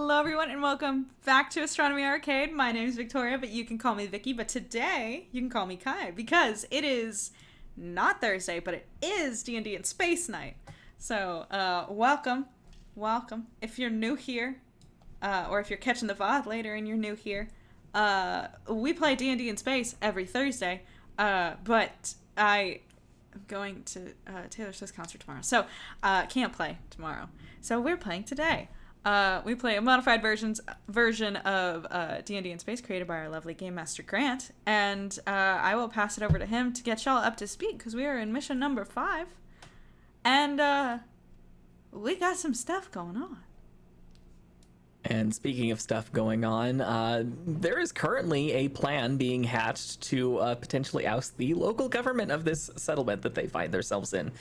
Hello everyone and welcome back to Astronomy Arcade. My name is Victoria, but you can call me Vicky. But today you can call me Kai because it is not Thursday, but it is D&D and Space Night. So welcome. If you're new here, or if you're catching the VOD later and you're new here, we play D&D in Space every Thursday. But I am going to Taylor Swift's concert tomorrow, so can't play tomorrow. So we're playing today. We play a modified version of D&D in Space created by our lovely Game Master Grant, and I will pass it over to him to get y'all up to speed because we are in mission number 5, and we got some stuff going on. And speaking of stuff going on, there is currently a plan being hatched to potentially oust the local government of this settlement that they find themselves in.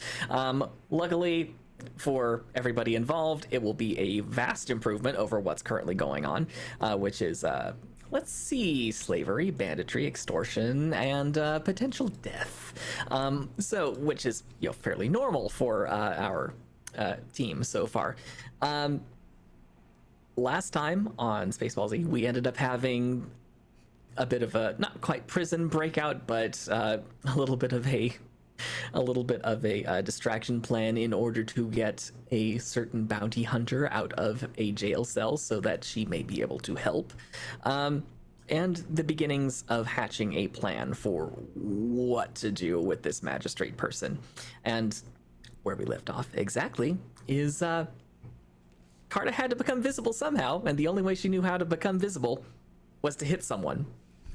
Luckily for everybody involved, it will be a vast improvement over what's currently going on, which is, let's see, slavery, banditry, extortion, and potential death. Which is, fairly normal for our team so far. Last time on Spaceballs, we ended up having a bit of a, not quite prison breakout, but a little bit of a distraction plan in order to get a certain bounty hunter out of a jail cell so that she may be able to help. And the beginnings of hatching a plan for what to do with this magistrate person. And where we left off exactly is Carta had to become visible somehow, and the only way she knew how to become visible was to hit someone.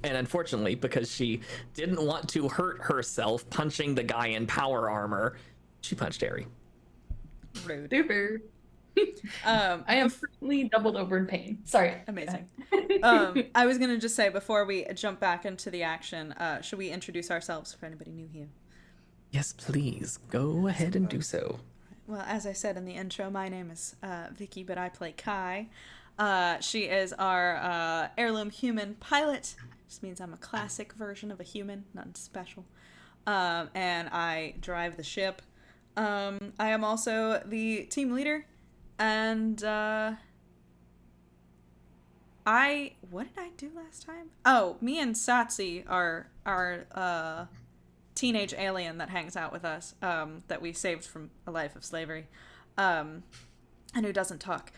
And unfortunately, because she didn't want to hurt herself punching the guy in power armor, she punched Harry. Rude. Super. I am certainly doubled over in pain. Sorry. Amazing. I was going to just say, before we jump back into the action, should we introduce ourselves for anybody new here? Yes, please. Go ahead and do so. Well, as I said in the intro, my name is Vicky, but I play Kai. She is our heirloom human pilot. Just means I'm a classic version of a human, nothing special. And I drive the ship. I am also the team leader. And what did I do last time? Oh, me and Satsi are our teenage alien that hangs out with us, that we saved from a life of slavery, and who doesn't talk.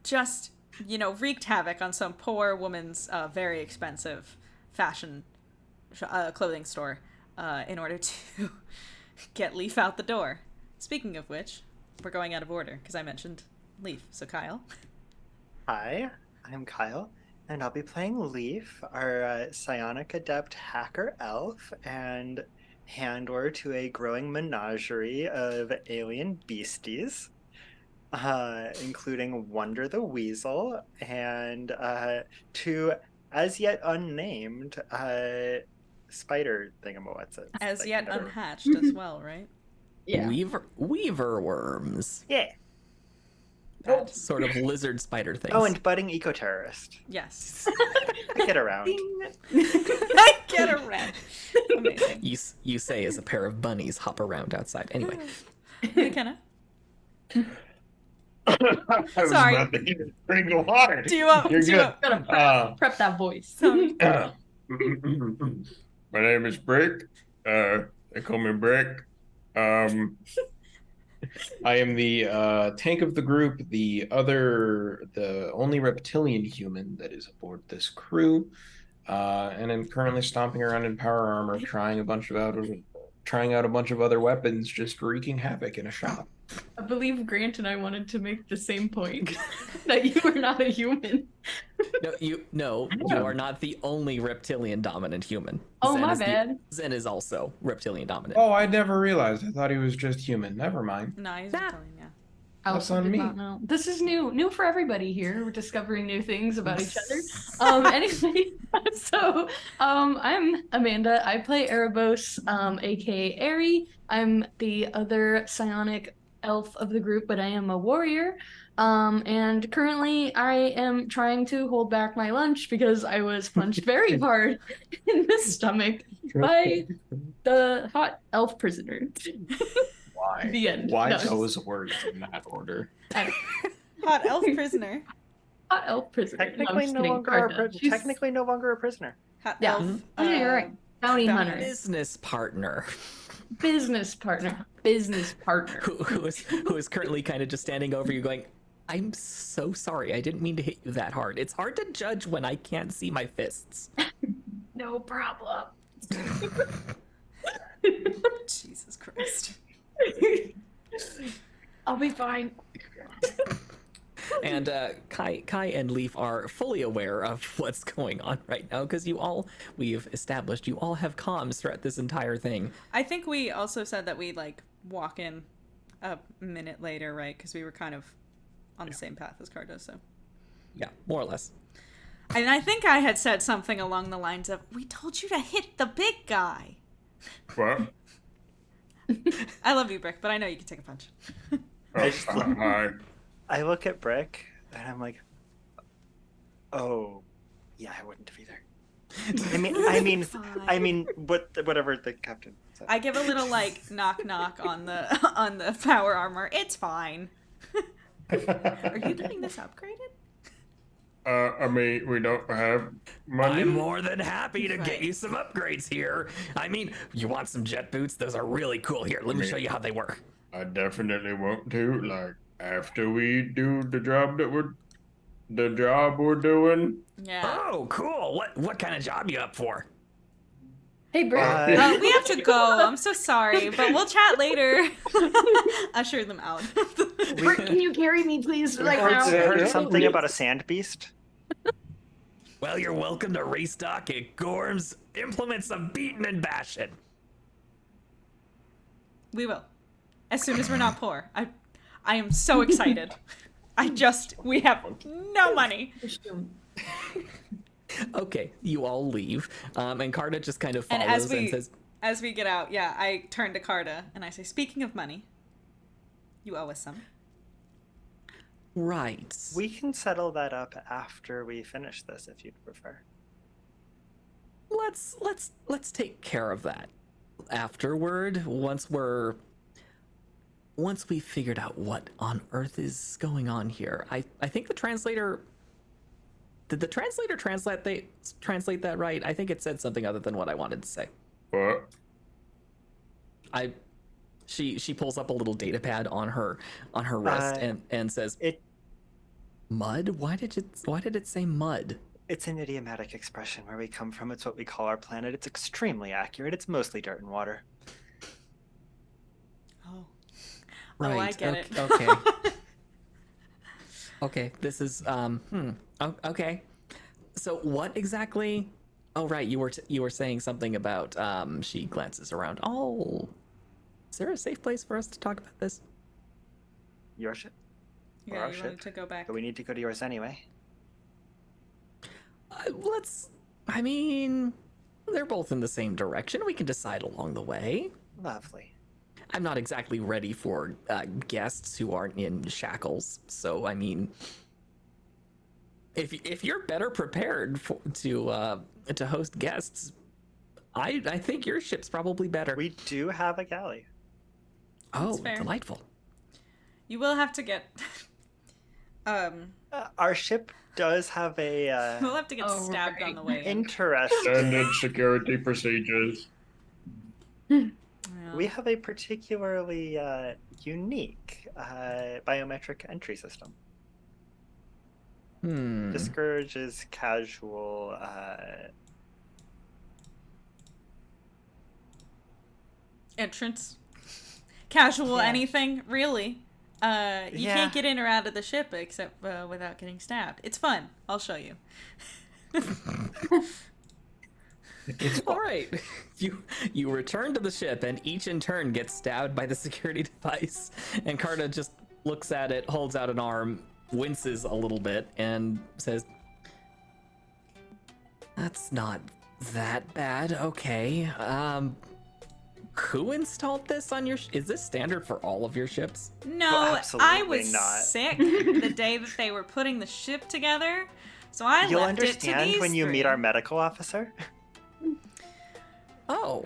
Just, wreaked havoc on some poor woman's very expensive fashion clothing store in order to get Leaf out the door. Speaking of which, we're going out of order because I mentioned Leaf. So Kyle. Hi, I'm Kyle, and I'll be playing Leaf, our psionic adept hacker elf and handler to a growing menagerie of alien beasties. Including Wonder the Weasel and two as yet unnamed spider thingamawhat's-it. As yet unhatched as well, right? Yeah. Weaver worms. Yeah. Sort of lizard spider things. Oh, and budding eco-terrorist. Yes. I get around. I get around. Amazing. You say as a pair of bunnies hop around outside. Anyway. McKenna? I was Sorry. about to drink the water. Do you want? You're good. Gotta prep that voice. My name is Brick. They call me Brick. I am the tank of the group, the only reptilian human that is aboard this crew, and I'm currently stomping around in power armor, trying out a bunch of other weapons, just wreaking havoc in a shop. I believe Grant and I wanted to make the same point that you are not a human. No, you are not the only reptilian dominant human. Oh, my bad. Zen is also reptilian dominant. Oh, I never realized. I thought he was just human. Never mind. No, he's reptilian, yeah. I That's also on did me. not know. This is new for everybody here. We're discovering new things about each other. Anyway, so I'm Amanda. I play Erebos, aka Eri. I'm the other psionic elf of the group, but I am a warrior. And currently I am trying to hold back my lunch because I was punched very hard in the stomach by the hot elf prisoner. Why? Why? The end. Why No. those words in that order? Hot elf prisoner. Hot elf prisoner. Technically, I'm no just longer kidding. She's- technically no longer a prisoner. Hot Yeah. elf. Oh, yeah, you're right. Bounty hunter. Business partner. Business partner. Business partner. who is currently kind of just standing over you going, I'm so sorry. I didn't mean to hit you that hard. It's hard to judge when I can't see my fists. No problem. Jesus Christ. I'll be fine. And Kai and Leaf are fully aware of what's going on right now because we've established you all have comms throughout this entire thing. I think we also said that we'd like walk in a minute later, right? Because we were kind of on the same path as Cardo, so. Yeah, more or less. And I think I had said something along the lines of, we told you to hit the big guy. What? I love you, Brick, but I know you can take a punch. Hi. I look at Brick and I'm like, oh, yeah, I wouldn't have either. I mean, whatever the captain said. I give a little like knock knock on the power armor. It's fine. Are you getting this upgraded? I mean, we don't have money. I'm more than happy to Right. get you some upgrades here. I mean, you want some jet boots? Those are really cool. Here, let me show you how they work. I definitely want to. Like after we do the job we're doing. Yeah. Oh, cool. What kind of job you up for? Hey, Britt. We have to go. I'm so sorry, but we'll chat later. Usher them out. Britt, can you carry me, please? We Like heard now. something about a sand beast. Well, you're welcome to restock at Gorm's Implements of Beating and Bashing. We will. As soon as we're not poor. I am so excited. We have no money. Okay, you all leave, and Carta just kind of follows And and says, as we get out, yeah, I turn to Carta and I say, speaking of money, you owe us some. right. We can settle that up after we finish this, if you'd prefer. Let's take care of that afterward. Once we figured out what on earth is going on here. I think the translator. Did the translator translate that right? I think it said something other than what I wanted to say. What? She pulls up a little data pad on her wrist and says, mud? Why did it say mud? It's an idiomatic expression where we come from. It's what we call our planet. It's extremely accurate. It's mostly dirt and water. Oh. Right. Oh, I get it. Okay. Okay. This is okay. So what exactly? Oh, right. You were saying something about she glances around. Oh, is there a safe place for us to talk about this? Your ship? Or Yeah, our you ship? wanted to go back. But we need to go to yours anyway. I mean, they're both in the same direction. We can decide along the way. Lovely. I'm not exactly ready for guests who aren't in shackles. So, I mean, if you're better prepared to host guests, I think your ship's probably better. We do have a galley. Oh, fair. delightful. You will have to get Our ship does have a we'll have to get Oh, stabbed right. on the way in. interesting. Standard security procedures. Yeah. We have a particularly unique biometric entry system. Discourages casual Entrance. Casual Yeah. anything, really. You Yeah. can't get in or out of the ship except without getting stabbed. It's fun. I'll show you. All right. You return to the ship, and each in turn gets stabbed by the security device. And Carta just looks at it, holds out an arm, winces a little bit, and says, "That's not that bad. Okay. Who installed this on your? Is this standard for all of your ships?" No, Well, I absolutely was not. sick the day that they were putting the ship together, so I You'll left it to understand these when you meet three. our medical officer. Oh,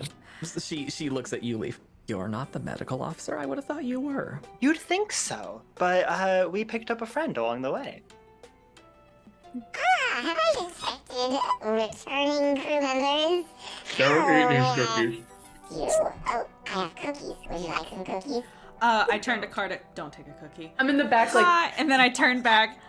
she looks at you, Leaf. You're not the medical officer? I would have thought you were. You'd think so, but we picked up a friend along the way. Have I detected returning crew members? Don't eat these cookies. You. Oh, I have cookies. Would you like some cookies? I turned to Carter. Don't take a cookie. I'm in the back like, Hi, and then I turned back.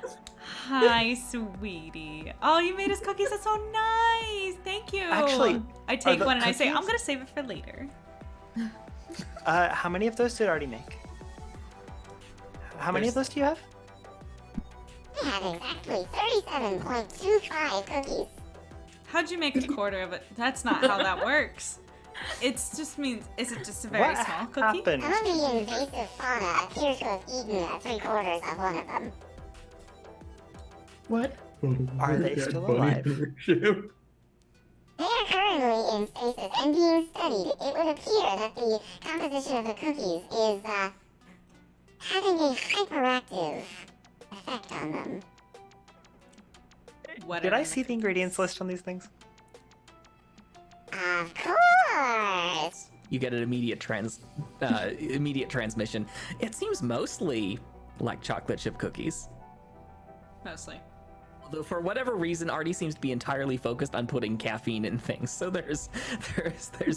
Hi, sweetie. Oh, you made us cookies. That's so nice. Thank you. Actually, I take the one and I say, cookies- I'm gonna save it for later. How many of those did Artie make? How many of those do you have? I have exactly 37.25 cookies. How'd you make a quarter of it? That's not how that works. It just means, is it just a very What small cookie? happened? Some of the invasive fauna appears to have eaten 3/4 of one of them. what? Are they still alive? They are currently in stasis and being studied. It would appear that the composition of the cookies is having a hyperactive effect on them. What Did are I in see the ingredients list on these things? Of course! You get an immediate transmission. It seems mostly like chocolate chip cookies. Mostly. Although for whatever reason, Artie seems to be entirely focused on putting caffeine in things. So there's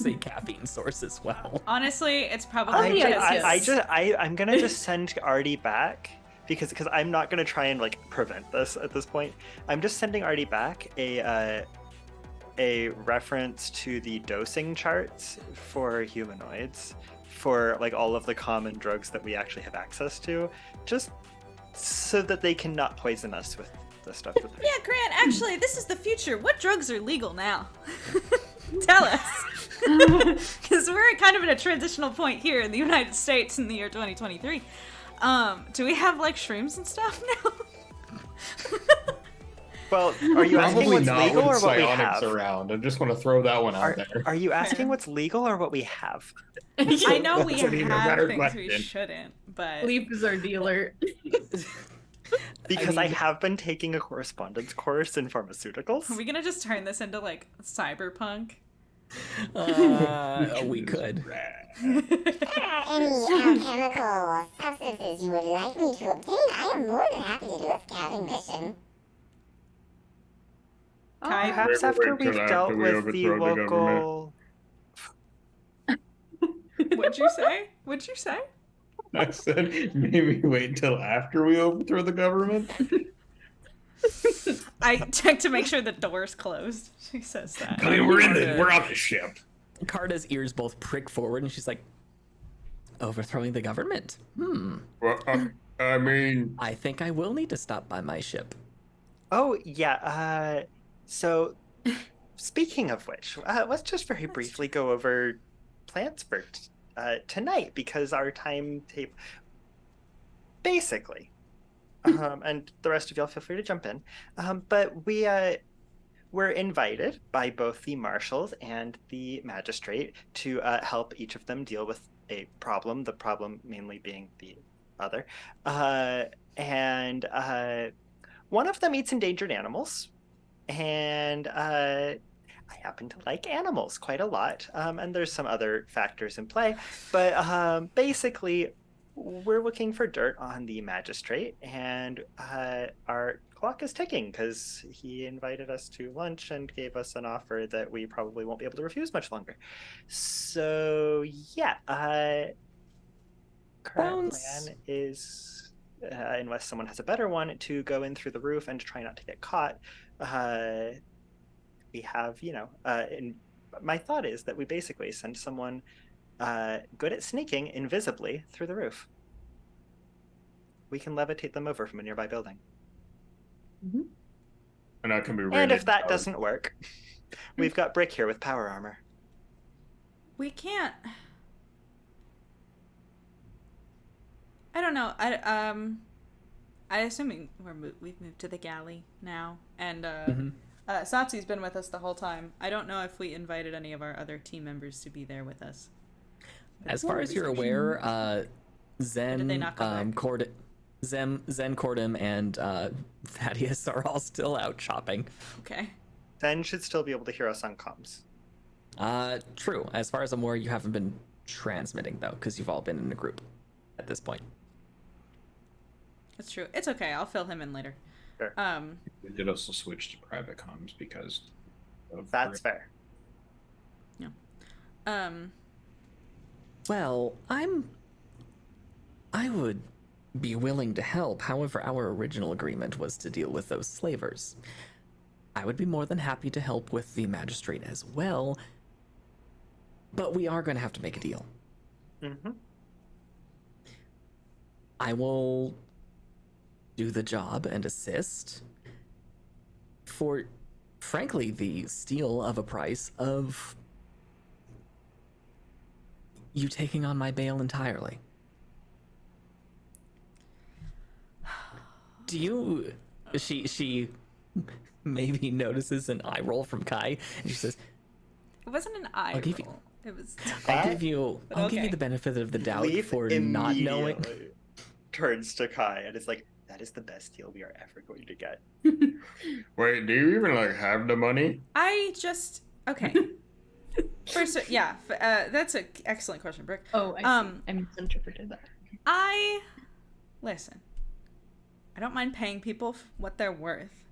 a caffeine source as well. Honestly, it's probably yes. I'm gonna just send Artie back because I'm not gonna try and like prevent this at this point. I'm just sending Artie back a reference to the dosing charts for humanoids for like all of the common drugs that we actually have access to, just so that they cannot poison us with the stuff that they're... Yeah, Grant, actually, this is the future. What drugs are legal now? Tell us. Because we're kind of at a transitional point here in the United States in the year 2023. Do we have, like, shrooms and stuff now? Well, are you asking Probably what's not legal or with what we psionics have? around. I just want to throw that one out there. Are you asking Fair. what's legal or what we have? I know we That's an even have better things we question. shouldn't, but... Leaf is our dealer. Because I mean- have been taking a correspondence course in pharmaceuticals. Are we gonna just turn this into, like, cyberpunk? We could. If there are any chemical substances you would like me to obtain, I am more than happy to do a scouting mission. Kai, Perhaps Wait after till we've after dealt we with the overthrow the local... what'd you say? What'd you say? I said maybe wait until after we overthrow the government. I checked to make sure the door's closed. She says that. I mean, we're on the ship. Carda's ears both prick forward, and she's like, "Overthrowing the government? Well, I mean, I think I will need to stop by my ship." Oh, yeah, so, speaking of which, let's just very briefly go over plans for tonight, because our timetable... Basically, and the rest of y'all feel free to jump in, but we were invited by both the marshals and the magistrate to help each of them deal with a problem, the problem mainly being the other, and one of them eats endangered animals, and I happen to like animals quite a lot, and there's some other factors in play, but basically we're looking for dirt on the magistrate, and our clock is ticking because he invited us to lunch and gave us an offer that we probably won't be able to refuse much longer. So yeah, current plan is, unless someone has a better one, to go in through the roof and to try not to get caught. We have, my thought is that we basically send someone good at sneaking invisibly through the roof. We can levitate them over from a nearby building. and that can be. And really if that powered. doesn't work, we've got Brick here with power armor. We can't. I don't know. I assuming we've moved to the galley now, and Satsu's been with us the whole time. I don't know if we invited any of our other team members to be there with us. As far as you're aware, Zen, Did they not come back? Zen, Cordum, and Thaddeus are all still out shopping. Okay. Zen should still be able to hear us on comms. True. As far as I'm aware, you haven't been transmitting though, because you've all been in a group at this point. That's true. It's okay. I'll fill him in later. Sure. We did also switch to private comms because of That's fair. Well, I would be willing to help. However, our original agreement was to deal with those slavers. I would be more than happy to help with the magistrate as well, but we are going to have to make a deal. Mm-hmm. I will do the job and assist for, frankly, the steal of a price of you taking on my bail entirely. Do you... She maybe notices an eye roll from Kai, and she says, It wasn't an eye I'll give you- roll. It was. I'll give you Okay. the benefit of the doubt Leaf for not knowing. immediately turns to Kai and is like, that is the best deal we are ever going to get. Wait, do you even like have the money? I just okay. First, yeah, that's an excellent question, Brick. Oh, I see. I misinterpreted that. Listen. I don't mind paying people what they're worth.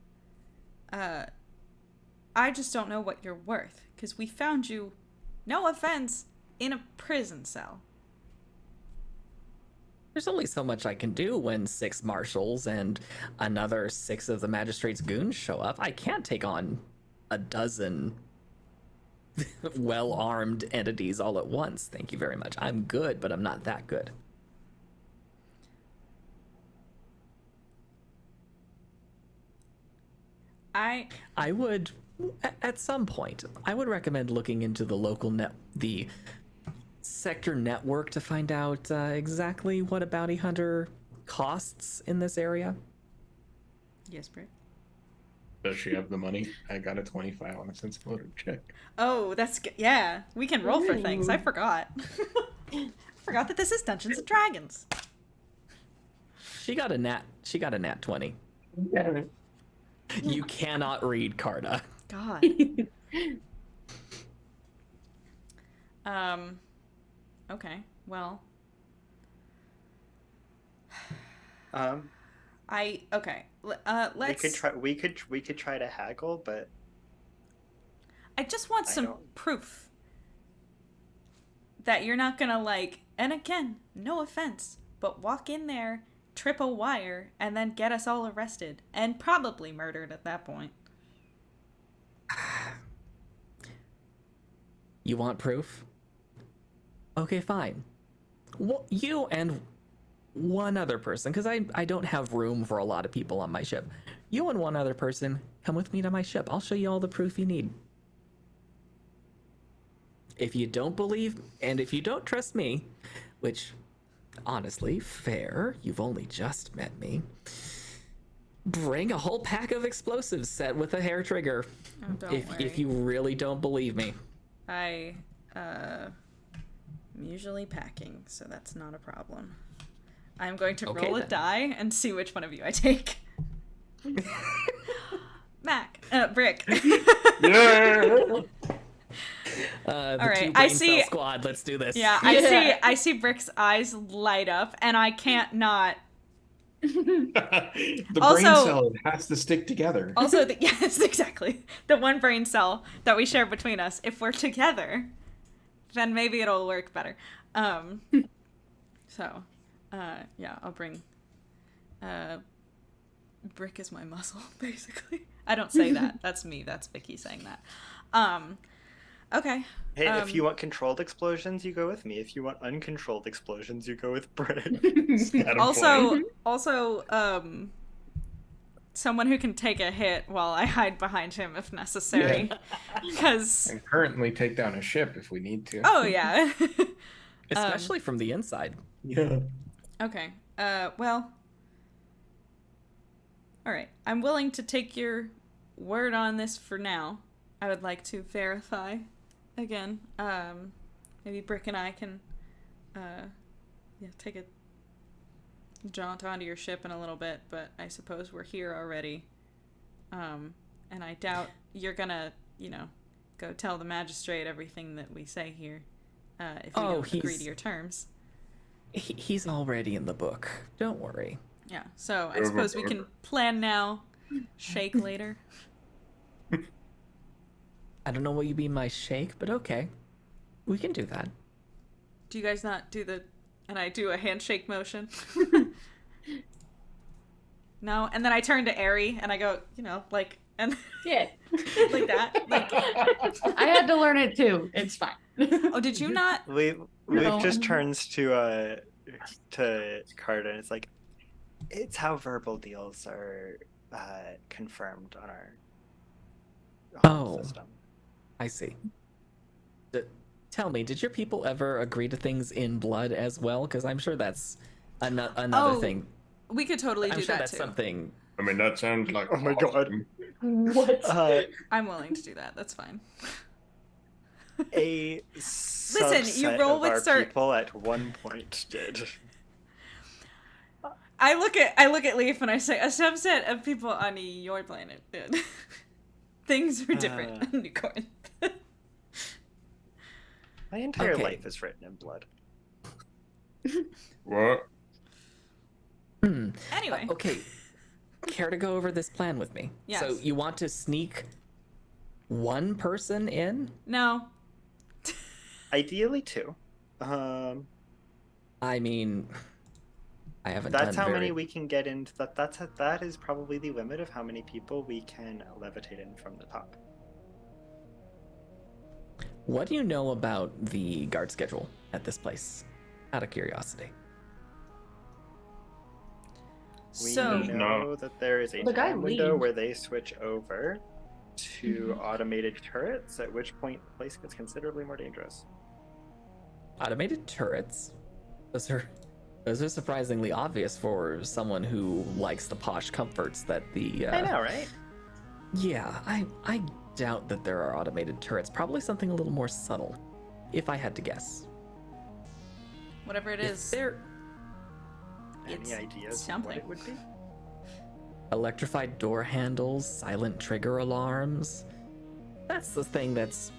I just don't know what you're worth because we found you, no offense, in a prison cell. There's only so much I can do when 6 marshals and another 6 of the magistrate's goons show up. I can't take on a dozen well-armed entities all at once. Thank you very much. I'm good, but I'm not that good. I would, at some point, I would recommend looking into the local the sector network to find out exactly what a bounty hunter costs in this area. Yes, Brick. Does she have the money? I got a 25 on a sense motor check. Oh, that's good. Yeah, we can roll for things. I forgot. Forgot that this is Dungeons and Dragons. She got a nat 20. Yeah. You cannot read Carta. God. Okay. Well. Okay. Let's. We could try to haggle, but I just want some proof that you're not gonna and again, no offense, but walk in there, trip a wire, and then get us all arrested and probably murdered at that point. You want proof? Okay, fine. Well, you and one other person, because I don't have room for a lot of people on my ship. You and one other person, come with me to my ship. I'll show you all the proof you need. If you don't believe, and if you don't trust me, which, honestly, fair, you've only just met me, bring a whole pack of explosives set with a hair trigger. Oh, don't worry. If you really don't believe me. I'm usually packing, so that's not a problem. I'm going to roll a die and see which one of you I take. Brick. Yeah. All right, I see. Squad, let's do this. Yeah, I see Brick's eyes light up, and I can't not. The Also- brain cell has to stick together. Also, yes, exactly. The one brain cell that we share between us. If we're together, then maybe it'll work better. Yeah, I'll bring. Brick is my muscle, basically. I don't say that. That's me. That's Vicky saying that. Okay. hey, if you want controlled explosions, you go with me. If you want uncontrolled explosions, you go with Brick. Also, someone who can take a hit while I hide behind him if necessary. Because And currently take down a ship if we need to. oh yeah. Especially from the inside. Yeah. Okay. Well. All right. I'm willing to take your word on this for now. I would like to verify again. Maybe Brick and I can take a jaunt onto your ship in a little bit, but I suppose we're here already. And I doubt you're gonna, go tell the magistrate everything that we say here. if we don't agree to your terms. He's already in the book. Don't worry. Yeah, so I suppose we can plan now, shake later. I don't know what you mean by shake, but okay. We can do that. Do you guys not do the... And I do a handshake motion. No? And then I turn to Aerie and I go, like... And Yeah. like that. Like... I had to learn it too. It's fine. Oh, did you not? Leaf just turns to Carter and it's like, it's how verbal deals are confirmed on our system. I see. Tell me, did your people ever agree to things in blood as well? Because I'm sure that's another thing. We could totally do I'm sure that that's too. something. I mean, that sounds like. Oh my god. What? I'm willing to do that. That's fine. A Listen, you subset roll of with our people at one point did. I look at Leaf and I say, a subset of people on your planet did. Things are different on New Corinth. My entire Okay. life is written in blood. What? Anyway. Okay. Care to go over this plan with me? Yes. So you want to sneak one person in? No. Ideally, two. I mean, I haven't That's done how very... many we can get into. That is probably the limit of how many people we can levitate in from the top. What do you know about the guard schedule at this place? Out of curiosity. We So know that there is a The guy time window leaves. where they switch over to automated turrets, at which point the place gets considerably more dangerous. Automated turrets? Those are surprisingly obvious for someone who likes the posh comforts that the... I know, right? Yeah, I doubt that there are automated turrets. Probably something a little more subtle, if I had to guess. whatever it If is, they're It's Any ideas on something. what it would be? electrified door handles, silent trigger alarms. That's the thing that's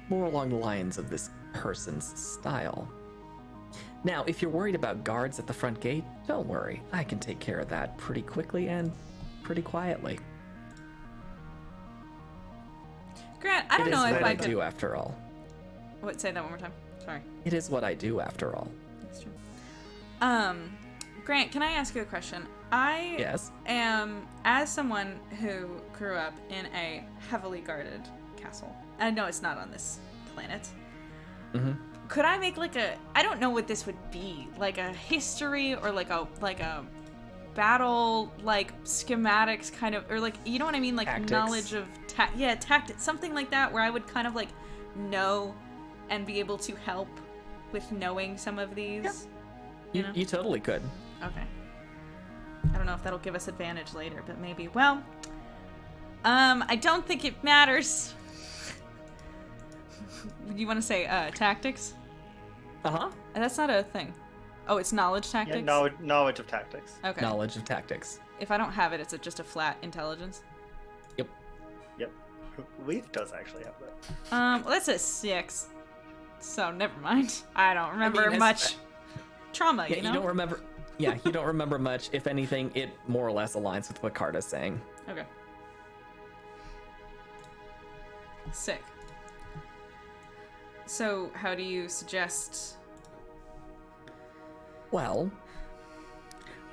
more along the lines of this person's style. Now, if you're worried about guards at the front gate, don't worry. I can take care of that pretty quickly and pretty quietly. Grant, I don't It is know if what I I could. do after all. What? Say that one more time. Sorry. It is what I do after all. That's true. Grant, can I ask you a question? I Yes. am, as someone who grew up in a heavily guarded castle. I know it's not on this planet. Mm-hmm. Could I make like a? I don't know what this would be. Like a history or like a battle like schematics kind of, or like, you know what I mean, like Tactics. knowledge of tactics, something like that, where I would kind of like know and be able to help with knowing some of these. Yeah. You know? You totally could. Okay. I don't know if that'll give us advantage later, but maybe. Well, I don't think it matters. You want to say tactics? Uh-huh. That's not a thing. Oh, it's knowledge tactics? Yeah, knowledge of tactics. Okay. Knowledge of tactics. If I don't have it, it's just a flat intelligence. Yep. Yep. Leaf does actually have that. Well, that's a 6. So never mind. I don't remember as- much trauma, Yeah, you know? you don't remember. Yeah, you don't remember much. If anything, it more or less aligns with what Carta's saying. Okay. Sick. So, how do you suggest? Well,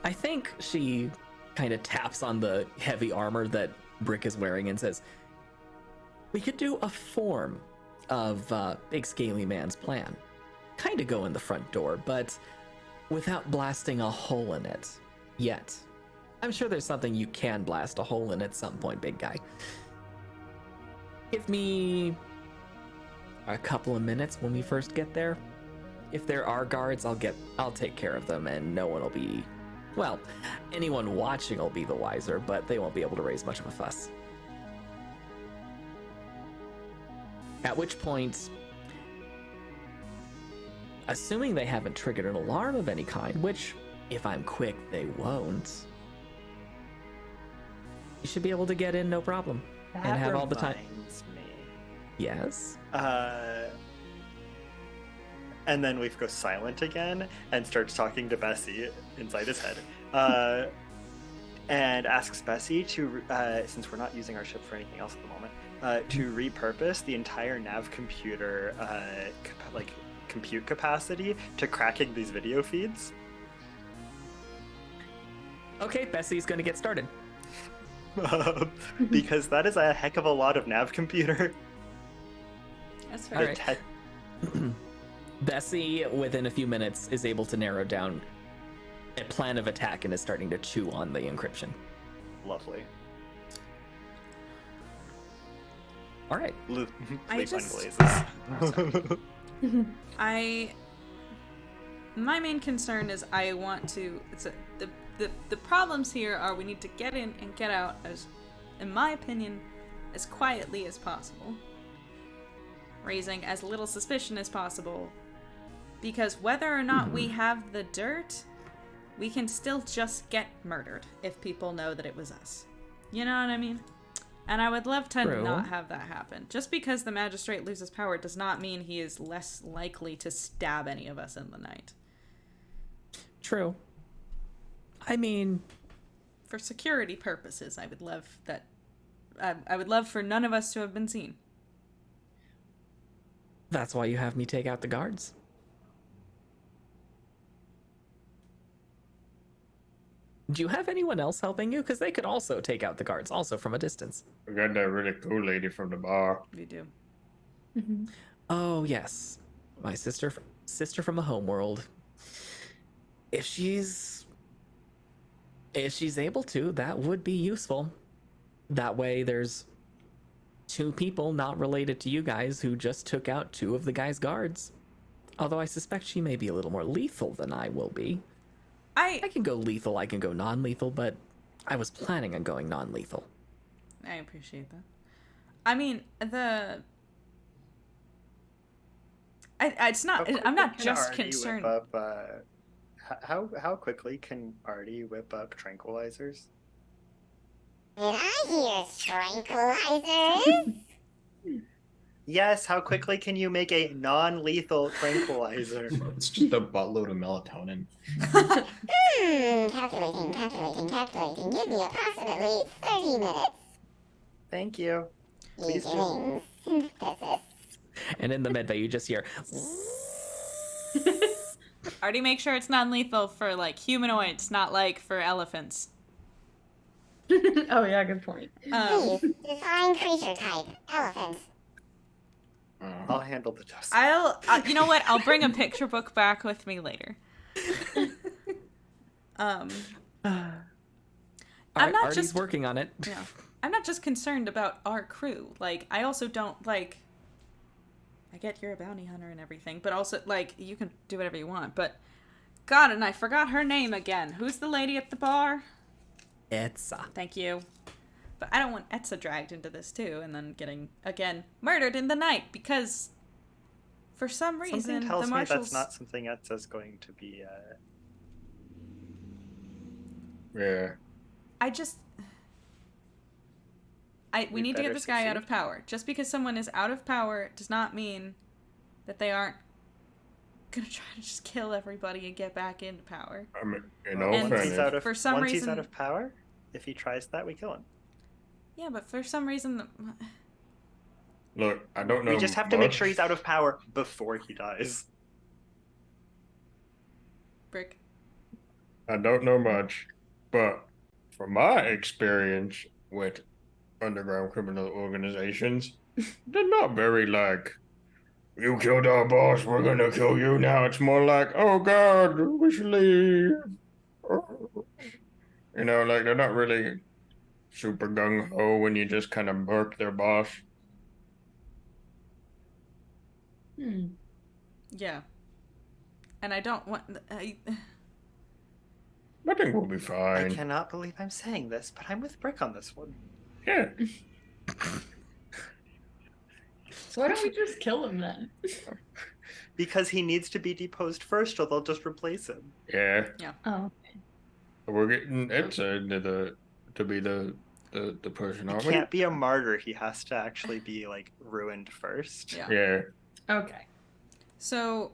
I think she kind of taps on the heavy armor that Brick is wearing and says, we could do a form of Big Scaly Man's plan. Kind of go in the front door, but without blasting a hole in it yet. I'm sure there's something you can blast a hole in at some point, big guy. Give me a couple of minutes when we first get there. If there are guards, I'll take care of them, and no one will be, well, anyone watching will be the wiser, but they won't be able to raise much of a fuss. At which point, assuming they haven't triggered an alarm of any kind, which, if I'm quick, they won't, you should be able to get in no problem. That and have all the time. reminds me. Yes? And then Leaf goes silent again and starts talking to Bessie inside his head. And asks Bessie to, since we're not using our ship for anything else at the moment, to repurpose the entire nav computer, compute capacity to cracking these video feeds. Okay, Bessie's gonna get started. Because that is a heck of a lot of nav computer. That's All fair. right. Bessie, within a few minutes, is able to narrow down a plan of attack and is starting to chew on the encryption. Lovely. All right. Leaf just- unglazes. My main concern is I want to. The problems here are we need to get in and get out as, in my opinion, as quietly as possible, raising as little suspicion as possible, because whether or not we have the dirt, we can still just get murdered if people know that it was us. You know what I mean? And I would love to True. not have that happen. Just because the magistrate loses power does not mean he is less likely to stab any of us in the night. True. I mean, For security purposes, I would love that. I would love for none of us to have been seen. that's why you have me take out the guards. Do you have anyone else helping you? Because they could also take out the guards, also from a distance. We got that really cool lady from the bar. We do. Oh, yes. My sister from the homeworld. If she's able to, that would be useful. That way there's 2 people not related to you guys who just took out 2 of the guys' guards. Although I suspect she may be a little more lethal than I will be. I can go lethal, I can go non-lethal, but I was planning on going non-lethal. I appreciate that. I mean, it's not. I'm not just concerned. How quickly can Artie whip up tranquilizers? Did I hear tranquilizers? Yes, how quickly can you make a non-lethal tranquilizer? It's just a buttload of melatonin. Calculating. Give me approximately 30 minutes. Thank you. Please do. Beginning synthesis. And in the medbay you just hear... Already make sure it's non-lethal for like humanoids, not like for elephants. Oh yeah, good point. Please, define creature type. Elephant. I'll handle the dust. You know what? I'll bring a picture book back with me later. I'm not Artie's just working on it. Yeah. I'm not just concerned about our crew. Like, I also don't like. I get you're a bounty hunter and everything, but also like you can do whatever you want. But God, and I forgot her name again. Who's the lady at the bar? Etza. Thank you. But I don't want Etza dragged into this too, and then getting again murdered in the night because for some reason Something tells the me marshals. that's not something Etza's going to be. Yeah. We We need to get better this guy out succeed. of power. Just because someone is out of power does not mean that they aren't gonna try to just kill everybody and get back into power. I mean, in all And Once he's fairness, out of for some once he's reason- out of power, if he tries that, we kill him. Yeah, but for some reason, look, I don't know. We just have to make much. sure he's out of power before he dies. Brick. I don't know much, but from my experience with underground criminal organizations, they're not very like, you killed our boss, we're gonna kill you now. It's more like, oh God, we should leave. You know, like they're not really super gung ho when you just kind of murk their boss. Yeah. And I don't want. I think we'll be I fine. cannot believe I'm saying this, but I'm with Brick on this one. Yeah. So why don't we just kill him then? Because he needs to be deposed first, or they'll just replace him. Yeah. Oh. We're getting Etza to be the person, He aren't we? can't be a martyr. He has to actually be like ruined first. Yeah. Yeah. Okay. So,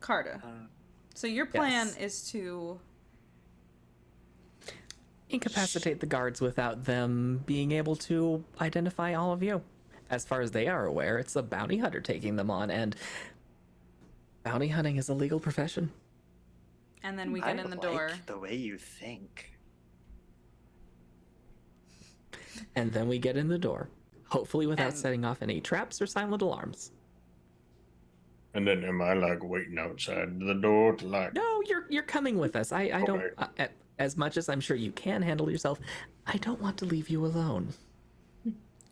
Carta. Uh, So your plan Yes. is to... Incapacitate the guards without them being able to identify all of you. As far as they are aware, it's a bounty hunter taking them on, and bounty hunting is a legal profession. And then we I get in the like door. the way you think. And then we get in the door, hopefully without And- setting off any traps or silent alarms. And then am I like waiting outside the door to like? No, you're coming with us. I don't. Okay. As much as I'm sure you can handle yourself, I don't want to leave you alone.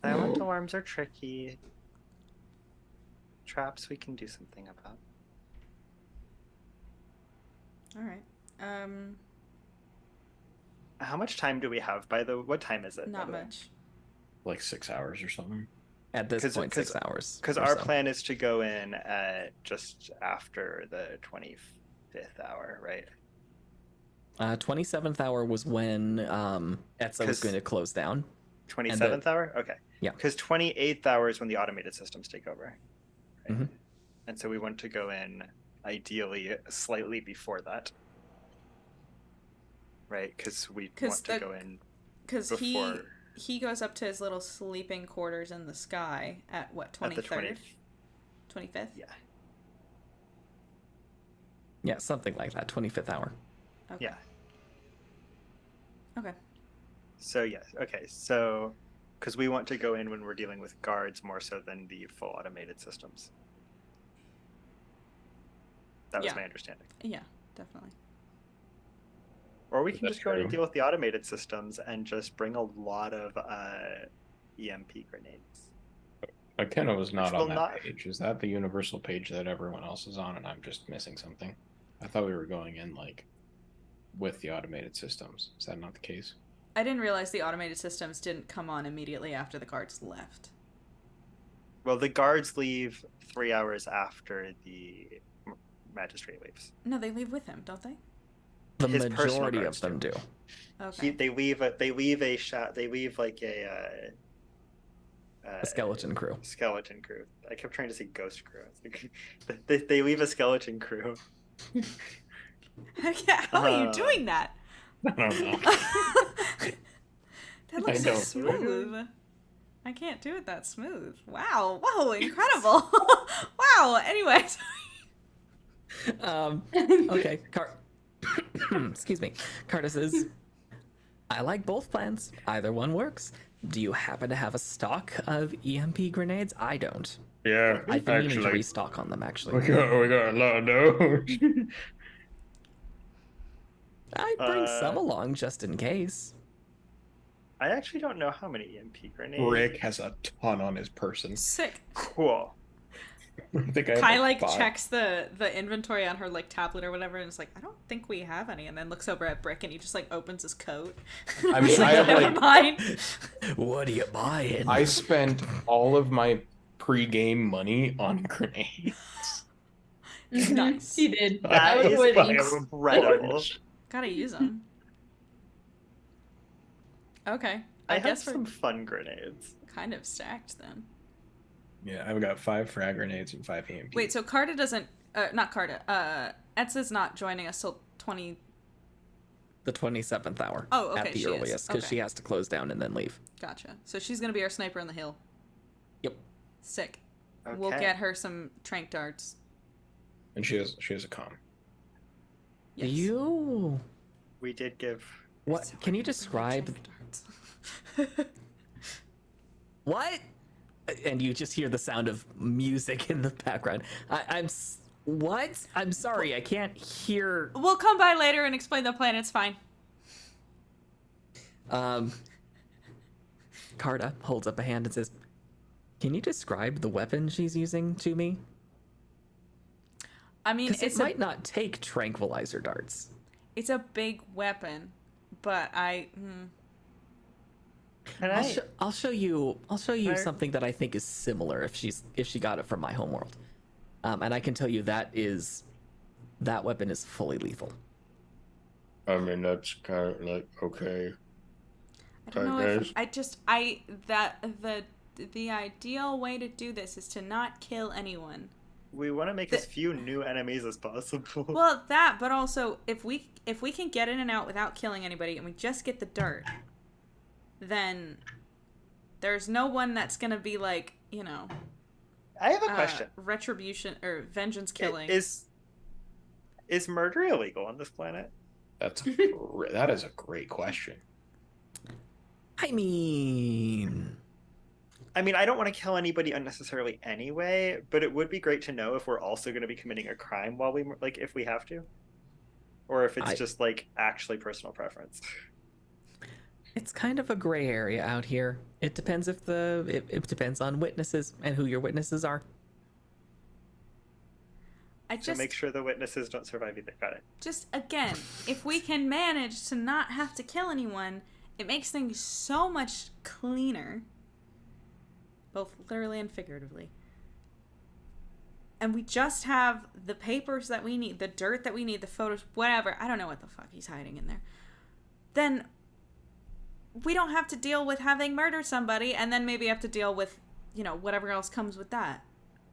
Silent alarms are tricky. Traps we can do something about. All right. How much time do we have? What time is it? Not much. Like 6 hours or something. At this 'Cause- point, 'cause- 6 hours. Because or our so. plan is to go in at just after the 25th hour, right? 27th hour was when Etza was 'Cause- going to close down. 27th hour? Okay. Yeah. Because 28th hour is when the automated systems take over. Right? Mhm. And so we want to go in ideally slightly before that. Right? Because we 'Cause want to the- go in Because before he goes up to his little sleeping quarters in the sky at what, at the 23rd? 20th. 25th? Yeah. Yeah, something like that. 25th hour. Okay. Yeah. Okay. So yes. Okay. So because we want to go in when we're dealing with guards more so than the full automated systems. That was Yeah. my understanding. Yeah, definitely. Or we can That's just go in and true. deal with the automated systems and just bring a lot of EMP grenades. McKenna was not Which will on that not- page. Is that the universal page that everyone else is on, and I'm just missing something? I thought we were going in like with the automated systems. Is that not the case? I didn't realize the automated systems didn't come on immediately after the guards left. Well, the guards leave 3 hours after the magistrate leaves. No, they leave with him, don't they? The His personal majority of guards them do. Okay. They leave a shot. They leave like a skeleton crew. Skeleton crew. I kept trying to say ghost crew. It's like, they leave a skeleton crew. Yeah, how are you doing that? I don't know. That looks so don't. smooth. I can't do it that smooth. Wow. Whoa, incredible. Wow. Anyways. Okay. Excuse me. Carta says, I like both plans. Either one works. Do you happen to have a stock of EMP grenades? I don't. Yeah, I've been meaning to actually, restock on them, actually. we got a lot of those. I'd bring some along just in case. I actually don't know how many EMP grenades. Rick has a ton on his person. Sick. Cool. I think I have Kai like five. checks the inventory on her like tablet or whatever and is like, I don't think we have any, and then looks over at Brick and he just like opens his coat. I mean, He's I have, never like- mind. What are you buying? I spent all of my pre-game money on grenades. Nice. He did. That was is what he- incredible. Gotta use them. Okay. I I have guess some we're fun grenades. kind of stacked then. Yeah, I've got 5 frag grenades and 5 EMP. Wait, so Carta doesn't not Carta. Etza's not joining us till 20. The 27th hour. Oh, okay, At the she is. earliest, because Okay. she has to close down and then leave. Gotcha. So she's gonna be our sniper on the hill. Yep. Sick. Okay. We'll get her some trank darts. And she has a com. Yes. You. We did give. What? So Can you we're gonna bring describe trank darts. what? And you just hear the sound of music in the background. What? I'm sorry, I can't hear. We'll come by later and explain the plan. It's fine. Carta holds up a hand and says, "Can you describe the weapon she's using to me? I mean, Because it it's might not take tranquilizer darts." it's a big weapon, but Can I'll show you Are- something that I think is similar if she got it from my homeworld, and I can tell you that weapon is fully lethal. I mean, that's kind of like, okay. I don't know if guys. the ideal way to do this is to not kill anyone. We want to make as few new enemies as possible. Well, that, but also if we can get in and out without killing anybody, and we just get the dirt, then there's no one that's gonna be like, you know. I have a question. Retribution or vengeance killing. Is murder illegal on this planet? That is a great question. I mean, I don't want to kill anybody unnecessarily anyway, but it would be great to know if we're also going to be committing a crime while we, like, if we have to. Or if it's just, like, actually personal preference. it's kind of a gray area out here. It depends it depends on witnesses and who your witnesses are. So make sure the witnesses don't survive either. Got it. Just, again, if we can manage to not have to kill anyone, it makes things so much cleaner. Both literally and figuratively. And we just have the papers that we need, the dirt that we need, the photos, whatever. I don't know what the fuck he's hiding in there. Then we don't have to deal with having murdered somebody and then maybe have to deal with, you know, whatever else comes with that.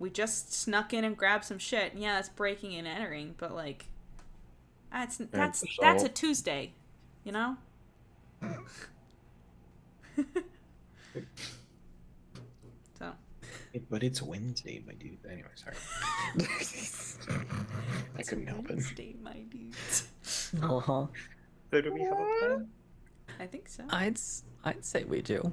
We just snuck in and grabbed some shit. And yeah, that's breaking and entering, but like that's a Tuesday, you know? So. But it's Wednesday, my dude. Anyway, sorry. I couldn't help it. Wednesday, my dude. Uh-huh. So do we have a plan? I think so. I'd say we do.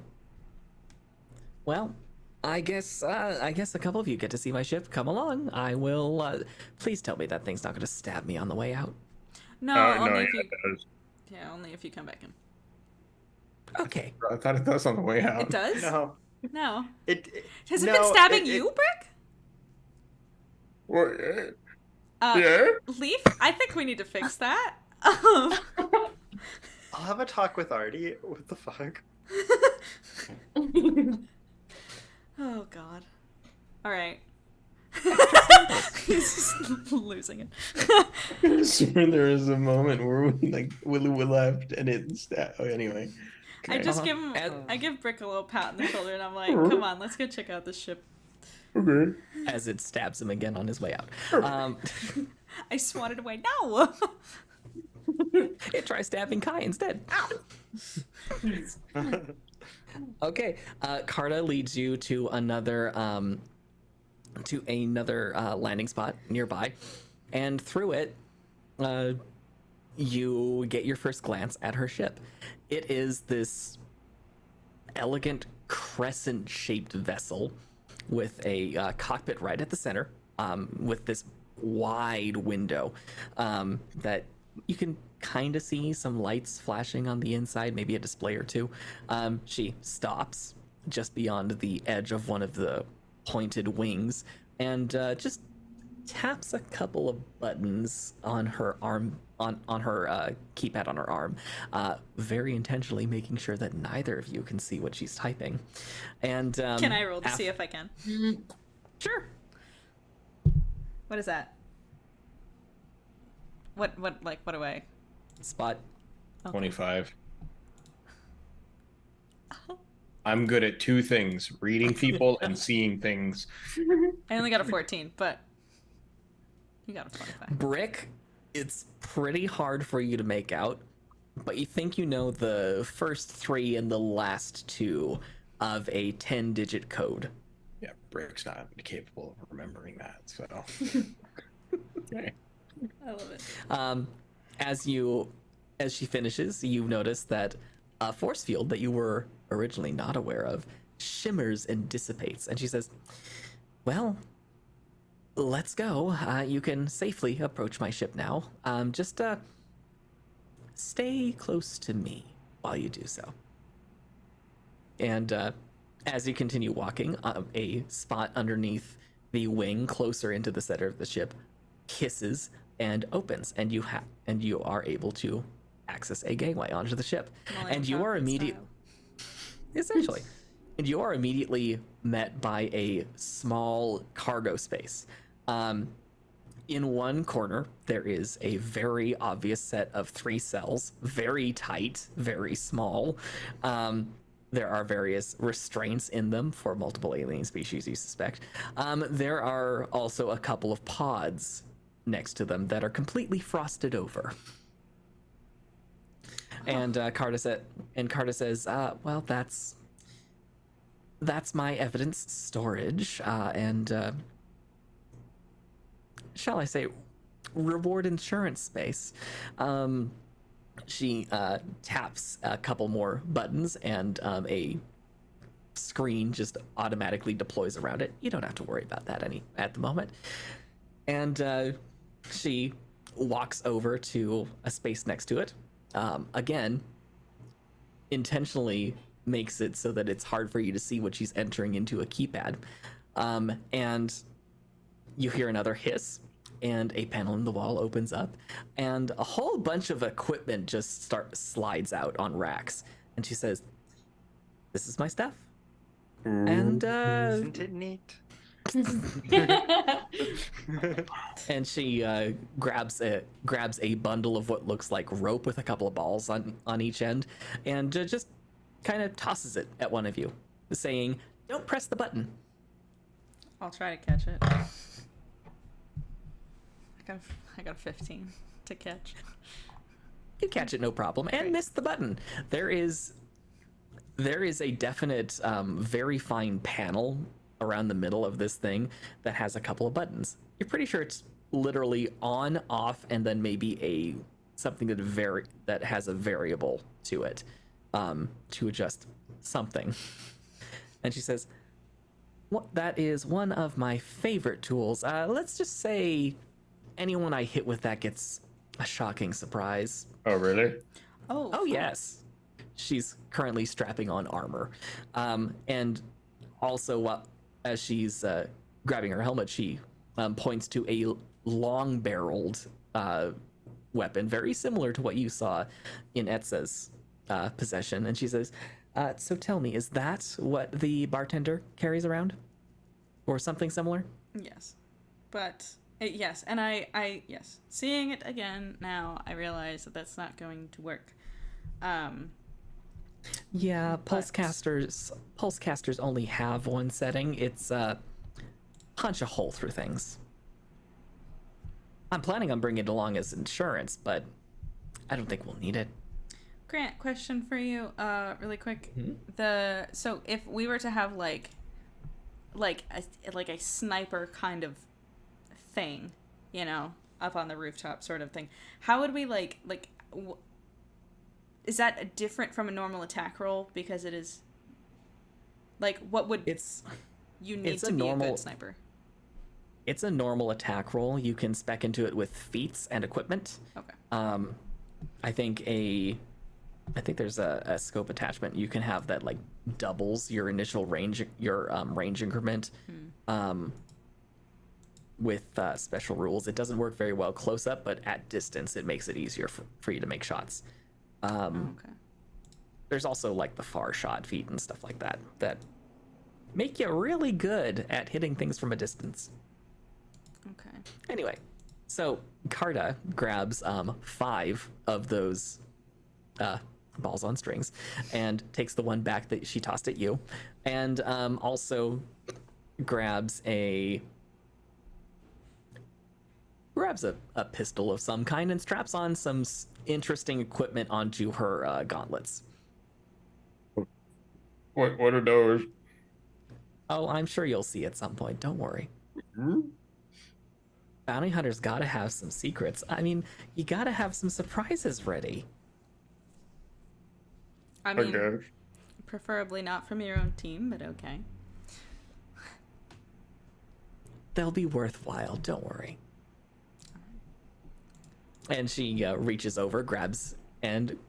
Well, I guess a couple of you get to see my ship. Come along. I will. Please tell me that thing's not going to stab me on the way out. No, only if you. Yeah, only if you come back in. Okay. I thought it was on the way out. It does? No. No. Has it been stabbing you, Brick? What? Yeah. Leaf, I think we need to fix that. I'll have a talk with Artie. What the fuck? Oh god. All right. He's just losing it. I swear there is a moment where we left and it anyway. Okay. I just give Brick a little pat on the shoulder and I'm like, come on, let's go check out this ship. Okay. As it stabs him again on his way out. I swatted away. No. It tries stabbing Kai instead. Ow. Okay, Carta leads you to another landing spot nearby, and through it, you get your first glance at her ship. It is this elegant crescent-shaped vessel with a cockpit right at the center, with this wide window that you can kind of see some lights flashing on the inside, maybe a display or two. She stops just beyond the edge of one of the pointed wings and just taps a couple of buttons on her arm, on her keypad on her arm, very intentionally making sure that neither of you can see what she's typing. And can I roll to see if I can? Sure. What is that? What do I? Spot. Okay. 25. I'm good at two things: reading people and seeing things. I only got a 14, but you got a 25. Brick, it's pretty hard for you to make out, but you think you know the first three and the last two of a 10-digit code. Yeah, Brick's not capable of remembering that, so. Okay. I love it. As she finishes, you notice that a force field that you were originally not aware of shimmers and dissipates, and she says, well, let's go. You can safely approach my ship now. Just stay close to me while you do so. And as you continue walking, a spot underneath the wing closer into the center of the ship hisses and opens, and you are able to access a gangway onto the ship. And you are essentially, and you are immediately met by a small cargo space. In one corner, there is a very obvious set of 3 cells, very tight, very small. there are various restraints in them for multiple alien species, you suspect. There are also a couple of pods next to them that are completely frosted over. And Carta says, well, that's my evidence storage, and shall I say, reward insurance space. She taps a couple more buttons, and a screen just automatically deploys around it. You don't have to worry about that at the moment. And she walks over to a space next to it. Again, intentionally makes it so that it's hard for you to see what she's entering into a keypad. And you hear another hiss, and a panel in the wall opens up, and a whole bunch of equipment just slides out on racks. And she says, "This is my stuff." And Isn't it neat? and she grabs a bundle of what looks like rope with a couple of balls on each end, and just kind of tosses it at one of you, saying, "Don't press the button." I'll try to catch it. I got a 15 to catch. You catch it no problem and miss the button. There is a definite, very fine panel around the middle of this thing that has a couple of buttons. You're pretty sure it's literally on, off, and then maybe something that has a variable to it, to adjust something. And she says, "Well, that is one of my favorite tools. Let's just say anyone I hit with that gets a shocking surprise." Oh, really? Oh yes. She's currently strapping on armor. And also, as she's grabbing her helmet, she points to a long-barreled weapon, very similar to what you saw in Etza's possession. And she says, "So tell me, is that what the bartender carries around? Or something similar?" Yes. But, yes, and I yes. Seeing it again now, I realize that that's not going to work. Yeah, pulse casters only have one setting. It's punch a hole through things. I'm planning on bringing it along as insurance, but I don't think we'll need it. Grant, question for you, really quick. Mm-hmm. So if we were to have like a sniper kind of thing, up on the rooftop sort of thing, how would we is that different from a normal attack roll? Because it is what would you need to be a good sniper? It's a normal attack roll. You can spec into it with feats and equipment. Okay. I think there's a scope attachment. You can have that doubles your initial range, your range increment. With special rules. It doesn't work very well close up, but at distance it makes it easier for you to make shots. Okay. There's also the far shot feat and stuff like that make you really good at hitting things from a distance. Okay. Anyway, so Carta grabs 5 of those balls on strings and takes the one back that she tossed at you, and also grabs a pistol of some kind and straps on some interesting equipment onto her gauntlets. What are those? Oh, I'm sure you'll see at some point. Don't worry. Hmm? Bounty hunters gotta have some secrets. I mean, you gotta have some surprises ready. I mean, Okay. preferably not from your own team, but okay. They'll be worthwhile. Don't worry. And she reaches over, grabs, and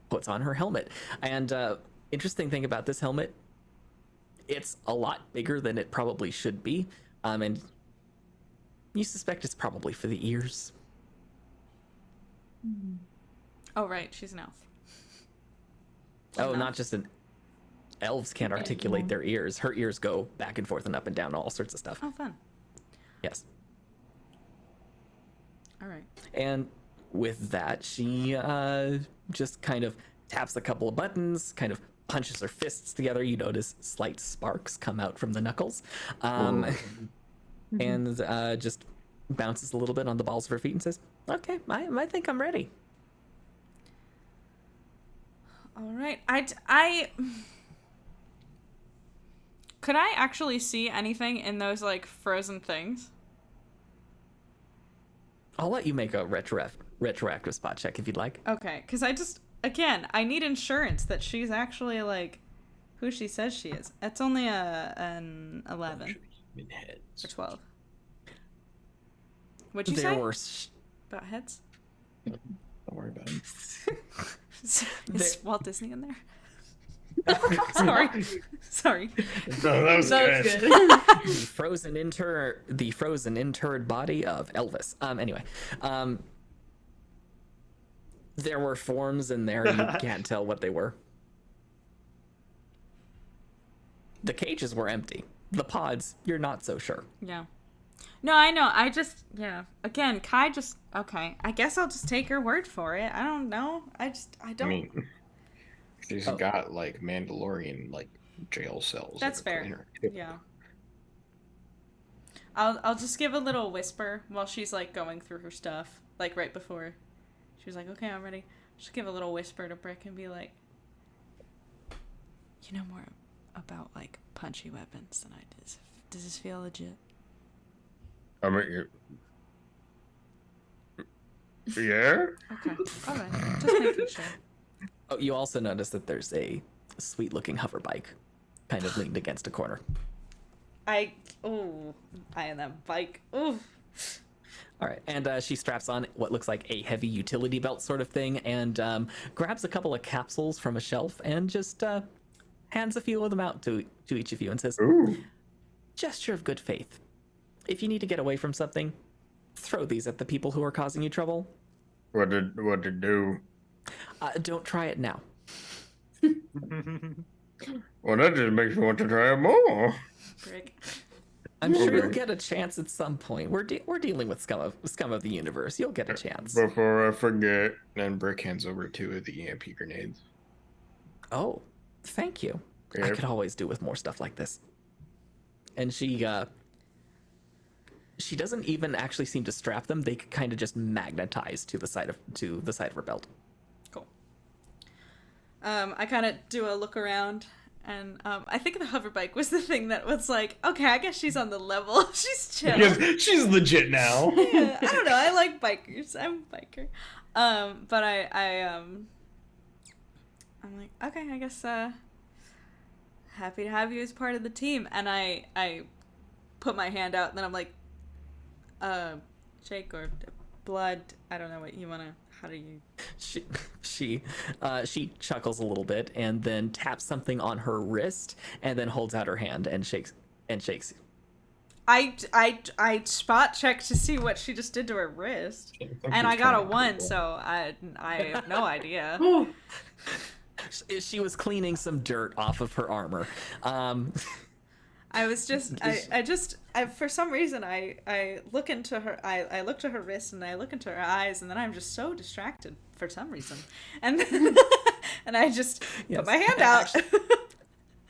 puts on her helmet. And interesting thing about this helmet, it's a lot bigger than it probably should be. And you suspect it's probably for the ears. Oh, right. She's an elf. Oh, not just an... Elves can't articulate their ears. Her ears go back and forth and up and down, all sorts of stuff. Oh, fun. Yes. All right. And with that, she just kind of taps a couple of buttons, kind of punches her fists together. You notice slight sparks come out from the knuckles, and just bounces a little bit on the balls of her feet and says, "Okay, I think I'm ready." All right. I could I actually see anything in those like frozen things? I'll let you make a retroactive spot check if you'd like. Okay, because I need insurance that she's actually like who she says she is. It's only an 11 or 12. What'd you say? There were About heads? Don't worry about it. Is Walt Disney in there? Sorry. No, that was good. the frozen interred body of Elvis. Anyway, there were forms in there. You can't tell what they were. The cages were empty. The pods, you're not so sure. Yeah. No, I know. Again, Kai just okay. I guess I'll just take her word for it. I don't know. I don't. I mean, she's got like Mandalorian like jail cells. That's fair. Yeah. I'll just give a little whisper while she's like going through her stuff, like right before she was like, "Okay, I'm ready." Just give a little whisper to Brick and be like, "You know more about like punchy weapons than I do. Does this feel legit?" I mean, yeah. Okay. All right. Just making sure. Oh, you also notice that there's a sweet-looking hover bike, kind of leaned against a corner. I am that bike. Ooh. All right, and she straps on what looks like a heavy utility belt sort of thing, and grabs a couple of capsules from a shelf and just hands a few of them out to each of you and says, Ooh. "Gesture of good faith. If you need to get away from something, throw these at the people who are causing you trouble. What did do? Don't try it now." Well, that just makes me want to try it more. Brick. I'm sure you'll get a chance at some point. We're dealing with scum of the universe. You'll get a chance. Before I forget, and Brick hands over 2 of the EMP grenades. Oh, thank you. I Yep. could always do with more stuff like this. And she doesn't even actually seem to strap them. They kind of just magnetize to the side of her belt. Cool. I kind of do a look around, and I think the hover bike was the thing that was like, okay, I guess she's on the level. She's chill. Yes, she's legit now. Yeah, I don't know. I like bikers. I'm a biker. But I'm like, okay, I guess happy to have you as part of the team. And I put my hand out, and then I'm like, shake or blood. I don't know what you wanna. How do you? She chuckles a little bit and then taps something on her wrist and then holds out her hand and shakes. I spot checked to see what she just did to her wrist, and I got a 1, so I have no idea. She was cleaning some dirt off of her armor. I was just, for some reason, I look into her, I look to her wrist and I look into her eyes, and then I'm just so distracted for some reason. And and I just put my hand out.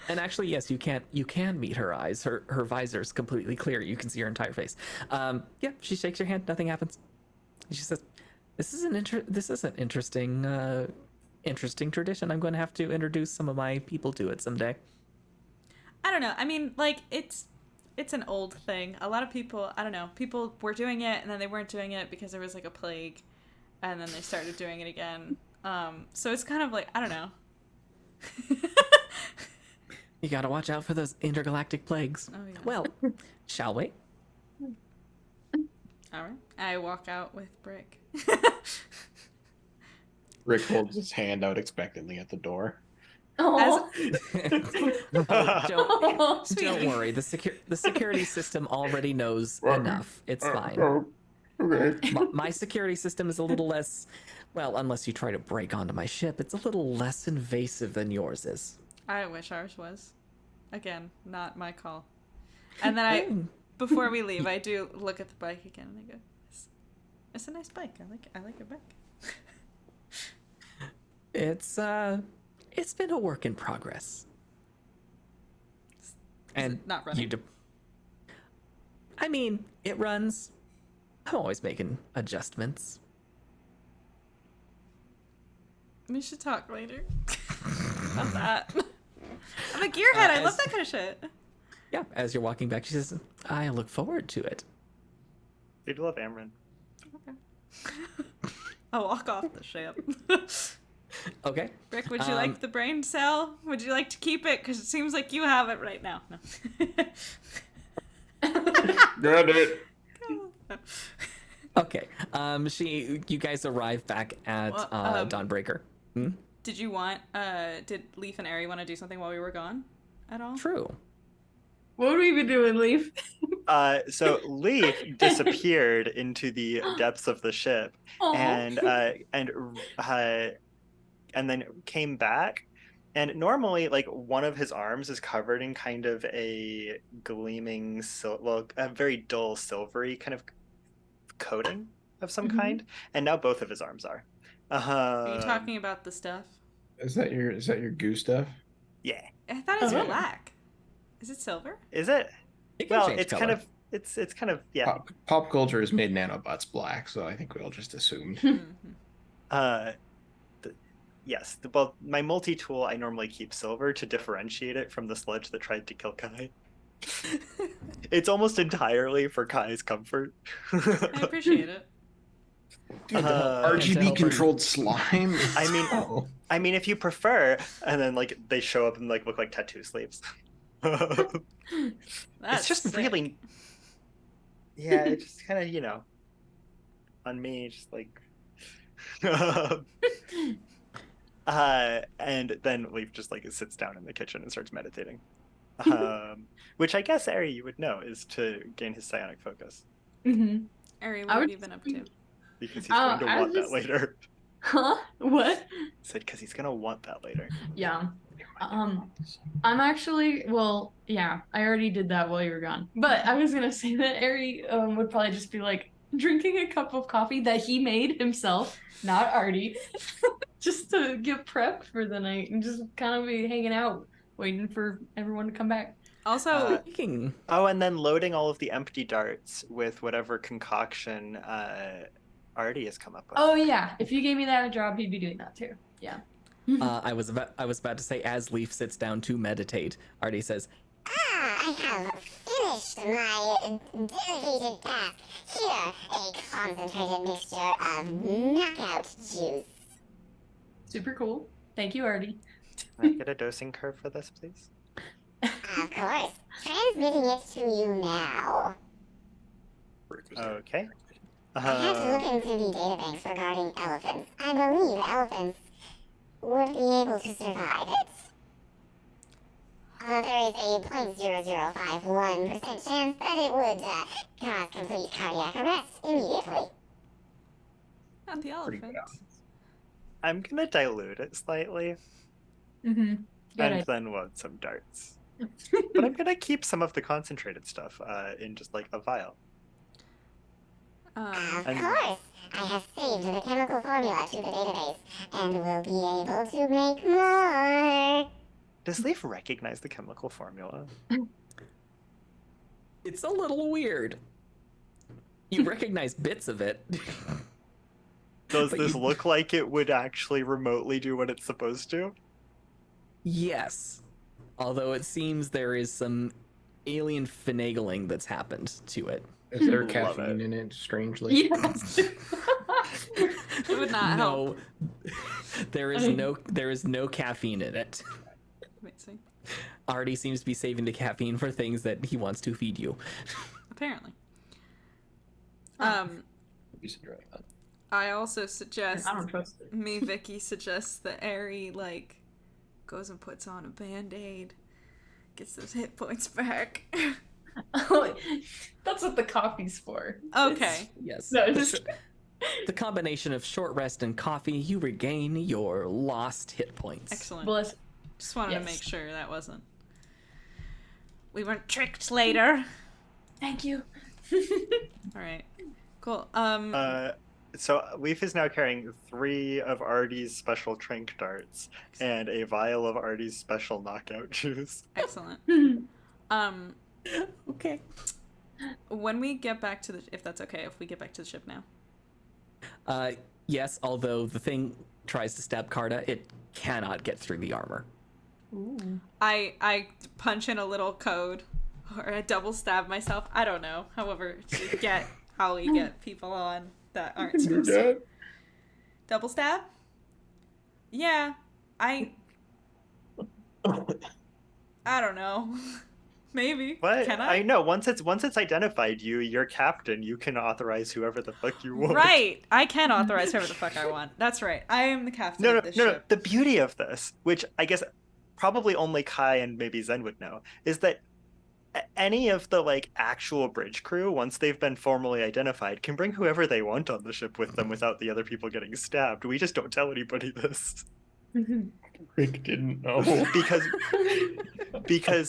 Actually, yes, you can meet her eyes. Her visor is completely clear. You can see her entire face. Yeah, she shakes your hand. Nothing happens. She says, this is an interesting tradition. I'm going to have to introduce some of my people to it someday. I don't know. I mean, like, it's an old thing. A lot of people, I don't know, people were doing it, and then they weren't doing it because there was, like, a plague, and then they started doing it again. So it's kind of like, I don't know. You gotta watch out for those intergalactic plagues. Oh, yeah. Well, shall we? All right. I walk out with Brick. Rick holds his hand out expectantly at the door. Oh, Don't worry. The security system already knows enough. It's fine. Okay. My security system is a little less, well, unless you try to break onto my ship, it's a little less invasive than yours is. I wish ours was. Again, not my call. And then before we leave, I do look at the bike again and I go, it's a nice bike. I like your bike. it's been a work in progress. And it not running? I mean, it runs. I'm always making adjustments. We should talk later about that. I'm a gearhead. I love that kind of shit. Yeah, as you're walking back, she says, I look forward to it. You'd love Amron. Okay. I'll walk off the ship. Okay. Rick, would you like the brain cell? Would you like to keep it? Because it seems like you have it right now. No. Grab it. Okay. You guys arrive back at Dawnbreaker. Did you want, did Leaf and Aerie want to do something while we were gone at all? True. What would we be doing, Leaf? So Leaf disappeared into the depths of the ship, and then came back. And normally, like, one of his arms is covered in kind of a gleaming, a very dull silvery kind of coating of some kind, and now both of his arms are. Are you talking about the stuff? Is that your goo stuff? Yeah. I thought it was black. Is it silver? Is it? It can Well, change it's color. kind of it's kind of yeah. Pop culture has made nanobots black, so I think we all just assumed. Yes. Well, my multi-tool I normally keep silver to differentiate it from the sludge that tried to kill Kai. It's almost entirely for Kai's comfort. I appreciate it. Dude, RGB controlled slime. I mean, if you prefer, and then like they show up and like look like tattoo sleeves. It's just sick. really, yeah. It's just kind of on me, just like. And then Leaf just like sits down in the kitchen and starts meditating, which I guess Aerie you would know is to gain his psionic focus. Aerie, what have you been up to? Because he's going to want that later. Huh? What? Said because he's gonna want that later. Yeah. I'm actually, well, yeah, I already did that while you were gone. But I was gonna say that Aerie would probably just be like drinking a cup of coffee that he made himself, not Artie, just to get prepped for the night and just kind of be hanging out, waiting for everyone to come back. Also, and then loading all of the empty darts with whatever concoction Artie has come up with. Oh yeah, if you gave me that job, he'd be doing that too. Yeah. I was about to say, as Leaf sits down to meditate, Artie says, I have finished my dedicated task. Here, a concentrated mixture of knockout juice. Super cool. Thank you, Artie. Can I get a dosing curve for this, please? Of course. Transmitting it to you now. Okay. I had to look into the databanks regarding elephants. I believe elephants would be able to survive it. There is a 0.0051% chance that it would cause complete cardiac arrest immediately. not the elephant. I'm gonna dilute it slightly, Good and idea. then load some darts. But I'm gonna keep some of the concentrated stuff in just like a vial. Of And- course. I have saved the chemical formula to the database, and will be able to make more. Does Leaf recognize the chemical formula? it's a little weird. You recognize bits of it. Does But this you- look like it would actually remotely do what it's supposed to? Yes. Although it seems there is some alien finagling that's happened to it. Is there Love caffeine it. in it? Strangely. Yes. It would not help. No, there is no caffeine in it. Amazing. Artie seems to be saving the caffeine for things that he wants to feed you. Apparently. You should try that. I also suggest I don't trust it. Vicky suggests that Aerie like goes and puts on a band-aid, gets those hit points back. That's what the coffee's for. Okay. Yes. No, just The combination of short rest and coffee, you regain your lost hit points. Excellent. bless. Just wanted to Yes. make sure that wasn't. We weren't tricked later. Thank you. All right. Cool. So Leaf is now carrying 3 of Artie's special trank darts and a vial of Artie's special knockout juice. Excellent. Um, Okay. when we get back to the, if that's okay, if we get back to the ship now. Yes, although the thing tries to stab Carta, it cannot get through the armor. Ooh. I punch in a little code, or I double stab myself. I don't know. However, to get how we get people on that aren't supposed to. Double stab? Yeah, I don't know. Maybe. What? Can I know. Once it's identified you, you're captain. You can authorize whoever the fuck you want. Right. I can authorize whoever the fuck I want. That's right. I am the captain No, of no, this no, no. ship. The beauty of this, which I guess probably only Kai and maybe Zen would know, is that any of the like actual bridge crew, once they've been formally identified, can bring whoever they want on the ship with them without the other people getting stabbed. We just don't tell anybody this Rick didn't know. because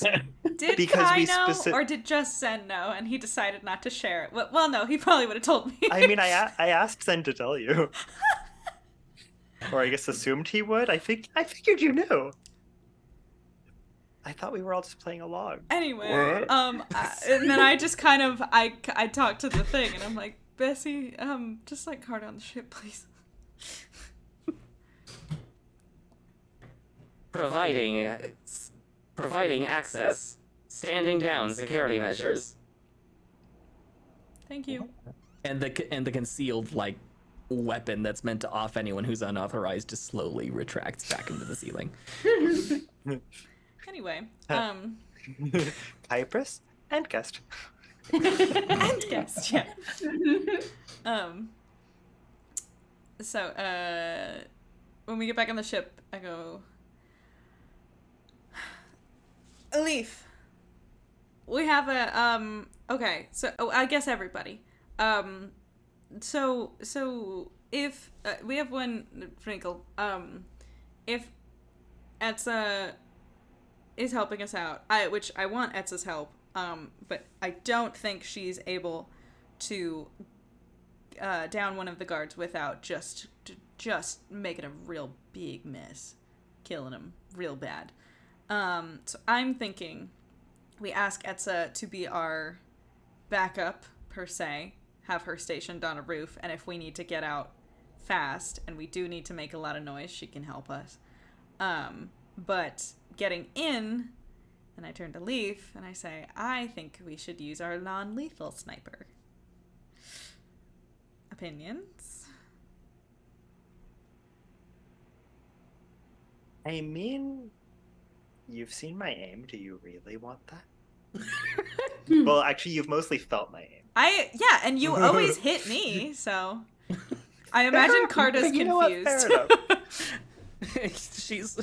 Did because Kai we know, speci- or did just Zen know, and he decided not to share it? Well, no, he probably would have told me. I mean, I asked Zen to tell you, or I guess assumed he would. I figured you knew. I thought we were all just playing along. Anyway, What? and then I just kind of I talked to the thing, and I'm like, Bessie, just like Carter on the ship, please. Providing access. Standing down security measures. Thank you. And the concealed like weapon that's meant to off anyone who's unauthorized just slowly retracts back into the ceiling. Anyway, Cypress and guest. and guest, yeah. So, when we get back on the ship, I go, Leaf, we have a, okay, so, I guess everybody. So if, we have one, Frinkle, if Etza is helping us out, which I want Etza's help, but I don't think she's able to down one of the guards without just making a real big mess, killing him real bad. So I'm thinking we ask Etza to be our backup, per se, have her stationed on a roof, and if we need to get out fast, and we do need to make a lot of noise, she can help us. But getting in, and I turn to Leaf, and I say, I think we should use our non-lethal sniper. Opinions? I mean, you've seen my aim. Do you really want that? Well, actually, you've mostly felt my aim. Yeah, and you always hit me, so I imagine Carta's You know what? confused. Fair enough.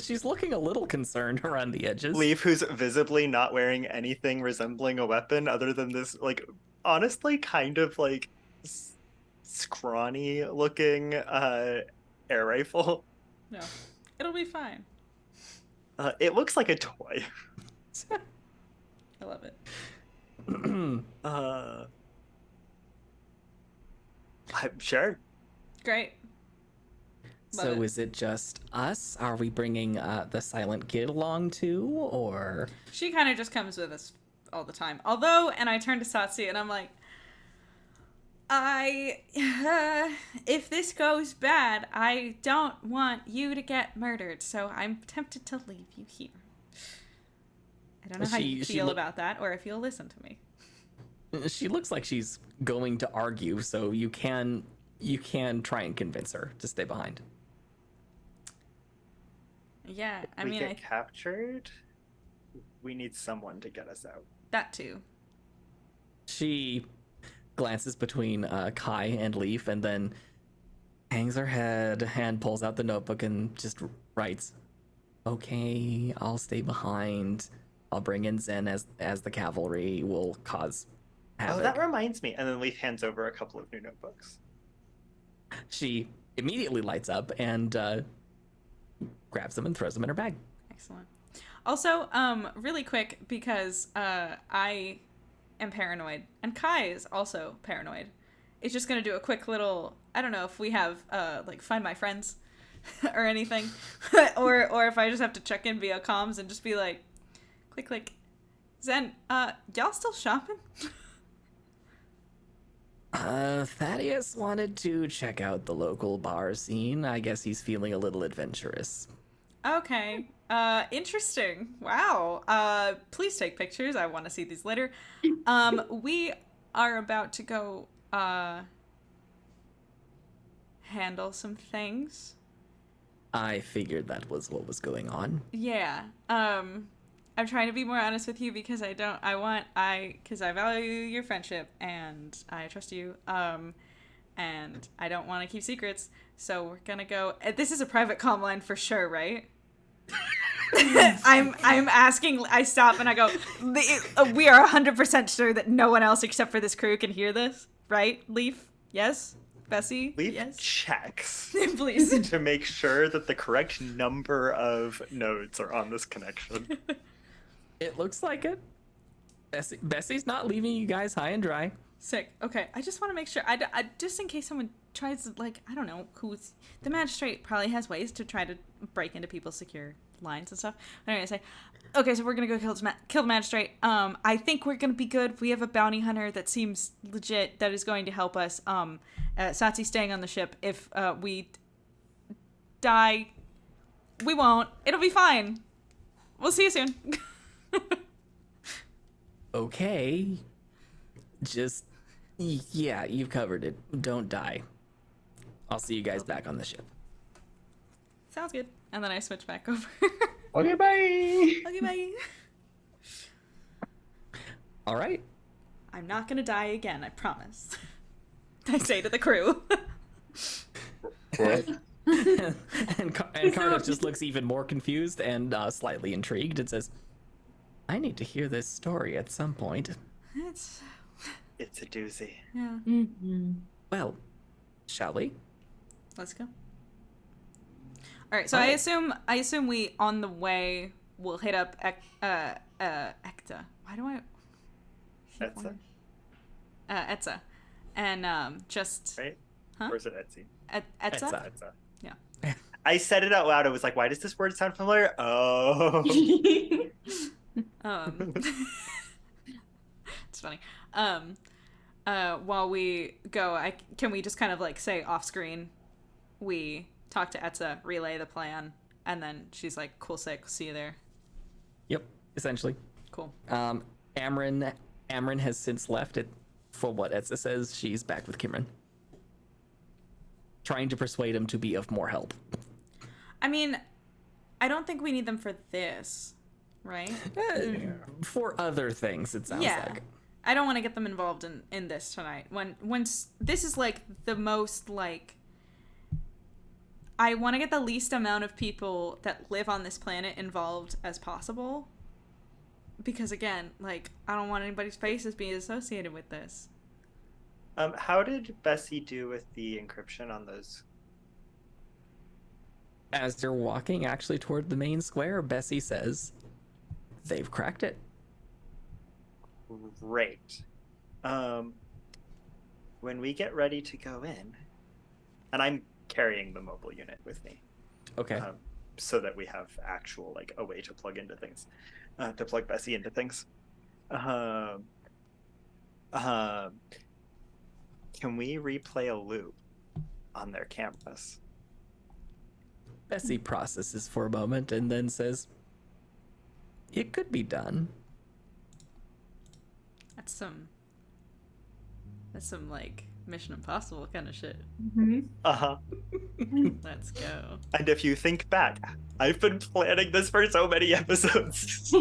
she's looking a little concerned around the edges. Leaf, who's visibly not wearing anything resembling a weapon other than this, like, honestly, kind of like scrawny looking air rifle. No, it'll be fine. It looks like a toy. I love it. I'm sure. Great. Love So it. is it just us? Are we bringing the silent kid along too, or? She kind of just comes with us all the time. Although, and I turn to Satsi and I'm like, if this goes bad, I don't want you to get murdered, so I'm tempted to leave you here. I don't know how you feel about that, or if you'll listen to me. She looks like she's going to argue, so you can try and convince her to stay behind. Yeah, I we mean, get captured. We need someone to get us out. that too. She glances between Kai and Leaf and then hangs her head and pulls out the notebook and just writes, "Okay, I'll stay behind. I'll bring in Zen as the cavalry will cause havoc." Oh, that reminds me. And then Leaf hands over a couple of new notebooks. She immediately lights up and grabs them and throws them in her bag. Excellent. Also, really quick, because I am paranoid, and Kai is also paranoid, is just gonna do a quick little. I don't know if we have like find my friends or anything, or if I just have to check in via comms and just be like, click click, Zen, y'all still shopping? Thaddeus wanted to check out the local bar scene. I guess he's feeling a little adventurous. Okay. Interesting. Wow. Please take pictures. I want to see these later. We are about to go, handle some things. I figured that was what was going on. Yeah. I'm trying to be more honest with you because because I value your friendship and I trust you. And I don't want to keep secrets. So we're gonna go. This is a private comm line for sure, right? I'm asking. I stop and I go. We are 100% sure that no one else except for this crew can hear this, right? Leaf, yes. Bessie, Leaf yes. checks Please. to make sure that the correct number of nodes are on this connection. It looks like it. Bessie's not leaving you guys high and dry. Sick. Okay, I just want to make sure. I just in case someone tries to, like, I don't know, who's the magistrate probably has ways to try to break into people's secure lines and stuff. But anyway, I say, okay, so we're gonna go kill the magistrate. I think we're gonna be good. We have a bounty hunter that seems legit that is going to help us. Satsu's staying on the ship. If we die, we won't. It'll be fine. We'll see you soon. Okay. Just, yeah, you've covered it. Don't die. I'll see you guys back on the ship. Sounds good. And then I switch back over. Okay, bye. Okay, bye. All right. I'm not gonna die again, I promise. I say to the crew. What? and Cardiff just looks even more confused and slightly intrigued and says, I need to hear this story at some point. It's It's a doozy. yeah. Mm-hmm. Well, shall we? Let's go. All right. So I assume we on the way will hit up Ekta. Why do I? Etza, Etza, and just right? Huh? Or is it Etsy? Etza. Etza. Etza. Yeah. I said it out loud. I was like, why does this word sound familiar? Oh. It's funny. While we go, can we just kind of like say off screen, we talk to Etza, relay the plan, and then she's like, "Cool, sick, see you there." Yep, essentially. Cool. Amryn has since left it. For what Etza says, she's back with Kimron. Trying to persuade him to be of more help. I mean, I don't think we need them for this, right? For other things, it sounds Yeah. like. I don't want to get them involved in this tonight. When this is like the most like, I want to get the least amount of people that live on this planet involved as possible. Because again, like, I don't want anybody's faces being associated with this. How did Bessie do with the encryption on those? As they're walking actually toward the main square, Bessie says, they've cracked it. Great. When we get ready to go in, and I'm carrying the mobile unit with me, Okay. so that we have actual like a way to plug into things, to plug Bessie into things. Can we replay a loop on their cameras? Bessie processes for a moment and then says, it could be done. That's some like Mission Impossible kind of shit. Mm-hmm. Let's go. And if you think back, I've been planning this for so many episodes.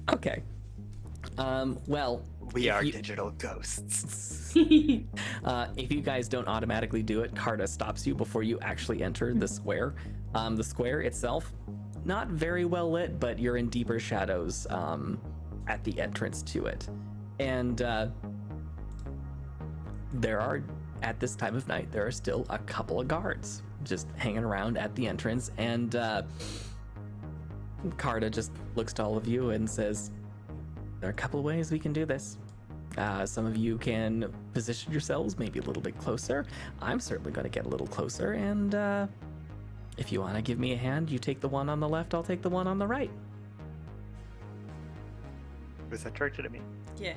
Okay. Well, We if are you- digital ghosts. if you guys don't automatically do it, Carta stops you before you actually enter the square. The square itself, not very well lit, but you're in deeper shadows at the entrance to it. And there are, at this time of night, there are still a couple of guards just hanging around at the entrance. And Carta just looks to all of you and says, there are a couple of ways we can do this. Some of you can position yourselves maybe a little bit closer. I'm certainly going to get a little closer, and if you want to give me a hand, you take the one on the left, I'll take the one on the right. Was that directed at me? Yeah.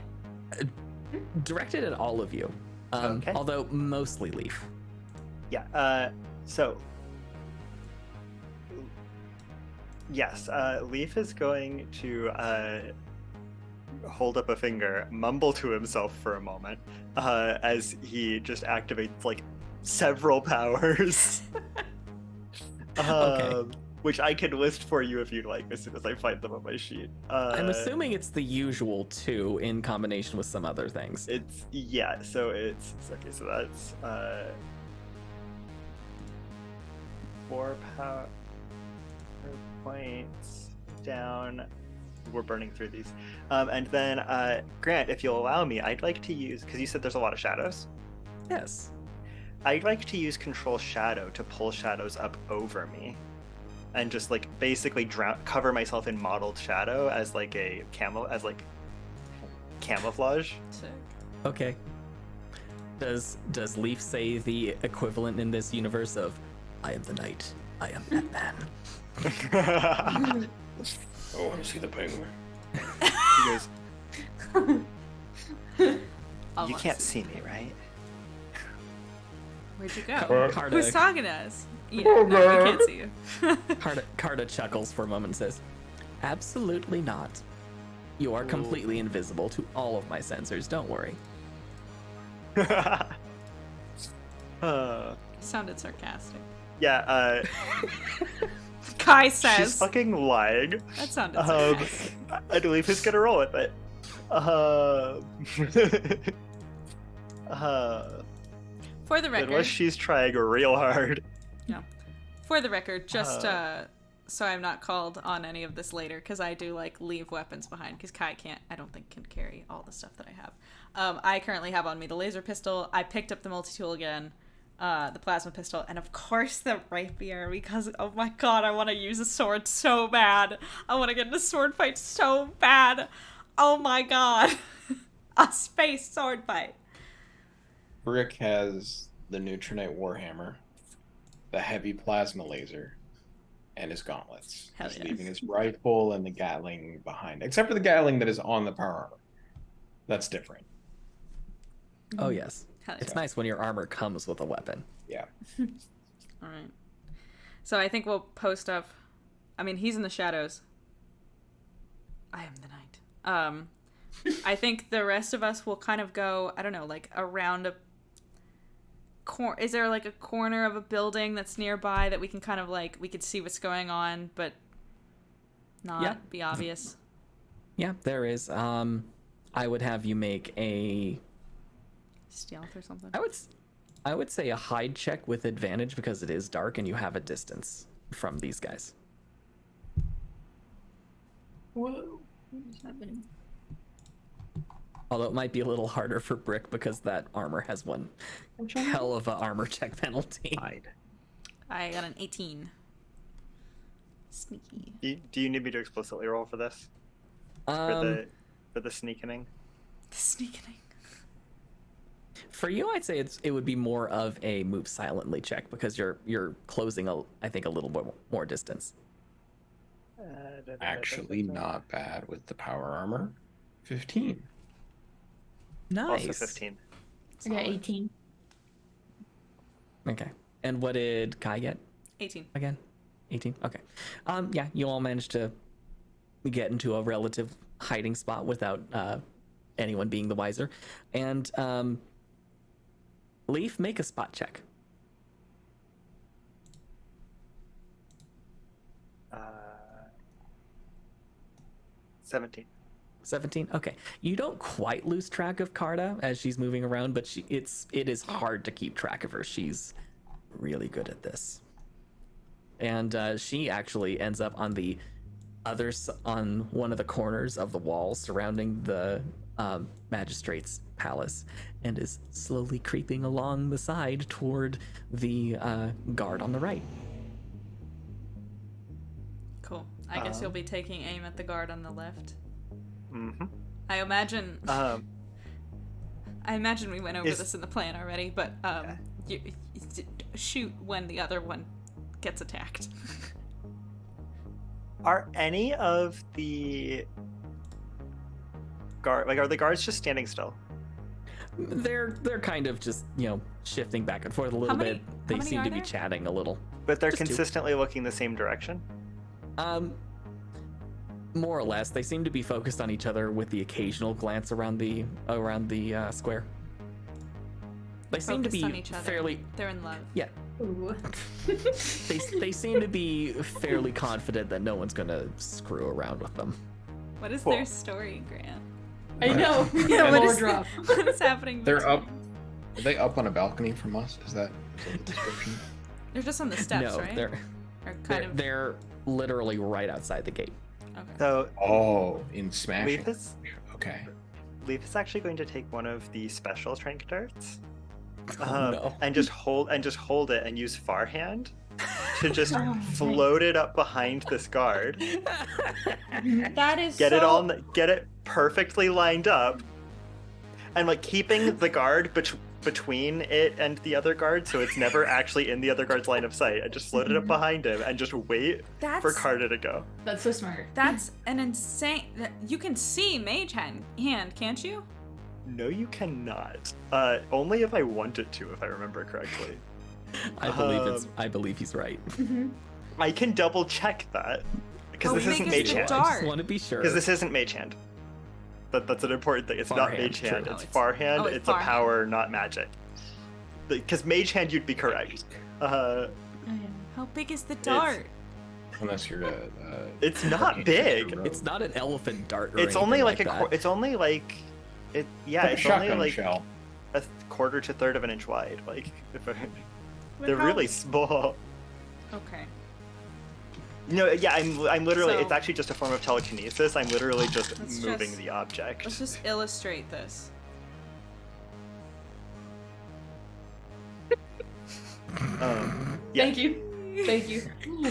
Directed at all of you, Okay. although mostly Leaf. Yeah. So. Yes. Leaf is going to hold up a finger, mumble to himself for a moment, as he just activates like several powers. Okay. Which I can list for you if you'd like as soon as I find them on my sheet. I'm assuming it's the usual 2 in combination with some other things. So that's 4 power points down. We're burning through these. And then Grant, if you'll allow me, I'd like to use, because you said there's a lot of shadows. Yes. I'd like to use Control Shadow to pull shadows up over me, and just like basically cover myself in mottled shadow as like camouflage. Sick. Okay. Does Leaf say the equivalent in this universe of "I am the knight, I am Batman"? I want to see the penguin. He goes, "You Almost. can't see me, right?" Where'd you go? Carta, Who's talking to us? Yeah, no, we can't see you. Carta chuckles for a moment and says, "Absolutely not. You are completely invisible to all of my sensors, don't worry." Sounded sarcastic. Yeah, Kai she's says. fucking lying. That sounded sarcastic. I believe he's gonna roll with it. For the Unless record, she's trying real hard. for the record, just so I'm not called on any of this later, because I do like leave weapons behind, because Kai I don't think can carry all the stuff that I have. I currently have on me the laser pistol. I picked up the multi-tool again, the plasma pistol, and of course the rapier, because oh my god, I want to use a sword so bad. I want to get in a sword fight so bad. Oh my god. A space sword fight. Brick has the Neutronite Warhammer, the heavy plasma laser, and his gauntlets. Hell He's yeah. leaving his rifle and the Gatling behind, except for the Gatling that is on the power armor. That's different. Oh yes. Hell It's yeah. nice when your armor comes with a weapon. Yeah. All right. So I think we'll post up. I mean, he's in the shadows. I am the knight. I think the rest of us will kind of go, I don't know, like around a is there like a corner of a building that's nearby that we can kind of like, we could see what's going on, but not be obvious? Yeah, there is. I would have you make a Stealth or something? I would say a hide check with advantage because it is dark and you have a distance from these guys. Whoa. What is happening? Although it might be a little harder for Brick because that armor has one Which one? hell of a armor check penalty. Hide. I got an 18. Sneaky. Do you need me to explicitly roll for this? For the sneaking? The sneaking. For you, I'd say it would be more of a move silently check because you're closing I think a little bit more distance. Actually, not bad with the power armor. 15. Nice. Also 15. I got 18. Okay. And what did Kai get 18. again? 18. Okay. Yeah, you all managed to get into a relative hiding spot without anyone being the wiser. And Leaf, make a spot check. 17. 17. Okay. You don't quite lose track of Carta as she's moving around, but it is hard to keep track of her. She's really good at this. And she actually ends up on the on one of the corners of the wall surrounding the magistrate's palace and is slowly creeping along the side toward the guard on the right. Cool. I guess you'll be taking aim at the guard on the left. Mm-hmm. I imagine I imagine we went over Is- this in the plan already, but you shoot when the other one gets attacked. Are any of the are the guards just standing still? They're kind of just, shifting back and forth a little How many- bit. how They many seem are to be there? chatting a little. But they're Just two. consistently looking the same direction. More or less, they seem to be focused on each other with the occasional glance around the square. They seem to Focused be on each other. fairly, They're in love. yeah. Ooh. They seem to be fairly confident that no one's gonna screw around with them. What is Cool. their story, Grant? I know. Yeah, what Lore is drop. what is happening? They're between- up. Are they up on a balcony from us? Is that the description? They're just on the steps, No, right? they're Or kind of. they're literally right outside the gate. Okay. So Oh, in smashing. Okay. Leaf is actually going to take one of the special strength darts. Oh, no. And just hold it and use far hand to just Oh, nice. float it up behind this guard. That is Get so... get it perfectly lined up, and like keeping the guard between it and the other guard, so it's never actually in the other guard's line of sight. And just float it up behind him and just wait for Carta to go. That's so smart. That's an insane... You can see Mage Hand, can't you? No, you cannot. Only if I wanted to, if I remember correctly. I believe he's right. I can double check that because Oh, this make isn't us Mage the Hand. dark. I just want to be sure. Because this isn't Mage Hand. That's an important thing. It's Far not hand, Mage Hand. true. It's Oh, Far Hand. oh, it's it's far a hand. power, not magic. Because Mage Hand, you'd be correct. How big is the dart? Unless you're It's not big. It's not an elephant dart. Or It's only anything like that. it's only like it. Yeah, like a it's only shotgun like shell. a quarter to third of an inch wide. Like But they're how- really small. Okay. No, yeah, I'm literally. So- It's actually just a form of telekinesis. I'm literally just Let's moving just- the object. Let's just illustrate this. Yeah. Thank you. Thank you.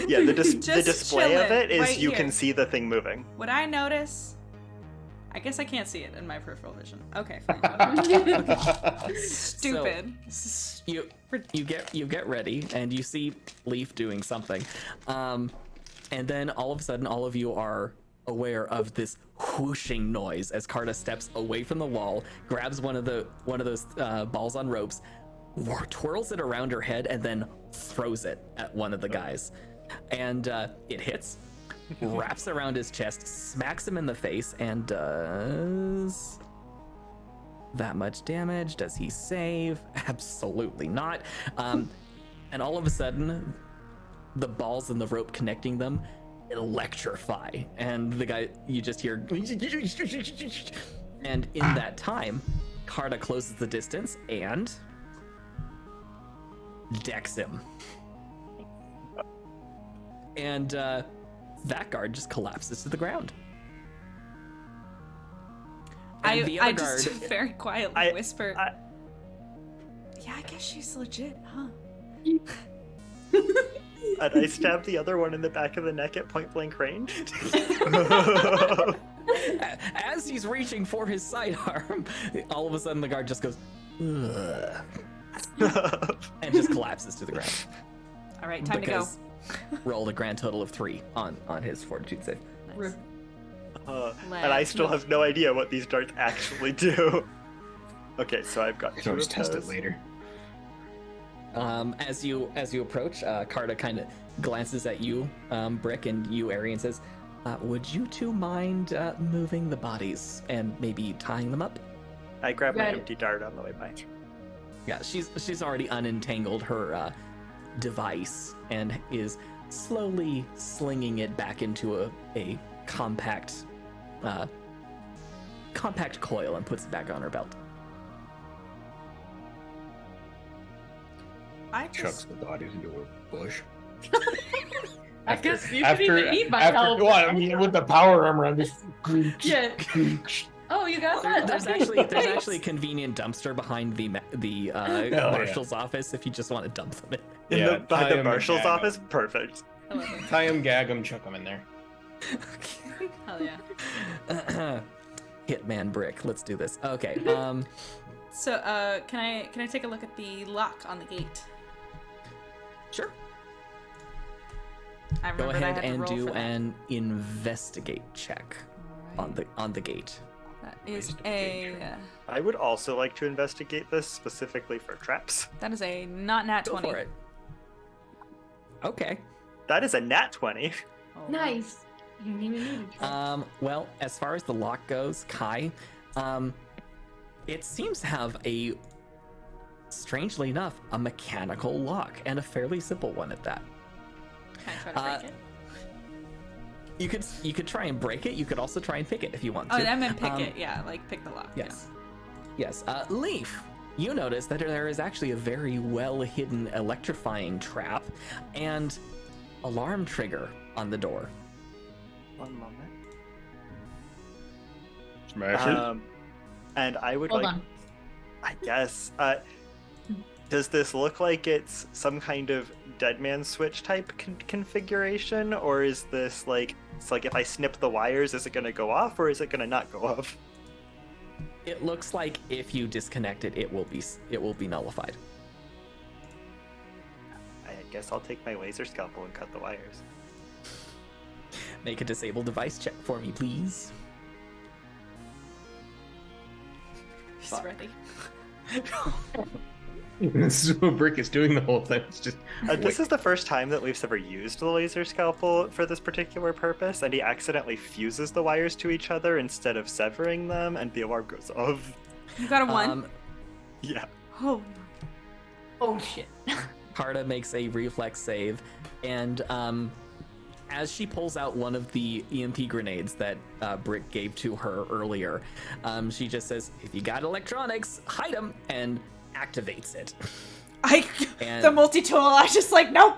Yeah, the Just display of chill it is right you here. can see the thing moving. What I notice... I guess I can't see it in my peripheral vision. Okay, fine. Stupid. You get ready and you see Leaf doing something, and then all of a sudden all of you are aware of this whooshing noise as Carta steps away from the wall, grabs one of those balls on ropes, twirls it around her head, and then throws it at one of the guys, and it hits. Wraps around his chest, smacks him in the face, and does that much damage. Does he save? Absolutely not. And all of a sudden, the balls and the rope connecting them electrify, and the guy, you just hear, and in that time, Carta closes the distance and decks him. And that guard just collapses to the ground. And the I other just guard, very quietly I- whisper. I- Yeah, I guess she's legit, huh? And I stabbed the other one in the back of the neck at point blank range. as he's reaching for his sidearm, all of a sudden the guard just goes, "Ugh," and just collapses to the ground. All right, time to go. Because rolled a grand total of 3 on his fortitude save. Rip. And I Let's still move. have no idea what these darts actually do. Okay, so I've got You can two always of test it those. later. As you approach, Carta kind of glances at you, Brick, and you, Arian, says, "Would you two mind moving the bodies and maybe tying them up?" I grabbed my Got it. empty dart on the way by. Yeah, she's already unentangled her device and is slowly slinging it back into a compact coil and puts it back on her belt. I Chucks just... the bodies into a bush. I guess you should even eat my help. What? I mean, with the power armor on this. Yeah. Oh, you got that? There's Okay, actually thanks. a convenient dumpster behind the yeah. marshal's office if you just want to dump them in. Yeah, Behind tie the 'em and marshal's gag 'em. office? Perfect. I love it. Tie him, gag him, chuck him in there. Hell yeah. Hitman Brick, let's do this. Okay. So, can I take a look at the lock on the gate? Sure. I Go remembered I ahead had to and roll do for that. an investigate check on the gate. That is Investigate a I would also like to investigate this specifically for traps. not nat Go 20. for it. Okay. That is a nat 20. Oh. Nice. You didn't even need it. Well, as far as the lock goes, Kai, it seems to have strangely enough, a mechanical lock, and a fairly simple one at that. Can I try to break it? You could try and break it. You could also try and pick it if you want to. Oh, I meant pick it. Yeah, like pick the lock. Yes. Yes. Leaf, you notice that there is actually a very well-hidden electrifying trap and alarm trigger on the door. One moment. Smash it. And I would Hold like, on. I guess, does this look like it's some kind of dead man switch type configuration, or is this like, it's like if I snip the wires, is it going to go off, or is it going to not go off? It looks like if you disconnect it, it will be nullified. I guess I'll take my laser scalpel and cut the wires. Make a disable device check for me, please. He's Fuck. ready. This is what Brick is doing the whole time. It's just This is the first time that Leaf's ever used the laser scalpel for this particular purpose, and he accidentally fuses the wires to each other instead of severing them, and the alarm goes off. You got a 1. Yeah. Oh. Oh shit. Carta makes a reflex save, and as she pulls out one of the EMP grenades that Brick gave to her earlier, she just says, "If you got electronics, hide them," and activates it. And- The multi-tool, I just like, nope.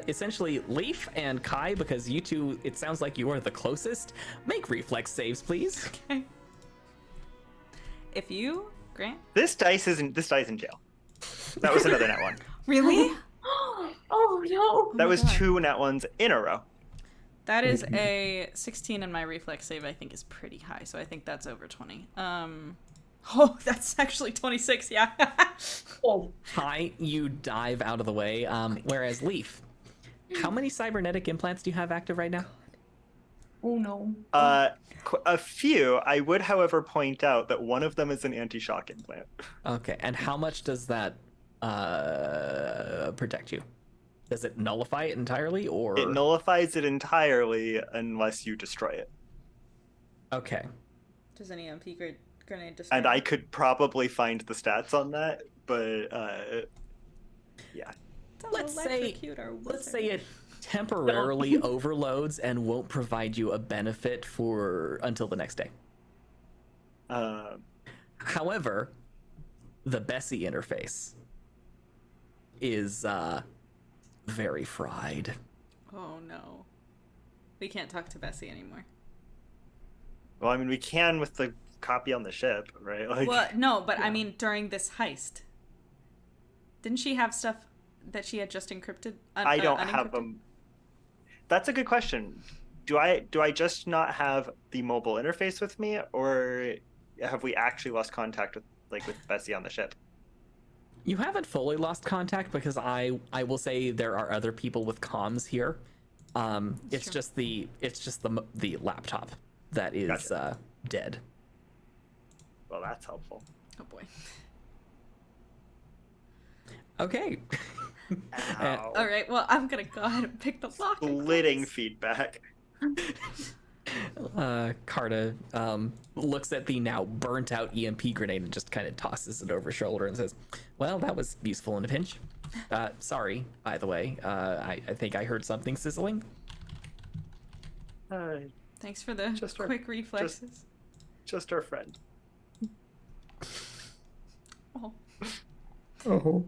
Essentially, Leaf and Kai, because you two, it sounds like you are the closest, make reflex saves, please. Okay. If you, Grant? This dice in jail. That was another nat 1. Really? Oh no. That was God. 2 nat 1s in a row. That is a 16, and my reflex save I think is pretty high, so I think that's over 20. Oh, that's actually 26, yeah. Oh. Kai, you dive out of the way, whereas Leaf, how many cybernetic implants do you have active right now? Oh no. A few. I would, however, point out that one of them is an anti-shock implant. Okay, and how much does that protect you? Does it nullify it entirely, or? It nullifies it entirely unless you destroy it. Okay. Does an EMP grenade destroy? And I could probably find the stats on that, but yeah. Let's say it temporarily overloads and won't provide you a benefit for until the next day. However, the Bessie interface is very fried. Oh no. We can't talk to Bessie anymore. Well, I mean, we can with the copy on the ship, right? Like, Well, no, but I mean during this heist. Didn't she have stuff that she had just encrypted? I don't unencrypted? have them. That's a good question. Do I just not have the mobile interface with me, or have we actually lost contact with Bessie on the ship? You haven't fully lost contact because I will say there are other people with comms here. It's true. just the laptop that is Gotcha. dead. Well, that's helpful. Oh boy. Okay. Ow. All right, well, I'm going to go ahead and pick the lock. and Splitting close. feedback. Carta looks at the now burnt out EMP grenade and just kind of tosses it over her shoulder and says, "Well, that was useful in a pinch. Sorry, by the way. I think I heard something sizzling." Thanks for the Just our- quick reflexes. Just our friend. Oh. oh.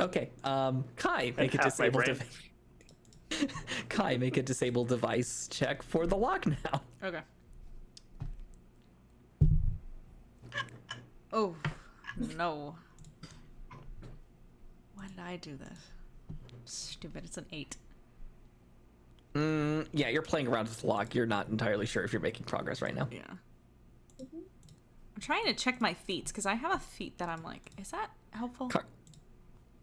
Okay. Kai, make a half my disable brain. Kai, make a disable device check for the lock now. Okay. Oh, no. Why did I do this? Stupid, it's an 8. Yeah, you're playing around with the lock. You're not entirely sure if you're making progress right now. Yeah. I'm trying to check my feats because I have a feat that I'm like, is that helpful?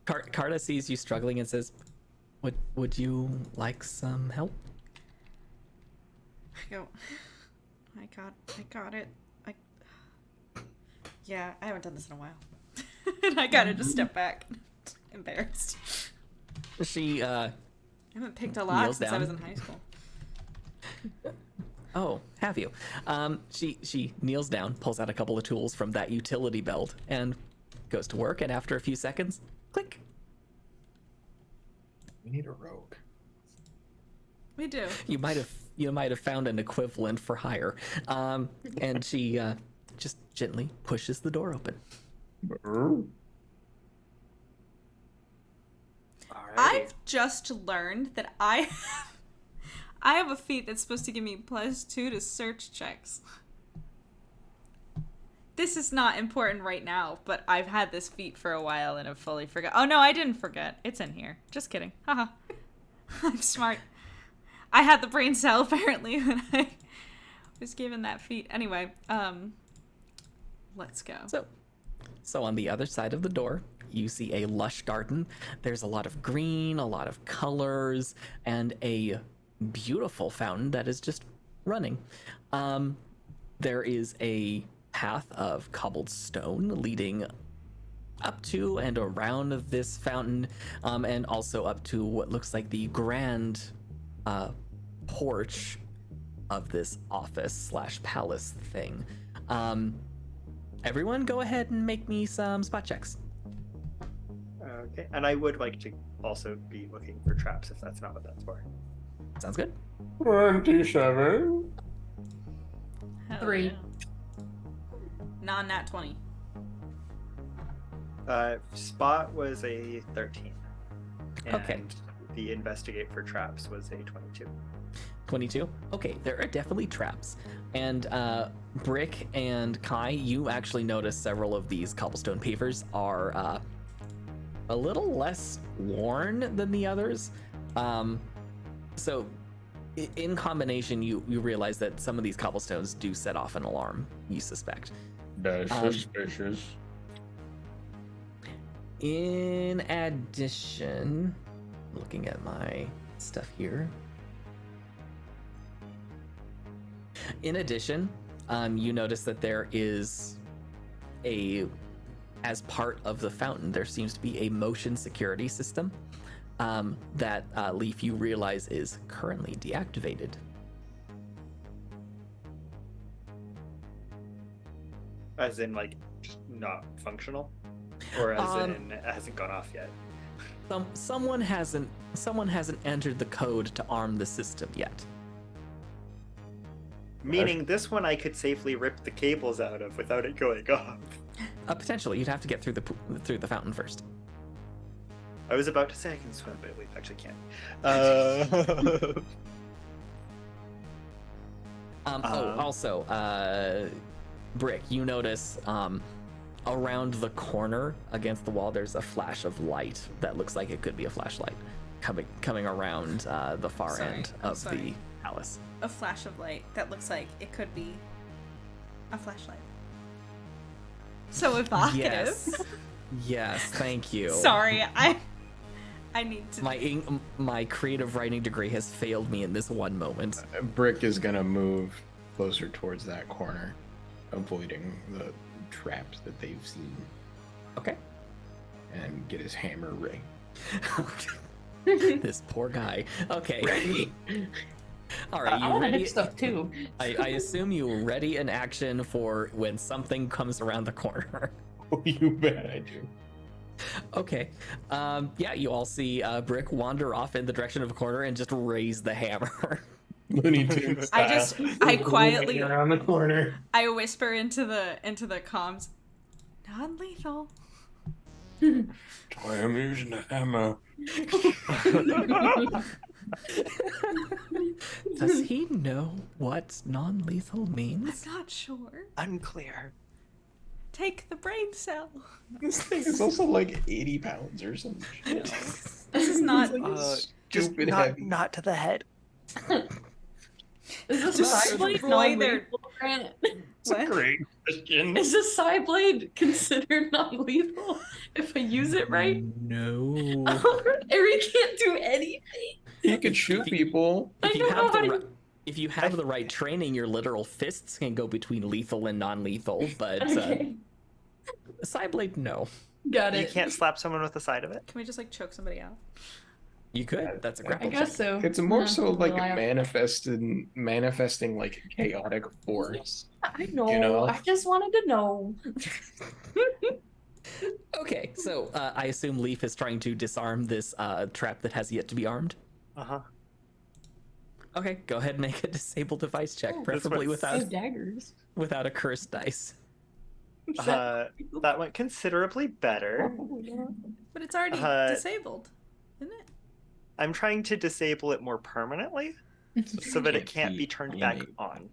Carta sees you struggling and says, "Would you like some help?" I go, I got it. Yeah, I haven't done this in a while. And I gotta just step back. Embarrassed. She I haven't picked a lot kneels since I down. was in high school. Oh, have you? She kneels down, pulls out a couple of tools from that utility belt, and goes to work. And after a few seconds, click. We need a rogue. We do. You might have found an equivalent for hire. And she just gently pushes the door open. Alrighty. I've just learned that I have a feat that's supposed to give me +2 to search checks. This is not important right now, but I've had this feat for a while and have fully forgot. Oh no, I didn't forget. It's in here. Just kidding. Haha. I'm smart. I had the brain cell apparently when I was given that feat. Anyway, let's go. So on the other side of the door, you see a lush garden. There's a lot of green, a lot of colors, and a beautiful fountain that is just running. There is a path of cobbled stone leading up to and around this fountain, and also up to what looks like the grand porch of this office/palace thing. Everyone go ahead and make me some spot checks. Okay, and I would like to also be looking for traps if that's not what that's for. Sounds good. 27. Hell 3. yeah. Non-nat 20. Spot was a 13. And Okay. the investigate for traps was a 22. 22? Okay, there are definitely traps. And Brick and Kai, you actually notice several of these cobblestone pavers are a little less worn than the others. So in combination, you realize that some of these cobblestones do set off an alarm, you suspect. That's suspicious. In addition, looking at my stuff here. In addition, you notice that there is as part of the fountain, there seems to be a motion security system that Leaf, you realize, is currently deactivated. As in, like, just not functional? Or as in, it hasn't gone off yet? Someone hasn't entered the code to arm the system yet. Meaning this one I could safely rip the cables out of without it going off. Potentially, you'd have to get through the fountain first. I was about to say I can swim, but we actually can't. Also, Brick, you notice around the corner against the wall, there's a flash of light that looks like it could be a flashlight coming around the far end of the palace. A flash of light that looks like it could be a flashlight. So evocative. Yes, thank you. Sorry, I need to. My creative writing degree has failed me in this one moment. Brick is gonna move closer towards that corner, avoiding the traps that they've seen. Okay. And get his hammer ready. This poor guy. Okay. Ready. All right, you I ready? hit stuff too. I assume you ready in action for when something comes around the corner. Oh, you bet I do. Okay. Yeah, you all see Brick wander off in the direction of a corner and just raise the hammer. Looney Tunes style. I quietly around the corner. I whisper into the comms, non-lethal. I am using the hammer. Does he know what non-lethal means? I'm not sure. Unclear. Take the brain cell. This thing is also like 80 pounds or something. This is not. Just Stupid not, heavy. not to the head. Is a Just side blade destroy their- non-lethal, Grant? It's a great question. Is a side blade considered non-lethal if I use it right? No. Ari can't do anything. You could shoot people. I If you don't know have how the to. ri- if you have the right training, your literal fists can go between lethal and non-lethal, but Okay, side blade, no. got You it. can't slap someone with the side of it. Can we just like choke somebody out? You could. That's a I I grapple guess check. so. It's more Yeah, so like rely on- manifesting like chaotic force. I know. you know? I just wanted to know. Okay, so I assume Leaf is trying to disarm this trap that has yet to be armed. Uh-huh. Okay, go ahead and make a disable device check, Oh, preferably what's- Those without daggers. without a cursed dice. That went considerably better. Oh, yeah. But it's already disabled, isn't it? I'm trying to disable it more permanently so that it can't be turned back on.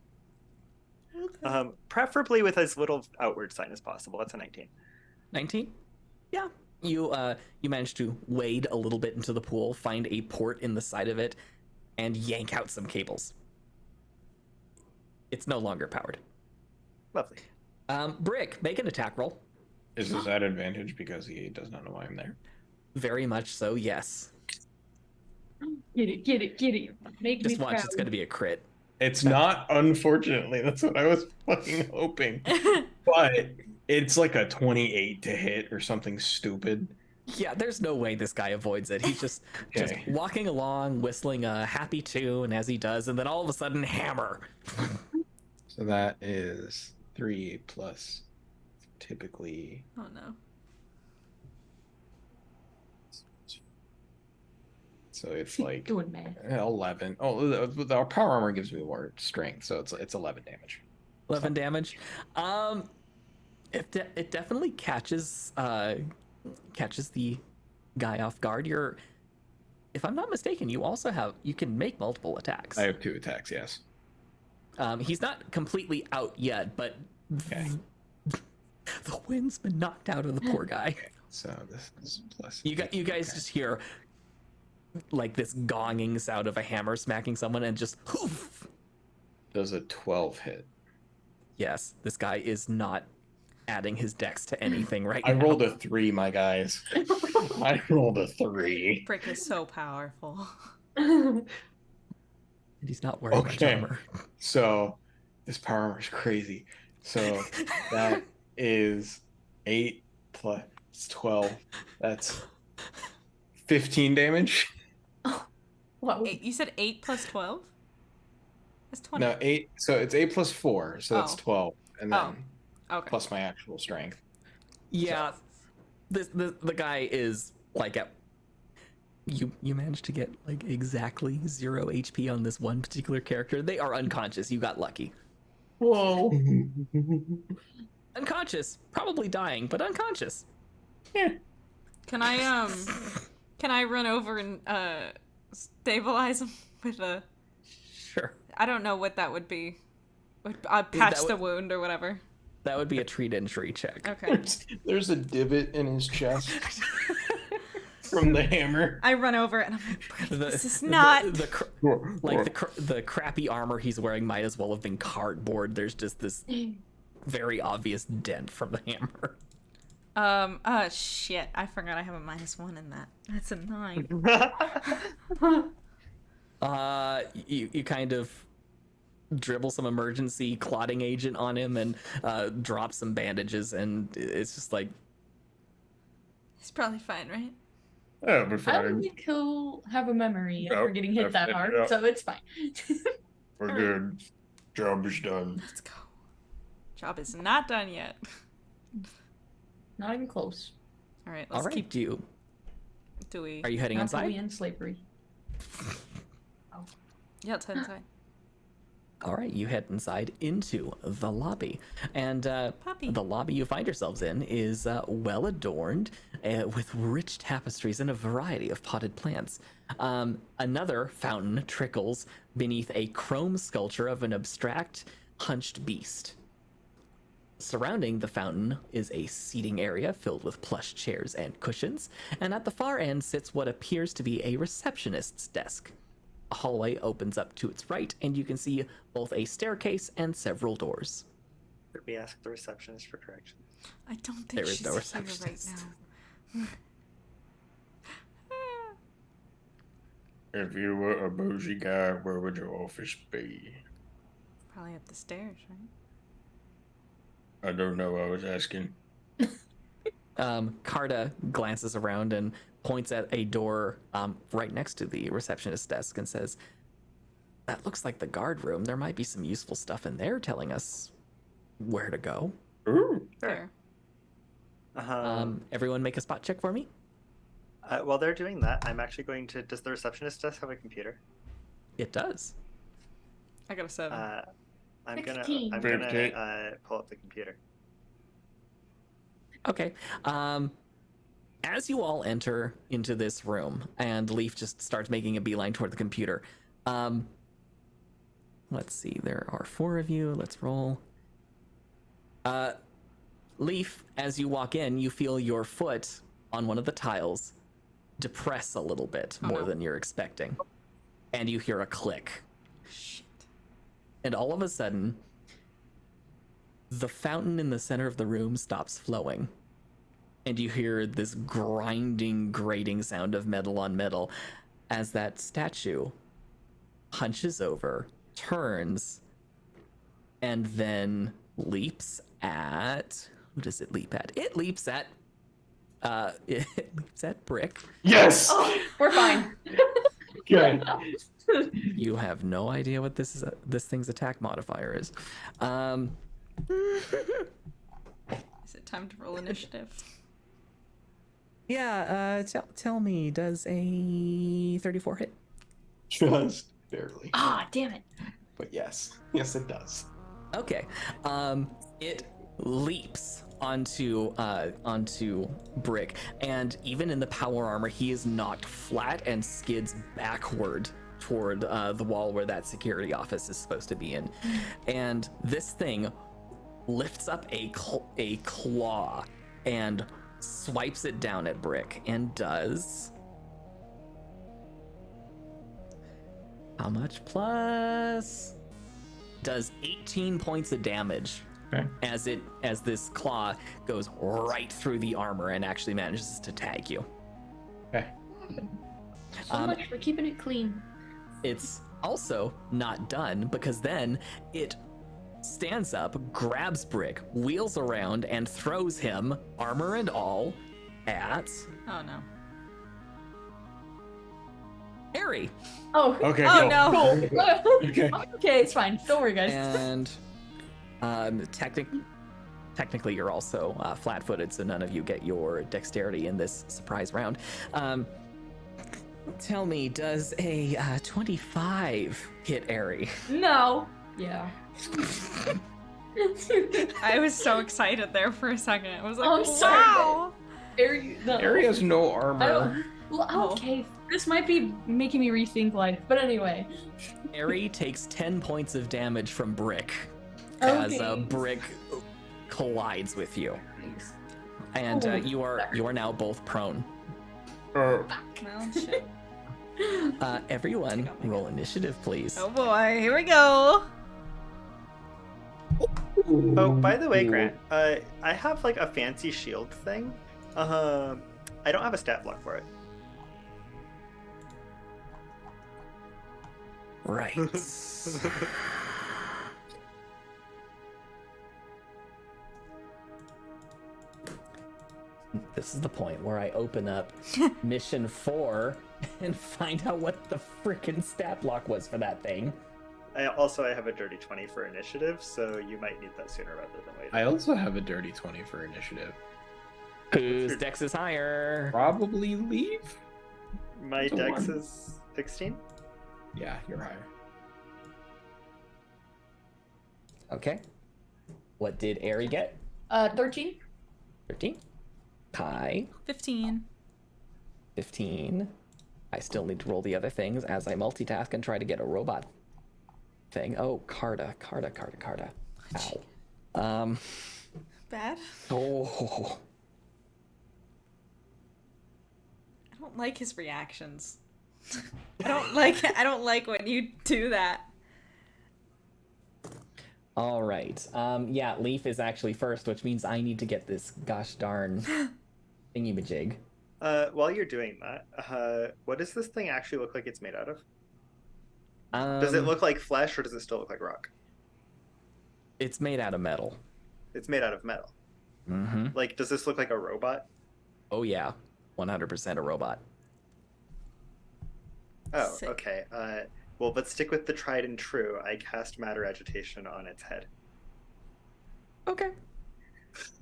Preferably with as little outward sign as possible. That's a 19. 19? Yeah. You manage to wade a little bit into the pool, find a port in the side of it, and yank out some cables. It's no longer powered. Lovely. Brick, make an attack roll. Is this at advantage because he does not know why I'm there? Very much so, yes. Get it, get it, get it. Make Just me watch, proud. it's going to be a crit. It's not, unfortunately. That's what I was fucking hoping. But it's like a 28 to hit or something stupid. Yeah, there's no way this guy avoids it. He's just Okay. walking along, whistling a happy tune as he does, and then all of a sudden, hammer. So that is 3 plus typically. Oh no. So it's like Doing math. 11. Oh, the power armor gives me more strength, so it's 11 damage. 11 damage. It definitely catches the guy off guard. If I'm not mistaken, you can make multiple attacks. I have 2 attacks, yes. He's not completely out yet, but Okay. the wind's been knocked out of the poor guy. So this is plus. You guys Okay. just hear like this gonging sound of a hammer smacking someone, and just hoof. Does a 12 hit? Yes, this guy is not adding his dex to anything right I now. rolled a 3, my guys. I rolled a 3. Brick is so powerful. And he's not wearing much Okay. armor. So this power armor is crazy. So that is 8 plus 12. That's 15 damage. Wow. You said 8 plus 12? That's 20. No, 8. So it's 8 plus 4. So that's Oh. 12. And then Okay. plus my actual strength. Yeah, the guy is like at you managed to get like exactly 0 HP on this one particular character. They are unconscious. You got lucky. Whoa. Unconscious, probably dying, but unconscious. Can I run over and stabilize him with a Sure. I don't know what that would be. Patch that the would- wound or whatever. That would be a treat injury check. Okay. There's a divot in his chest from the hammer. I run over and I'm like, "Brick, The- this is not. the crappy armor he's wearing might as well have been cardboard. There's just this very obvious dent from the hammer. Shit. I forgot I have a -1 in that. That's a 9. You kind of dribble some emergency clotting agent on him and drop some bandages, and it's just like, He's probably fine, right? That'll be I don't fine. think he'll have a memory Nope, after getting hit that definitely hard, not. so it's fine. We're good. Job is done. Let's go. Job is not done yet. Not even close. All right, all let's right, keep. do We? are you heading Not till we inside? end slavery. Yeah, let's head inside. All right, you head inside into the lobby, and Puppy. the lobby you find yourselves in is well adorned with rich tapestries and a variety of potted plants. Another fountain trickles beneath a chrome sculpture of an abstract, hunched beast. Surrounding the fountain is a seating area filled with plush chairs and cushions, and at the far end sits what appears to be a receptionist's desk. hallway opens up to its right, and you can see both a staircase and several doors. Could we ask the receptionist for correction? I don't think There is she's no here receptionist. right now. If you were a bougie guy, where would your office be? Probably up the stairs, right? I don't know. I was asking. Carta glances around and points at a door right next to the receptionist's desk and says, "That looks like the guard room. There might be some useful stuff in there telling us where to go." Ooh. Fair. Everyone make a spot check for me. While they're doing that, I'm actually going to. Does the receptionist desk have a computer? It does. I got a 7. I'm 15. gonna 15. pull up the computer. Okay. As you all enter into this room, and Leaf just starts making a beeline toward the computer. Let's see. There are 4 of you. Let's roll. Leaf, as you walk in, you feel your foot on one of the tiles depress a little bit more than you're expecting. And you hear a click. Shit. And all of a sudden, the fountain in the center of the room stops flowing. And you hear this grinding, grating sound of metal on metal as that statue hunches over, turns, and then leaps at... Who does it leap at? It leaps at Brick. Yes. Oh, we're fine. Okay. You have no idea what this thing's attack modifier is. Is it time to roll initiative? Yeah, tell me, does a 34 hit? Just barely. Ah, damn it. But yes. Yes, it does. Okay. It leaps onto Brick, and even in the power armor, he is knocked flat and skids backward toward the wall where that security office is supposed to be in. And this thing lifts up a claw and swipes it down at Brick and does... How much plus? Does 18 points of damage. Okay. As this claw goes right through the armor and actually manages to tag you. Okay. So much for keeping it clean. It's also not done, because then it stands up, grabs Brick, wheels around, and throws him, armor and all, at Oh no. Harry. Oh. Okay. Oh cool. no. Cool. Okay. Okay, it's fine. Don't worry, guys. And technically you're also flat-footed, so none of you get your dexterity in this surprise round. Tell me, does a 25 hit Airy? No. Yeah. I was so excited there for a second. I was like, Oh, I'm sorry. wow. Area has no I armor. don't. Well, okay. This might be making me rethink life, but anyway. Airy takes 10 points of damage from Brick as Okay. Brick collides with you, and you are now both prone. Oh. Well, shit. Everyone, roll initiative, please. Oh boy, here we go. Oh, by the way, Grant, I have like a fancy shield thing. I don't have a stat block for it. Right. This is the point where I open up mission 4 and find out what the freaking stat block was for that thing. I have a dirty 20 for initiative, so you might need that sooner rather than later. I also have a dirty 20 for initiative. Whose dex is higher? Probably leave. My It's a dex 1. is 16. Yeah, you're higher. Okay. What did Airy get? 13. 13. Kai, 15. 15. I still need to roll the other things as I multitask and try to get a robot thing. Oh, Carta. Ow. Bad? Oh. I don't like his reactions. I don't like when you do that. All right. Yeah, Leaf is actually first, which means I need to get this gosh darn thingy-majig. While you're doing that, what does this thing actually look like it's made out of? Does it look like flesh or does it still look like rock? It's made out of metal. It's made out of metal. Mm-hmm. Like, does this look like a robot? Oh yeah, 100% a robot. Oh, Sick. okay. Well, but stick with the tried and true. I cast matter agitation on its head. Okay.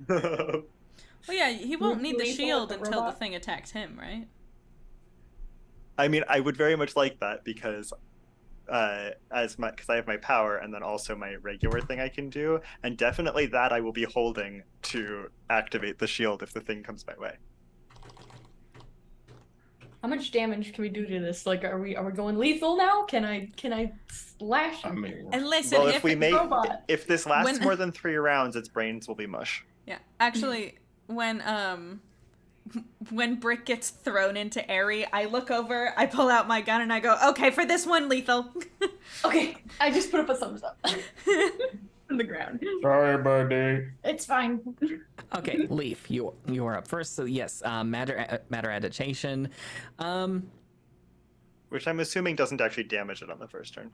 Well, yeah, he won't need the Lethal shield with the until the robot? thing attacks him, right? I mean, I would very much like that because I have my power and then also my regular thing I can do, and definitely that I will be holding to activate the shield if the thing comes my way. How much damage can we do to this? Like, are we going lethal now? Can I slash? I mean, And listen, Well, robot. if this lasts When- more than 3 rounds, its brains will be mush. Yeah, actually, when Brick gets thrown into Airy, I look over, I pull out my gun, and I go, "Okay, for this one, lethal." Okay, I just put up a thumbs up on the ground. sorry, buddy. It's fine. Okay, Leaf, you are up first. So yes, matter agitation. Which I'm assuming doesn't actually damage it on the first turn.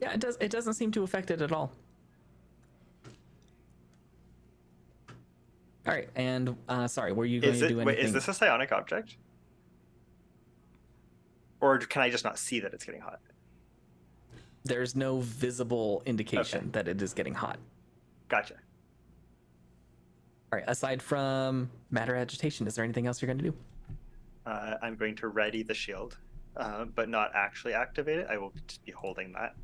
Yeah, it does. It doesn't seem to affect it at all. All right, and sorry, were you going to do anything? Wait, is this a psionic object? Or can I just not see that it's getting hot? There's no visible indication that it is getting hot. Gotcha. All right, aside from matter agitation, is there anything else you're going to do? I'm going to ready the shield, but not actually activate it. I will just be holding that.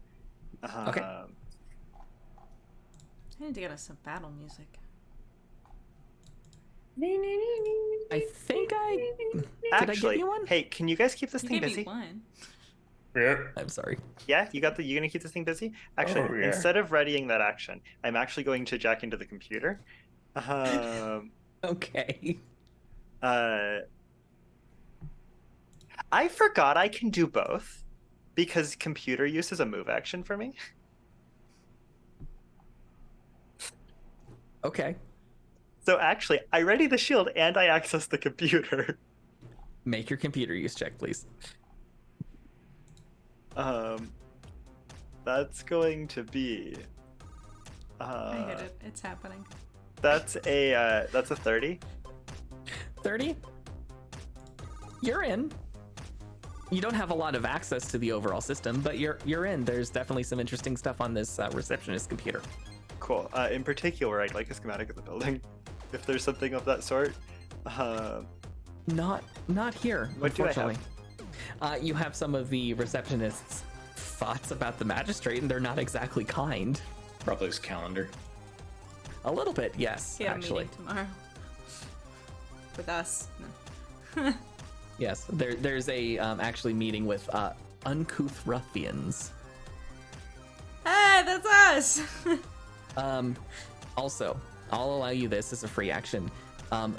Okay. I need to get us some battle music. I think I did I give Actually, you one? hey, can you guys keep this You thing gave busy? me one. Yeah. I'm sorry. Yeah, you gonna keep this thing busy? Actually, Oh, yeah. instead of readying that action, I'm actually going to jack into the computer. Okay. I forgot I can do both because computer use is a move action for me. Okay. So actually, I ready the shield and I access the computer. Make your computer use check, please. That's going to be. I hit it. It's happening. That's a 30. 30. You're in. You don't have a lot of access to the overall system, but you're in. There's definitely some interesting stuff on this receptionist computer. Cool. In particular, I'd like a schematic of the building, if there's something of that sort. Not here, What do I have? unfortunately. You have some of the receptionists' thoughts about the magistrate, and they're not exactly kind. Probably his calendar. A little bit, yes, He had a actually. meeting tomorrow. With us. Yes, there's a actually meeting with uncouth ruffians. Hey, that's us! Also, I'll allow you this as a free action.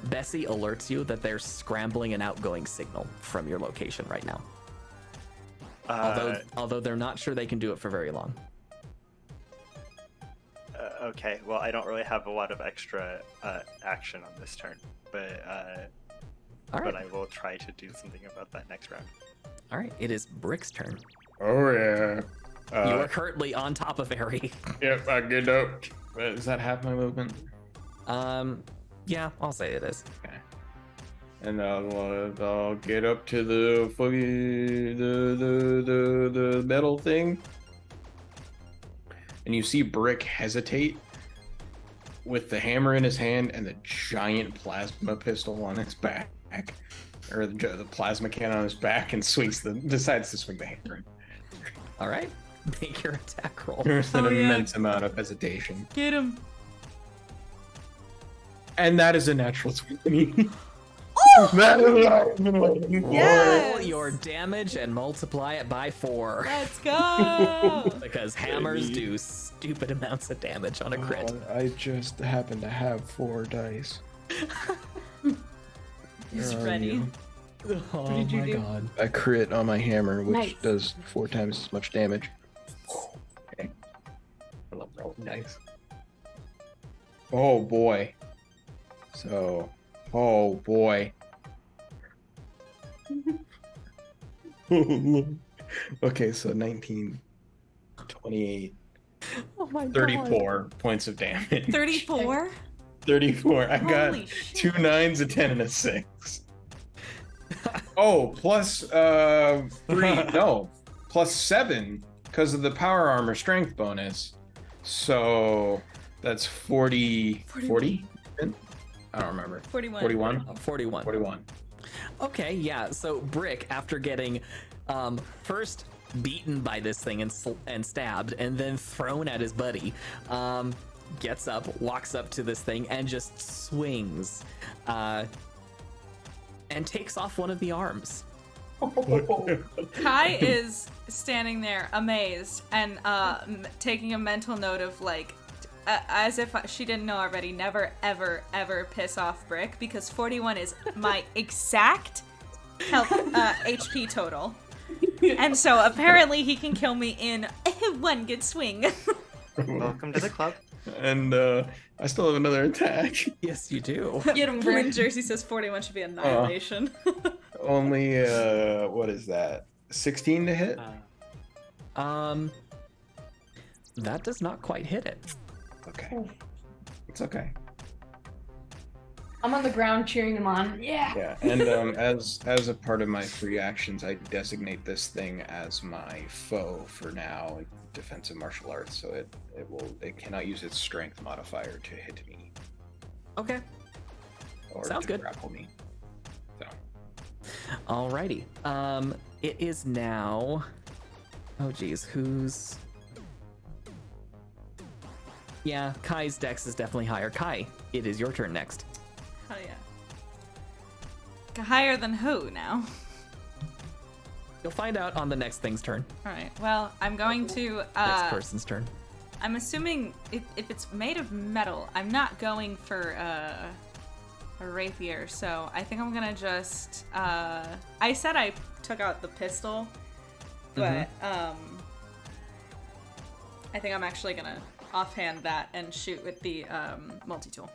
Bessie alerts you that there's scrambling and outgoing signal from your location right now. Although they're not sure they can do it for very long. Okay, well, I don't really have a lot of extra action on this turn, but All right, but I will try to do something about that next round. all right. It is Brick's turn. Oh yeah. You are currently on top of Harry. Yep, I get up. Is that half my movement? Yeah, I'll say it is. Okay. And I'll get up to the the metal thing. And you see Brick hesitate with the hammer in his hand and the giant plasma pistol on his back, or the plasma cannon on his back, and decides to swing the hammer. All right, make your attack roll. There's an Oh, yeah. immense amount of hesitation, Get him! and that is a natural 20. Oh! Roll your damage and multiply it by 4. Let's go! Because hammers do stupid amounts of damage on a crit. I just happen to have 4 dice. He's Where are ready. you? Oh did you my do? god. A crit on my hammer, which Nice. does 4 times as much damage. Okay. I love rolling dice. Oh boy. So, oh boy. Okay, so 19, 28, Oh my god. 34 points of damage. 34? 34. I got Holy shit. 2 9s, a 10, and a 6. Oh, plus 3. No, plus 7 because of the power armor strength bonus. So that's 40. 40? I don't remember. 41. 41? 41. 41. Okay, yeah. So Brick, after getting first beaten by this thing and stabbed, and then thrown at his buddy, gets up, walks up to this thing, and just swings, and takes off one of the arms. Kai is standing there amazed and taking a mental note of like, as if she didn't know already, never, ever, ever piss off Brick, because 41 is my exact health HP total. And so apparently he can kill me in one good swing. Welcome to the club. And I still have another attack. Yes, you do. Get him, When Brick. Jersey says 41 should be annihilation. Only, what is that? 16 to hit? That does not quite hit it. Okay. It's okay. I'm on the ground cheering him on. Yeah. Yeah, and as a part of my free actions, I designate this thing as my foe for now, defensive martial arts. So it cannot use its strength modifier to hit me Okay. or Sounds to good. grapple me. So Alrighty. It is now. Oh geez, who's? Yeah, Kai's dex is definitely higher. Kai, it is your turn next. Oh yeah. Higher than who now? You'll find out on the next thing's turn. Alright, well, I'm going to, Next person's turn. I'm assuming if it's made of metal, I'm not going for a rapier, so I think I'm gonna just, I said I took out the pistol, but, I think I'm actually gonna offhand that and shoot with the, multi-tool.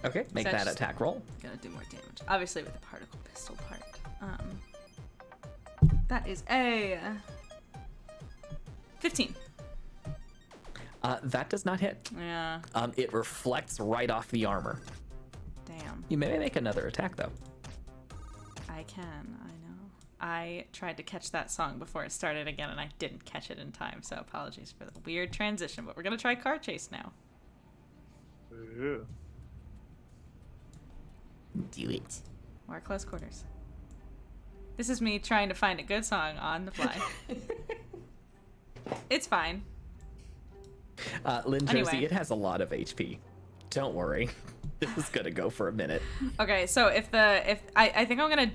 Okay, make So that just- attack roll. Gonna do more damage. Obviously with the particle pistol part. That is a 15. That does not hit. Yeah, It reflects right off the armor. damn. You may make another attack though. I can, I know. I tried to catch that song before it started again and I didn't catch it in time, so apologies for the weird transition, but we're gonna try car chase now. Ooh. Do it. Or close quarters. This is me trying to find a good song on the fly. It's fine. Lynn Josie, Anyway. it has a lot of HP. Don't worry. This is gonna go for a minute. Okay, so if I think I'm gonna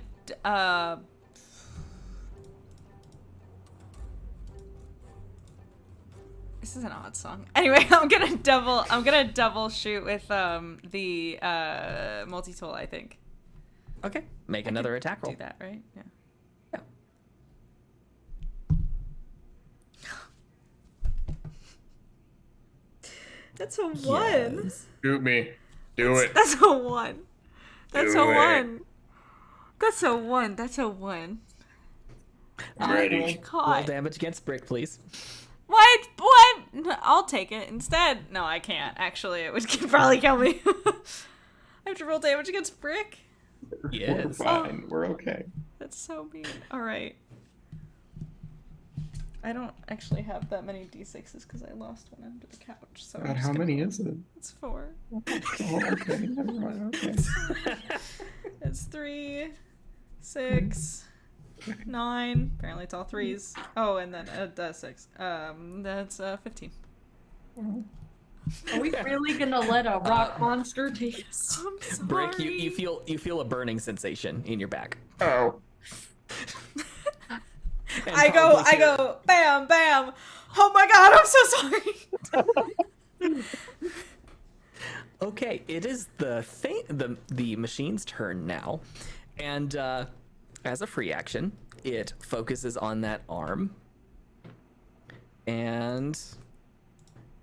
this is an odd song. Anyway, I'm gonna double shoot with the multi-tool, I think. Okay, make I another could attack roll. Do that, right? Yeah. Yeah. That's a 1. Yes. shoot me. Do it. That's a 1. That's Do a it. 1. That's a 1. That's a 1. I'm ready. Roll God. damage against Brick, please. What? What? I'll take it instead. No, I can't. Actually, it would probably kill me. I have to roll damage against Brick? We're Yes. fine. We're okay. That's so mean. Alright. I don't actually have that many d6s because I lost one under the couch. So I'm God, just how gonna- many is it? It's 4. Oh, okay. Never mind. Okay. It's 3, 6, 9. Apparently it's all 3s. Oh, and then 6. That's 15. Are we really gonna let a rock monster take us? I'm sorry. Brick, you feel a burning sensation in your back. Oh. And I probably hear- go, bam, bam. Oh my god, I'm so sorry. Okay, it is the machine's turn now, And as a free action, it focuses on that arm and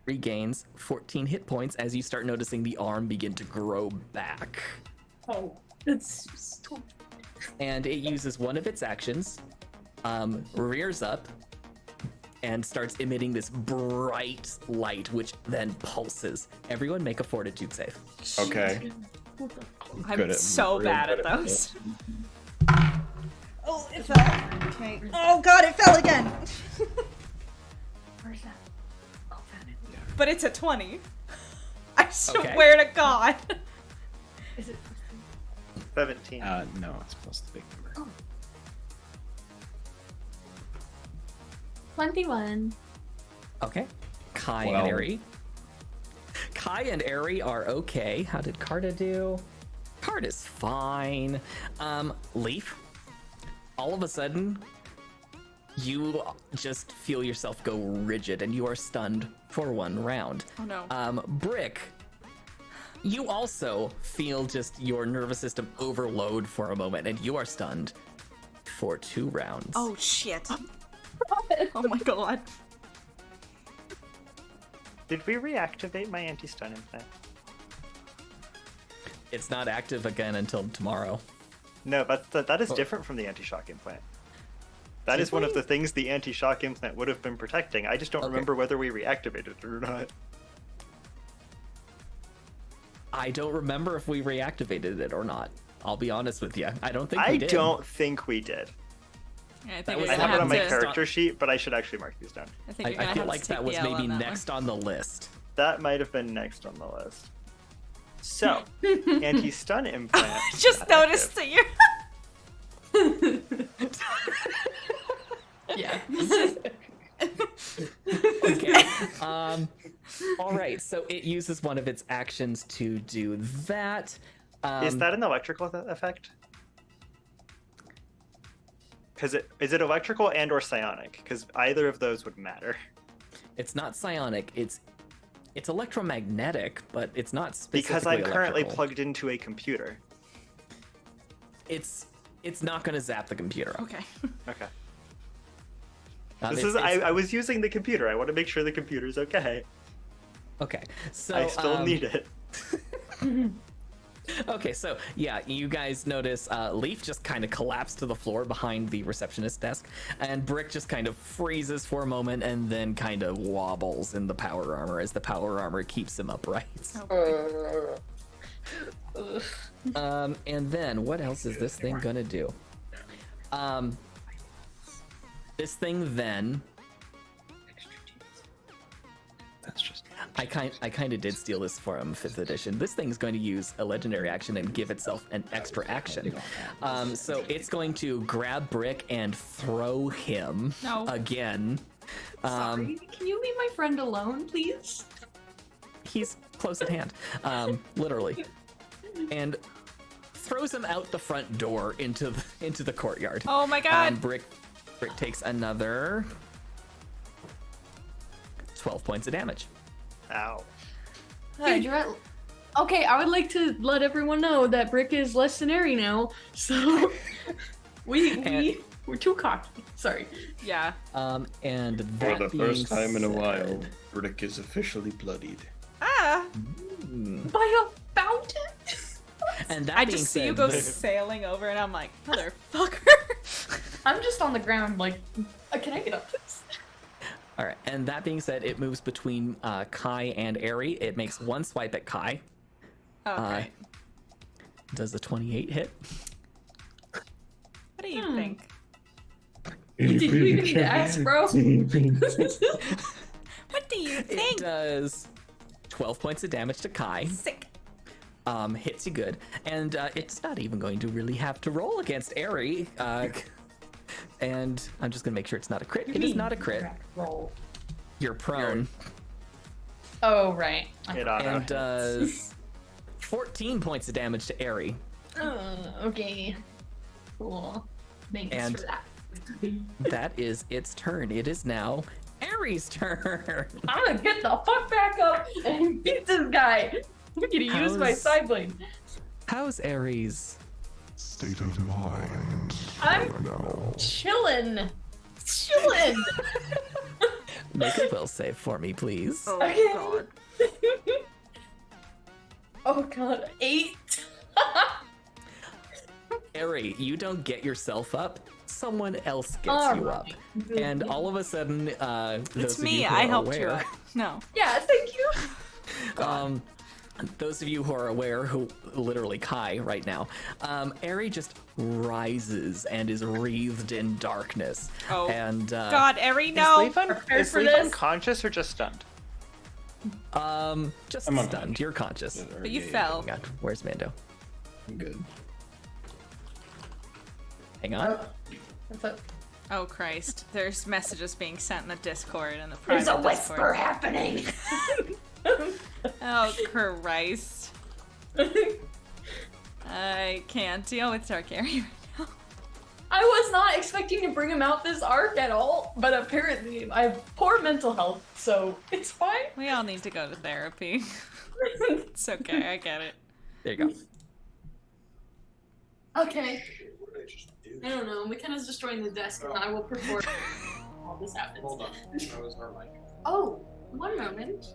regains 14 hit points as you start noticing the arm begin to grow back. Oh, that's so... And it uses one of its actions, rears up, and starts emitting this bright light, which then pulses. Everyone make a fortitude save. Okay. I'm so bad at those. Oh, it fell. Okay. Oh god, it fell again. Where's that? Oh, found it. But it's a 20. I swear to God. Is it? 17. No, it's plus the big number. 21. Okay. Kai Well. and Eri. Kai and Eri are okay. How did Carta do? Carta's fine. Leaf, all of a sudden, you just feel yourself go rigid and you are stunned for 1 round. Oh no. Brick, you also feel just your nervous system overload for a moment and you are stunned for 2 rounds. Oh shit. Oh my god. Did we reactivate my anti-stun implant? It's not active again until tomorrow. No, but that is different from the anti-shock implant. That is one of the things the anti-shock implant would have been protecting. I just don't remember whether we reactivated it or not. I don't remember if we reactivated it or not. I'll be honest with you. I don't think we I did. don't think we did. Yeah, I think That we're was I gonna have it on my to- character sheet, but I should actually mark these down. I think you're I gonna feel have like to take that was the L maybe on that next on the list. That might have been next on the list. So, anti-stun implant. One. Just not noticed active. that you're. Yeah. Okay. All right. So it uses one of its actions to do that. Is that an electrical effect? Because is it electrical and or psionic? Because either of those would matter. It's not psionic. It's electromagnetic, but it's not Because specifically I'm currently electrical. plugged into a computer. It's not going to zap the computer. Okay. Okay. It's- I was using the computer. I want to make sure the computer's okay. okay. So I still need it. Okay, so yeah, you guys notice Leaf just kind of collapsed to the floor behind the receptionist desk, and Brick just kind of freezes for a moment and then kind of wobbles in the power armor as the power armor keeps him upright. And then what else is this thing gonna do? This thing then, That's just. I kind of did steal this from 5th edition. This thing's going to use a legendary action and give itself an extra action. So it's going to grab Brick and throw him again. Sorry, can you leave my friend alone, please? He's close at hand, literally, and throws him out the front door into the courtyard. Oh my god. Brick takes another 12 points of damage. Ow. Hey, okay, I would like to let everyone know that Brick is less than airy now, so we're too cocky. Sorry. Yeah. And For that the being first time in a said- while, Brick is officially bloodied. Ah. By a fountain? And that I being just see you said, go the- sailing over, and I'm like, motherfucker. I'm just on the ground, like, can I get up this? All right, and that being said, it moves between Kai and Eri. It makes one swipe at Kai. Okay. Does a 28 hit? What do you think? Did you even ask, bro? What do you It think? does 12 points of damage to Kai. Sick. Hits you good, and it's not even going to really have to roll against Eri. And I'm just gonna make sure it's not a crit. It is not a crit. Roll. You're prone, Oh, right. It auto and hits. does 14 points of damage to Eri. Okay. Cool. Thanks And- for that. That is its turn. It is now Eri's turn. I'm gonna get the fuck back up and beat this guy. I'm gonna use my How's- side blade. How's Aries? state of mind. I'm now. chillin'. Make a will save for me, please. Oh Okay. god. Oh god, 8. Ari, you don't get yourself up. Someone else gets All you up. right. And all of a sudden, It's those of me. you who I are helped you aware, up. No. Yeah, thank you. those of you who are aware, who literally Kai right now, Ari just rises and is wreathed in darkness. Oh. And God, Eri, Is no. Prepared for Leaf this? unconscious or just stunned? just I'm stunned. unconscious. You're conscious. But you fell. Hang on. Where's Mando? I'm good. Hang on. What's up? Oh Christ. There's messages being sent in the Discord and the There's private a whisper Discord. happening. Oh Christ. I can't deal with Dark Eri right now. I was not expecting to bring him out this arc at all, but apparently I have poor mental health, so it's fine. We all need to go to therapy. It's okay, I get it. There you go. Okay. I don't know. McKenna's destroying the desk, and I will perform all this happens. Hold on. That was our mic. Oh, one moment.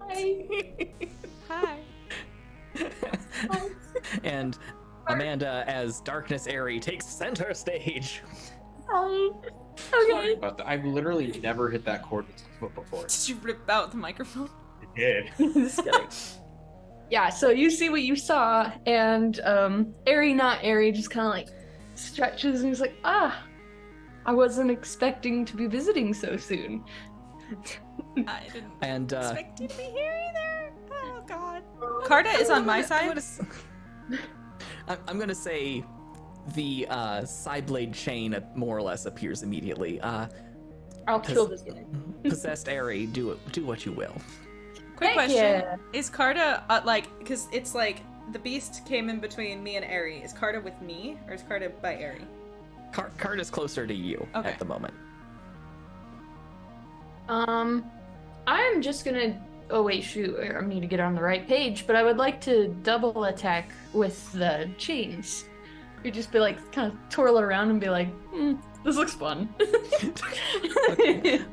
Hi. Hi. And Amanda, as Darkness Ari, takes center stage. Hi. Sorry Okay. about that. I've literally never hit that chord with my foot before. Did you rip out the microphone? I did. Just kidding. Yeah, so you see what you saw, and Ari, not Ari, just kind of like stretches and he's like, I wasn't expecting to be visiting so soon. I didn't And expect you to be here either. Oh god. Carta is on my side. I'm gonna say the side blade chain more or less appears immediately. I'll kill this guy. Possessed Ari, do what you will. Quick Thank question. ya. Is Carta, because it's like the beast came in between me and Ari. Is Carta with me or is Carta by Ari? Carta's closer to you Okay. at the moment. I'm just gonna. Oh wait, shoot! I need to get on the right page. But I would like to double attack with the chains. You just be like, kind of twirl it around and be like, "This looks fun."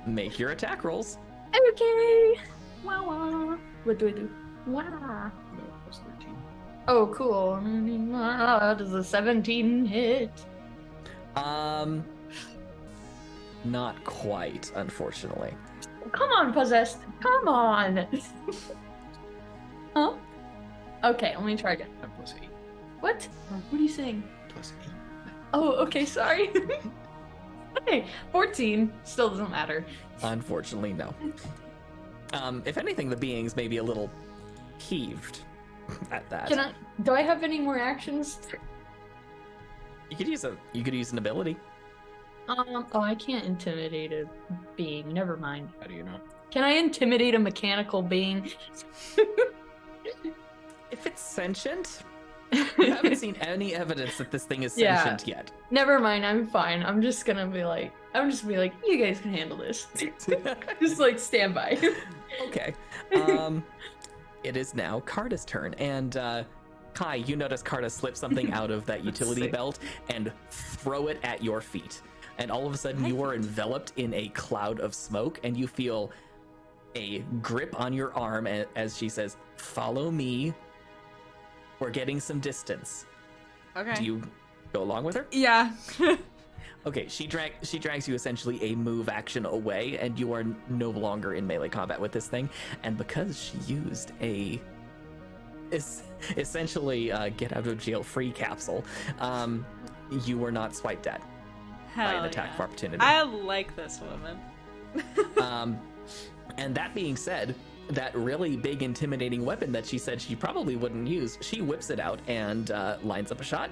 Make your attack rolls. Okay. Wah wah. What do I do? Wah. No, that's 13. Oh, cool. Does a 17 hit? Not quite, unfortunately. Come on, possessed. Come on. Huh? Okay, let me try again. I'm plus 8. What? What are you saying? Plus 8. Oh, okay, sorry. Okay, 14. Still doesn't matter. Unfortunately, no. If anything, the beings may be a little heaved at that. Do I have any more actions? You could use an ability. Oh, I can't intimidate a being. Never mind. How do you know? Can I intimidate a mechanical being? If it's sentient, you haven't seen any evidence that this thing is sentient yet. Never mind. I'm fine. I'm just gonna be like, you guys can handle this. Just like stand by. Okay. It is now Carta's turn, and Kai, you notice Carta slip something out of that utility sick. belt and throw it at your feet. And all of a sudden, you are enveloped in a cloud of smoke, and you feel a grip on your arm as she says, "Follow me. We're getting some distance." Okay. Do you go along with her? Yeah. Okay, she drags you essentially a move action away, and you are no longer in melee combat with this thing. And because she used a essentially get out of jail free capsule, you were not swiped at by Hell an attack yeah. of opportunity. I like this woman. And that being said, that really big intimidating weapon that she said she probably wouldn't use, she whips it out and lines up a shot.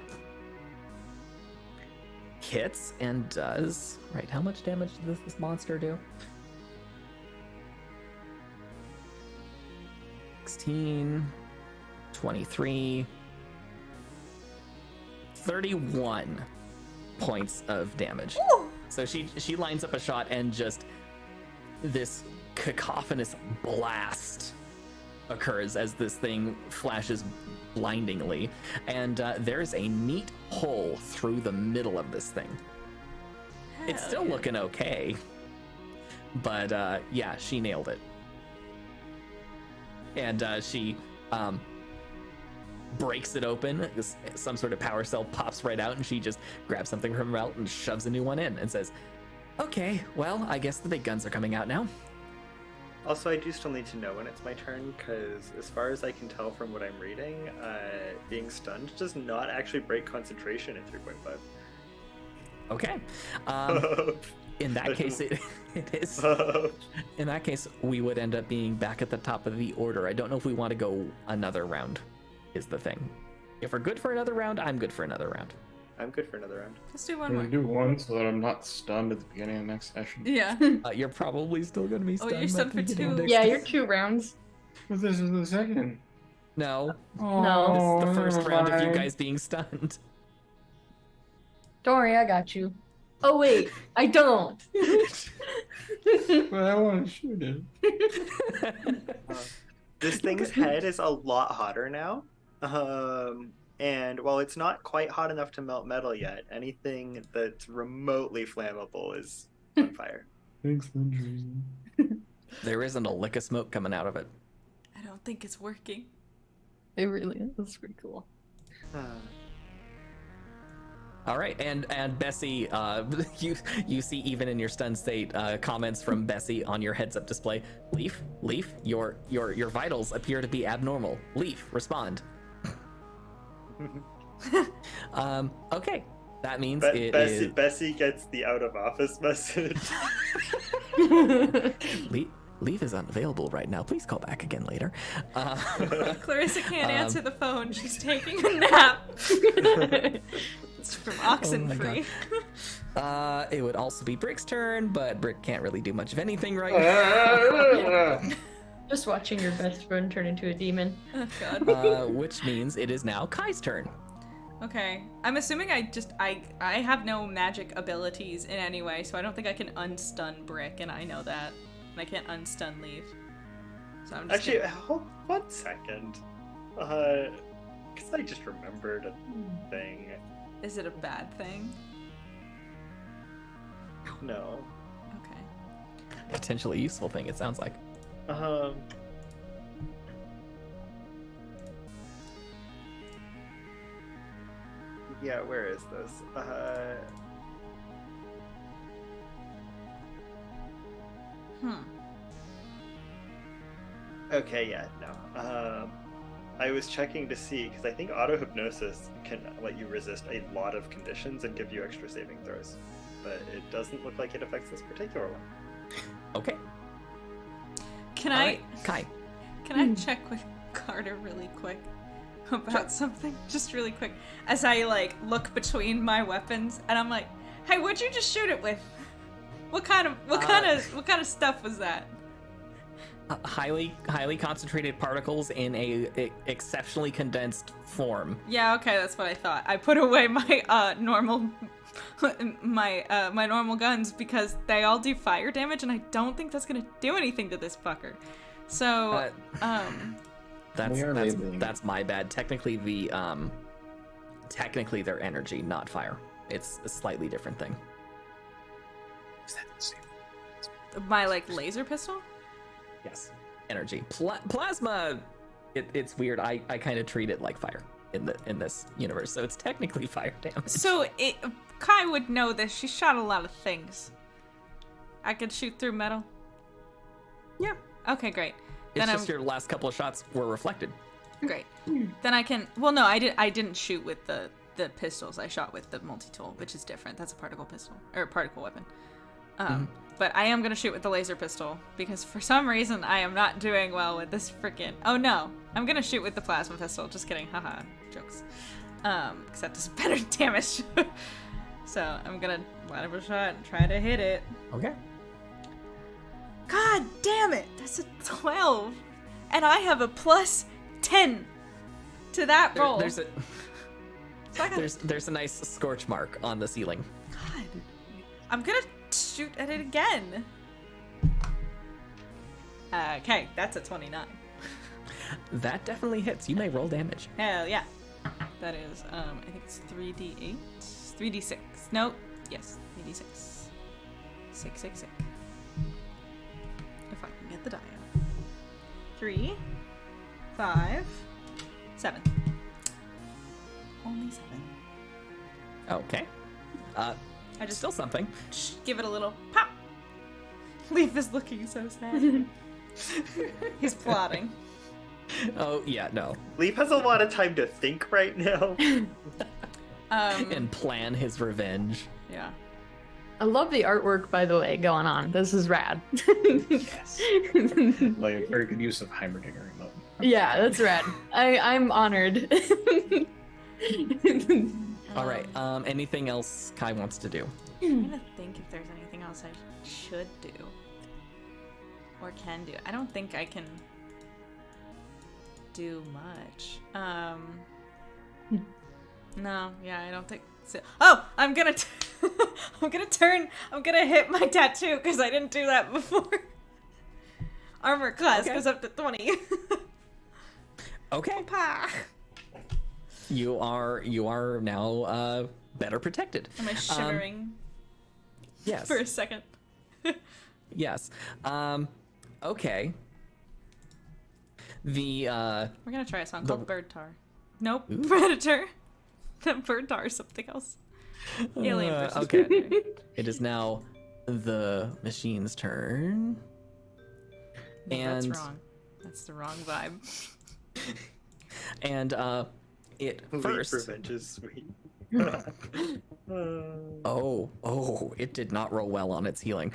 Hits and does... Right, how much damage does this monster do? 16, 23, 31 points of damage. So she lines up a shot and just this cacophonous blast occurs as this thing flashes blindingly, and there's a neat hole through the middle of this thing. It's still looking okay, but yeah, she nailed it. And she breaks it open. Some sort of power cell pops right out, and she just grabs something from her belt and shoves a new one in and says, okay, well, I guess the big guns are coming out now. Also, I do still need to know when it's my turn, because as far as I can tell from what I'm reading, being stunned does not actually break concentration in 3.5. Okay. In that case, it is. In that case, we would end up being back at the top of the order. I don't know if we want to go another round, is the thing. If we're good for another round, I'm good for another round. I'm good for another round. Let's do I'm one more. gonna do one so that I'm not stunned at the beginning of the next session. Yeah. You're probably still going to be stunned. you're stunned for two. Yeah, you're 2 rounds. But this is the second. No. No. This is the first never round of you mind. guys being stunned. Don't worry, I got you. Oh wait, I don't. But I want to shoot him. This thing's head is a lot hotter now. And while it's not quite hot enough to melt metal yet, anything that's remotely flammable is on fire. Thanks, Andrews. There isn't a lick of smoke coming out of it. I don't think it's working. It really is. That's pretty cool. All right, and Bessie, you see even in your stunned state, comments from Bessie on your heads-up display. Leaf, your vitals appear to be abnormal. Leaf, respond. Okay, that means Bessie gets the out of office message. Leaf is unavailable right now. Please call back again later. Clarissa can't answer the phone. She's taking a nap. It's from Oxenfree. It would also be Brick's turn, but Brick can't really do much of anything right now. Just watching your best friend turn into a demon. Oh god. Which means it is now Kai's turn. Okay. I'm assuming I have no magic abilities in any way, so I don't think I can unstun Brick, and I know that. And I can't unstun Leaf. So I'm just Actually, hold 1 second. Because I just remembered a thing. Is it a bad thing? No. Okay. Potentially useful thing, it sounds like. Yeah, where is this? Okay, yeah, no. I was checking to see, because I think auto hypnosis can let you resist a lot of conditions and give you extra saving throws. But it doesn't look like it affects this particular one. Okay. Can All I right, Kai. Can I check with Carter really quick about something? Just really quick. As I like look between my weapons and I'm like, hey, what'd you just shoot it with? What kind of stuff was that? Highly concentrated particles in a exceptionally condensed form. Yeah, okay, that's what I thought. I put away my normal my normal guns because they all do fire damage, and I don't think that's gonna do anything to this fucker. So, that's my bad. Technically, they're energy, not fire. It's a slightly different thing. Is that the same? My like laser pistol? Yes, energy. Plasma. It's weird. I kind of treat it like fire in this universe, so it's technically fire damage. So Kai would know this. She shot a lot of things. I could shoot through metal. Yeah. Okay, great. It's just your last couple of shots were reflected. Great. Then I can. Well, no, I didn't shoot with the pistols. I shot with the multi-tool, which is different. That's a particle pistol or particle weapon. But I am gonna shoot with the laser pistol because for some reason I am not doing well with this freaking. Oh no, I'm gonna shoot with the plasma pistol. Just kidding. Haha. Jokes. Because that does better damage. So I'm gonna let him a shot and try to hit it. Okay. God damn it! That's a 12, and I have a plus 10 to that roll. There's a nice scorch mark on the ceiling. God, I'm gonna shoot at it again. Okay, that's a 29. That definitely hits. You may roll damage. Hell yeah. That is, I think it's 3d8? 3d6. Nope. Yes, 3d6. 6. If I can get the die out. 3, 5, 7. Only 7. Okay. I just Still something. give it a little pop. Leaf is looking so sad. He's plotting. Oh, yeah, no. Leaf has a lot of time to think right now. And plan his revenge. Yeah. I love the artwork, by the way, going on. This is rad. Yes. Like a very good use of Heimerdinger remote. Yeah, that's rad. I'm honored. All right. Anything else Kai wants to do? I'm gonna think if there's anything else I should do. Or can do. I don't think I can do much. No, yeah, I don't think so. Oh, I'm gonna I'm gonna hit my tattoo because I didn't do that before. Armor class goes up to 20. Okay. Pa. You are now better protected. Am I shivering Yes. for a second? Yes. Okay. The We're gonna try a song The- called Bird Tar. Nope, Ooh. Predator. That Bird Tar is something else. Alien versus okay. Predator. It is now the machine's turn. No, And that's wrong. That's the wrong vibe. And it Leaf first. revenge is sweet. Oh, it did not roll well on its healing.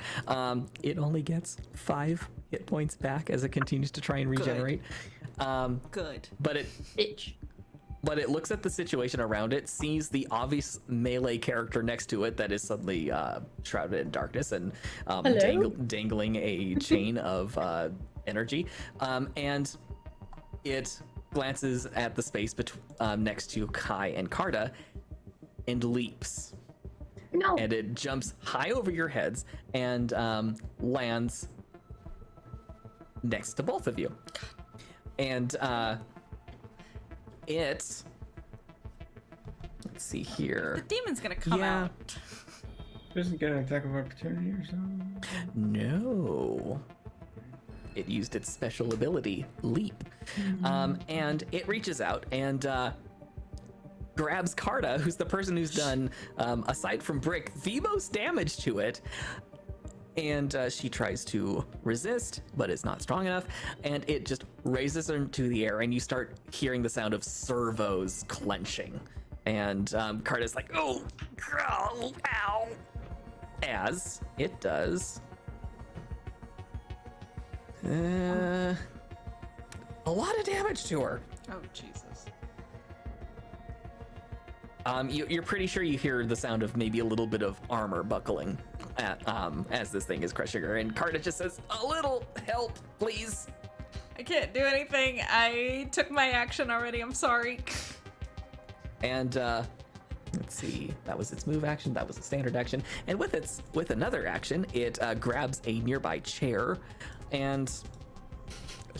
It only gets 5 hit points back as it continues to try and regenerate. Good. But it looks at the situation around it, sees the obvious melee character next to it that is suddenly shrouded in darkness and dangling a chain of energy, and it glances at the space next to Kai and Karda and leaps. No. And it jumps high over your heads and lands next to both of you. And let's see here. The demon's gonna come Yeah. out. Doesn't get an attack of opportunity or something? No. It used its special ability, Leap. And it reaches out and grabs Karda, who's the person who's done, aside from Brick, the most damage to it. And she tries to resist, but is not strong enough. And it just raises her into the air, and you start hearing the sound of servos clenching. And Karda's like, oh, ow, as it does a lot of damage to her. Oh Jesus. You're pretty sure you hear the sound of maybe a little bit of armor buckling as this thing is crushing her, and Karda just says, "A little help, please." I can't do anything. I took my action already. I'm sorry. And let's see, that was its move action. That was a standard action, and with another action, it grabs a nearby chair and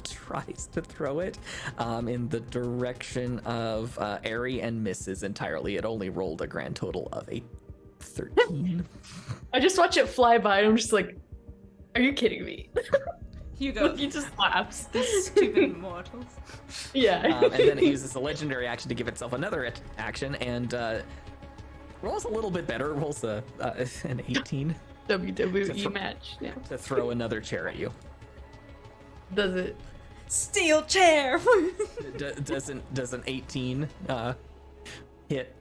tries to throw it in the direction of Aerie and misses entirely. It only rolled a grand total of a 13. I just watch it fly by and I'm just like, are you kidding me? Hugo, He just laughs. these stupid mortals. Yeah. And then it uses a legendary action to give itself another action and rolls a little bit better. Rolls an 18 WWE match. Yeah. to throw another chair at you. Does it? Steel chair. Does an 18 hit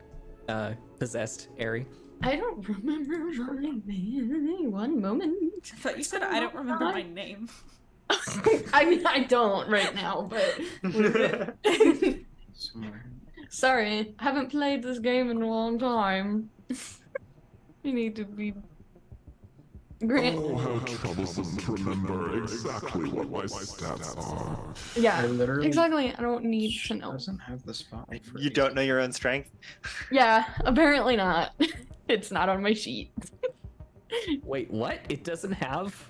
possessed Aerie? I don't remember my name. One moment. I thought you said I don't remember my name. I mean, I don't right now, but what is it? Somewhere. Sorry, haven't played this game in a long time. You need to be. Oh, how troublesome to remember exactly what my stats are. Yeah, I literally exactly. I don't need to know. doesn't have the spot. For You don't know your own strength? Yeah, apparently not. It's not on my sheet. Wait, what? It doesn't have?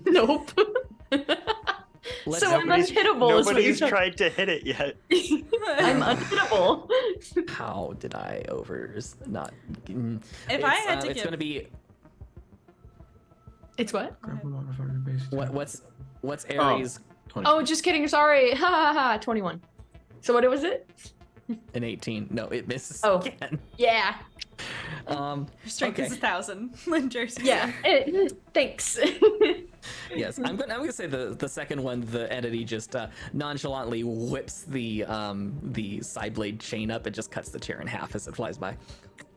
Nope. let's So I'm unhittable. Is what you're Nobody's tried to hit it yet. I'm unhittable. How did I not? If I had to it's give- going to be It's what? what's Aries? 20. Oh, just kidding. Sorry. Ha ha ha. 21. So what was it? An 18. No, it misses Oh. again. Yeah. Her strength is Okay. 1,000. Lynn Jersey. Yeah. Thanks. Yes, I'm gonna say the second one. The entity just nonchalantly whips the side blade chain up and just cuts the chair in half as it flies by.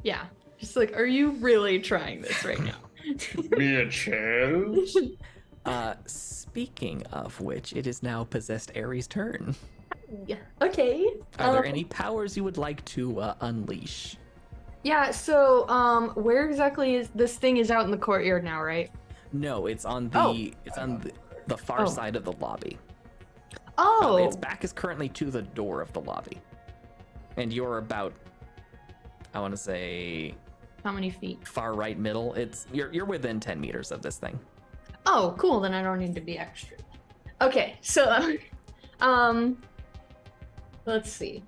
Yeah. Just like, are you really trying this right now? Be a chance. Speaking of which, it is now possessed Aries' turn. Yeah. Okay. Are there any powers you would like to unleash? Yeah, so where exactly is this thing is out in the courtyard now, right? No, it's on the Oh. the far Oh. side of the lobby. Oh. Its back is currently to the door of the lobby, and you're about, I want to say, How many feet? far right middle. You're within 10 meters of this thing. Oh, cool. Then I don't need to be extra. Okay, so let's see.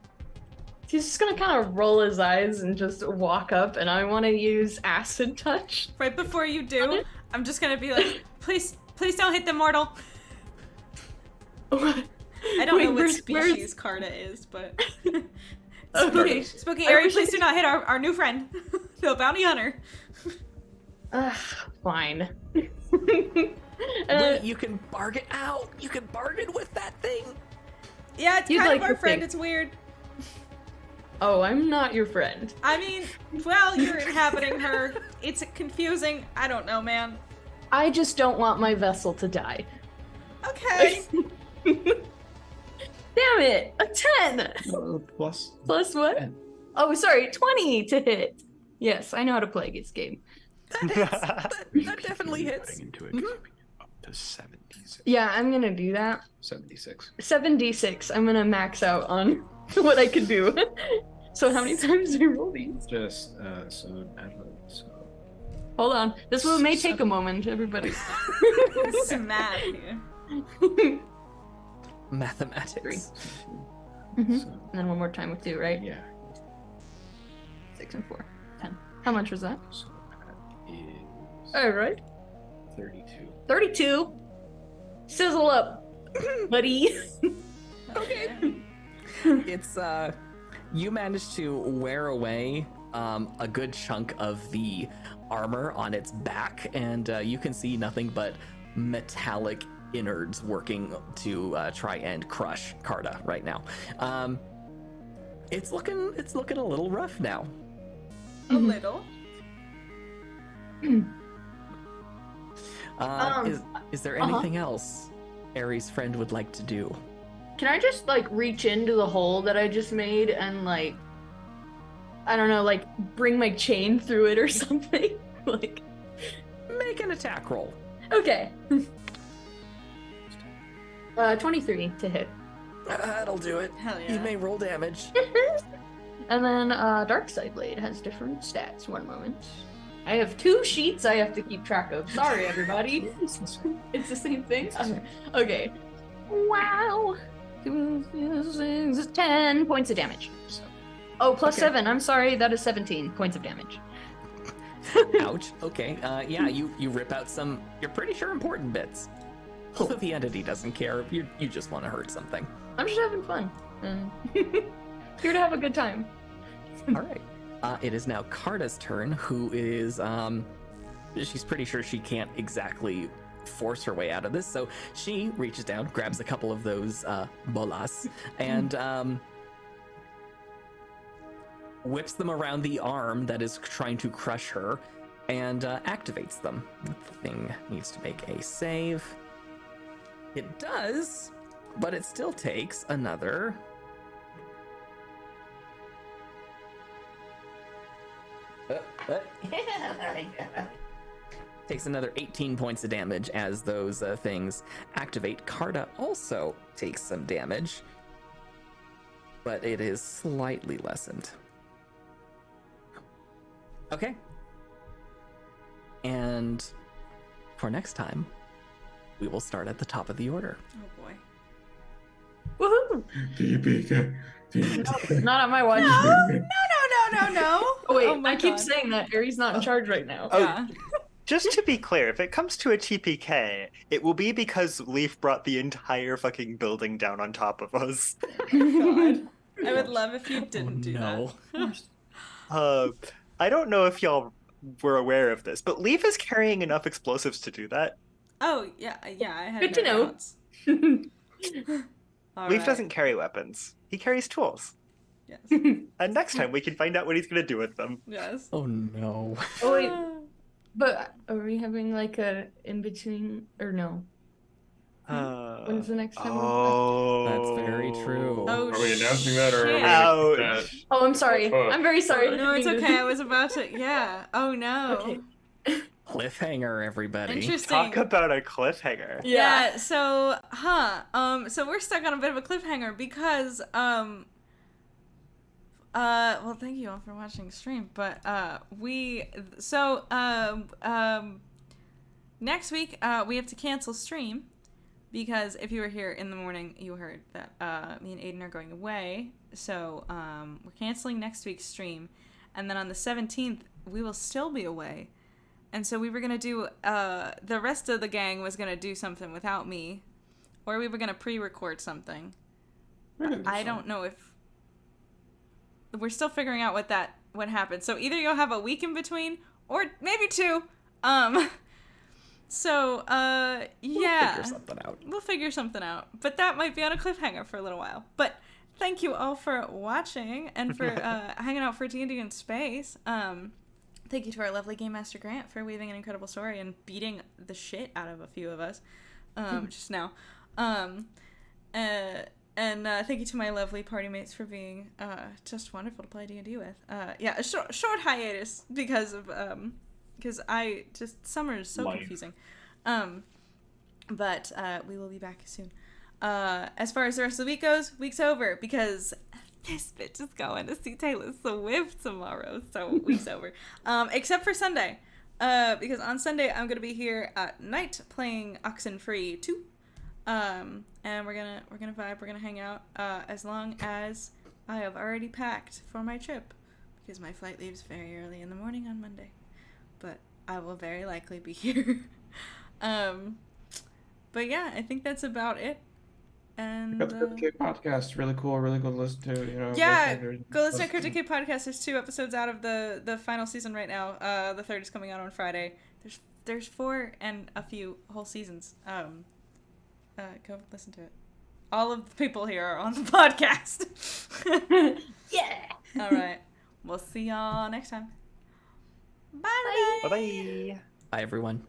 He's just gonna kind of roll his eyes and just walk up, and I want to use acid touch. Right before you do, I'm just gonna be like, please don't hit the mortal. I don't know what where's- species Carta is, but Okay. Spooky I Airy, wish I please do not hit our new friend, the bounty hunter. Fine. Wait, you can bargain out. You can bargain with that thing. Yeah, it's You'd kind like of our to friend. think. It's weird. Oh, I'm not your friend. I mean, well, you're inhabiting her. It's confusing. I don't know, man. I just don't want my vessel to die. Okay. Damn it! A 10! Plus. Plus what? 10. Oh, sorry, 20 to hit. Yes, I know how to play this game. That definitely hits. Into it, 'cause you can get up to 76. Yeah, I'm gonna do that. 76. 7d6. I'm gonna max out on what I can do. So how many times do I roll these? Just so Hold on. This one may take a moment, everybody. This is mad here. Mathematics. And then one more time with 2, right? yeah. 6 and 4. 10. How much was that? So that is Alright. 32. 32. Sizzle up, buddy. Okay. It's you managed to wear away a good chunk of the armor on its back, and you can see nothing but metallic innards working to try and crush Carta right now. It's looking a little rough now. A little. Is there anything else Aries' friend would like to do? Can I just like reach into the hole that I just made and like, I don't know, like bring my chain through it or something? Like, Make an attack roll. okay. 23 to hit. That'll do it. Hell You yeah. may roll damage. And then Dark Side Blade has different stats. One moment. I have 2 sheets I have to keep track of. Sorry, everybody. It's the same thing? Okay. Wow. 10 points of damage. So, Oh, plus Okay. 7. I'm sorry. That is 17 points of damage. Ouch. Okay. Yeah, you rip out some, you're pretty sure important bits. Also, the entity doesn't care. You just want to hurt something. I'm just having fun. Here to have a good time. All right. It is now Carta's turn, who is, she's pretty sure she can't exactly force her way out of this, so she reaches down, grabs a couple of those bolas, and whips them around the arm that is trying to crush her, and activates them. The thing needs to make a save. It does, but it still takes another... Takes another 18 points of damage as those things activate. Carta also takes some damage, but it is slightly lessened. Okay. And for next time, we will start at the top of the order. Oh boy. TPK. Not on my watch. No. Oh wait, my I keep God. saying that Aries not in charge right now. Oh, Yeah. Just to be clear, if it comes to a TPK, it will be because Leaf brought the entire fucking building down on top of us. God. I would love if you Oh, didn't do no. that. I don't know if y'all were aware of this, but Leaf is carrying enough explosives to do that. Oh, yeah, I had Good to no know. doubts. All Leaf right. doesn't carry weapons. He carries tools. Yes. And next time we can find out what he's gonna do with them. Yes. Oh no. Oh wait, but are we having like a in between or no? When's the next time? Oh, That's very true. Oh, Are we announcing that or are we shit. gonna keep that? Ouch. Oh, I'm sorry. Fuck. I'm very sorry. No, it's okay. I was about to. Yeah. Oh no. Okay. Cliffhanger, everybody. Interesting. Talk about a cliffhanger. Yeah. So, so we're stuck on a bit of a cliffhanger because, well, thank you all for watching the stream, but, next week, we have to cancel stream because if you were here in the morning, you heard that, me and Aiden are going away. So, we're canceling next week's stream. And then on the 17th, we will still be away. And so we were going to do, the rest of the gang was going to do something without me. Or we were going to pre-record something. I don't know if... We're still figuring out what happened. So either you'll have a week in between, or maybe 2. So, yeah. We'll figure something out. We'll figure something out. But that might be on a cliffhanger for a little while. But thank you all for watching and for hanging out for D&D in space. Thank you to our lovely Game Master Grant for weaving an incredible story and beating the shit out of a few of us just now. And thank you to my lovely party mates for being just wonderful to play D&D with. Yeah, a short hiatus because of summer is so confusing. But we will be back soon. As far as the rest of the week goes, week's over because this bitch is going to see Taylor Swift tomorrow, so week's over. Except for Sunday, because on Sunday I'm gonna be here at night playing Oxenfree 2. And we're gonna vibe, we're gonna hang out, as long as I have already packed for my trip, because my flight leaves very early in the morning on Monday, but I will very likely be here. But yeah, I think that's about it. And Got the Cryptic Cave podcast, really cool, really good to listen to. You know, yeah, go listen to Cryptic Cave podcast. There's 2 episodes out of the final season right now. The 3rd is coming out on Friday. There's 4 and a few whole seasons. Go listen to it. All of the people here are on the podcast. Yeah. All right. We'll see y'all next time. Bye. Bye bye. Bye, everyone.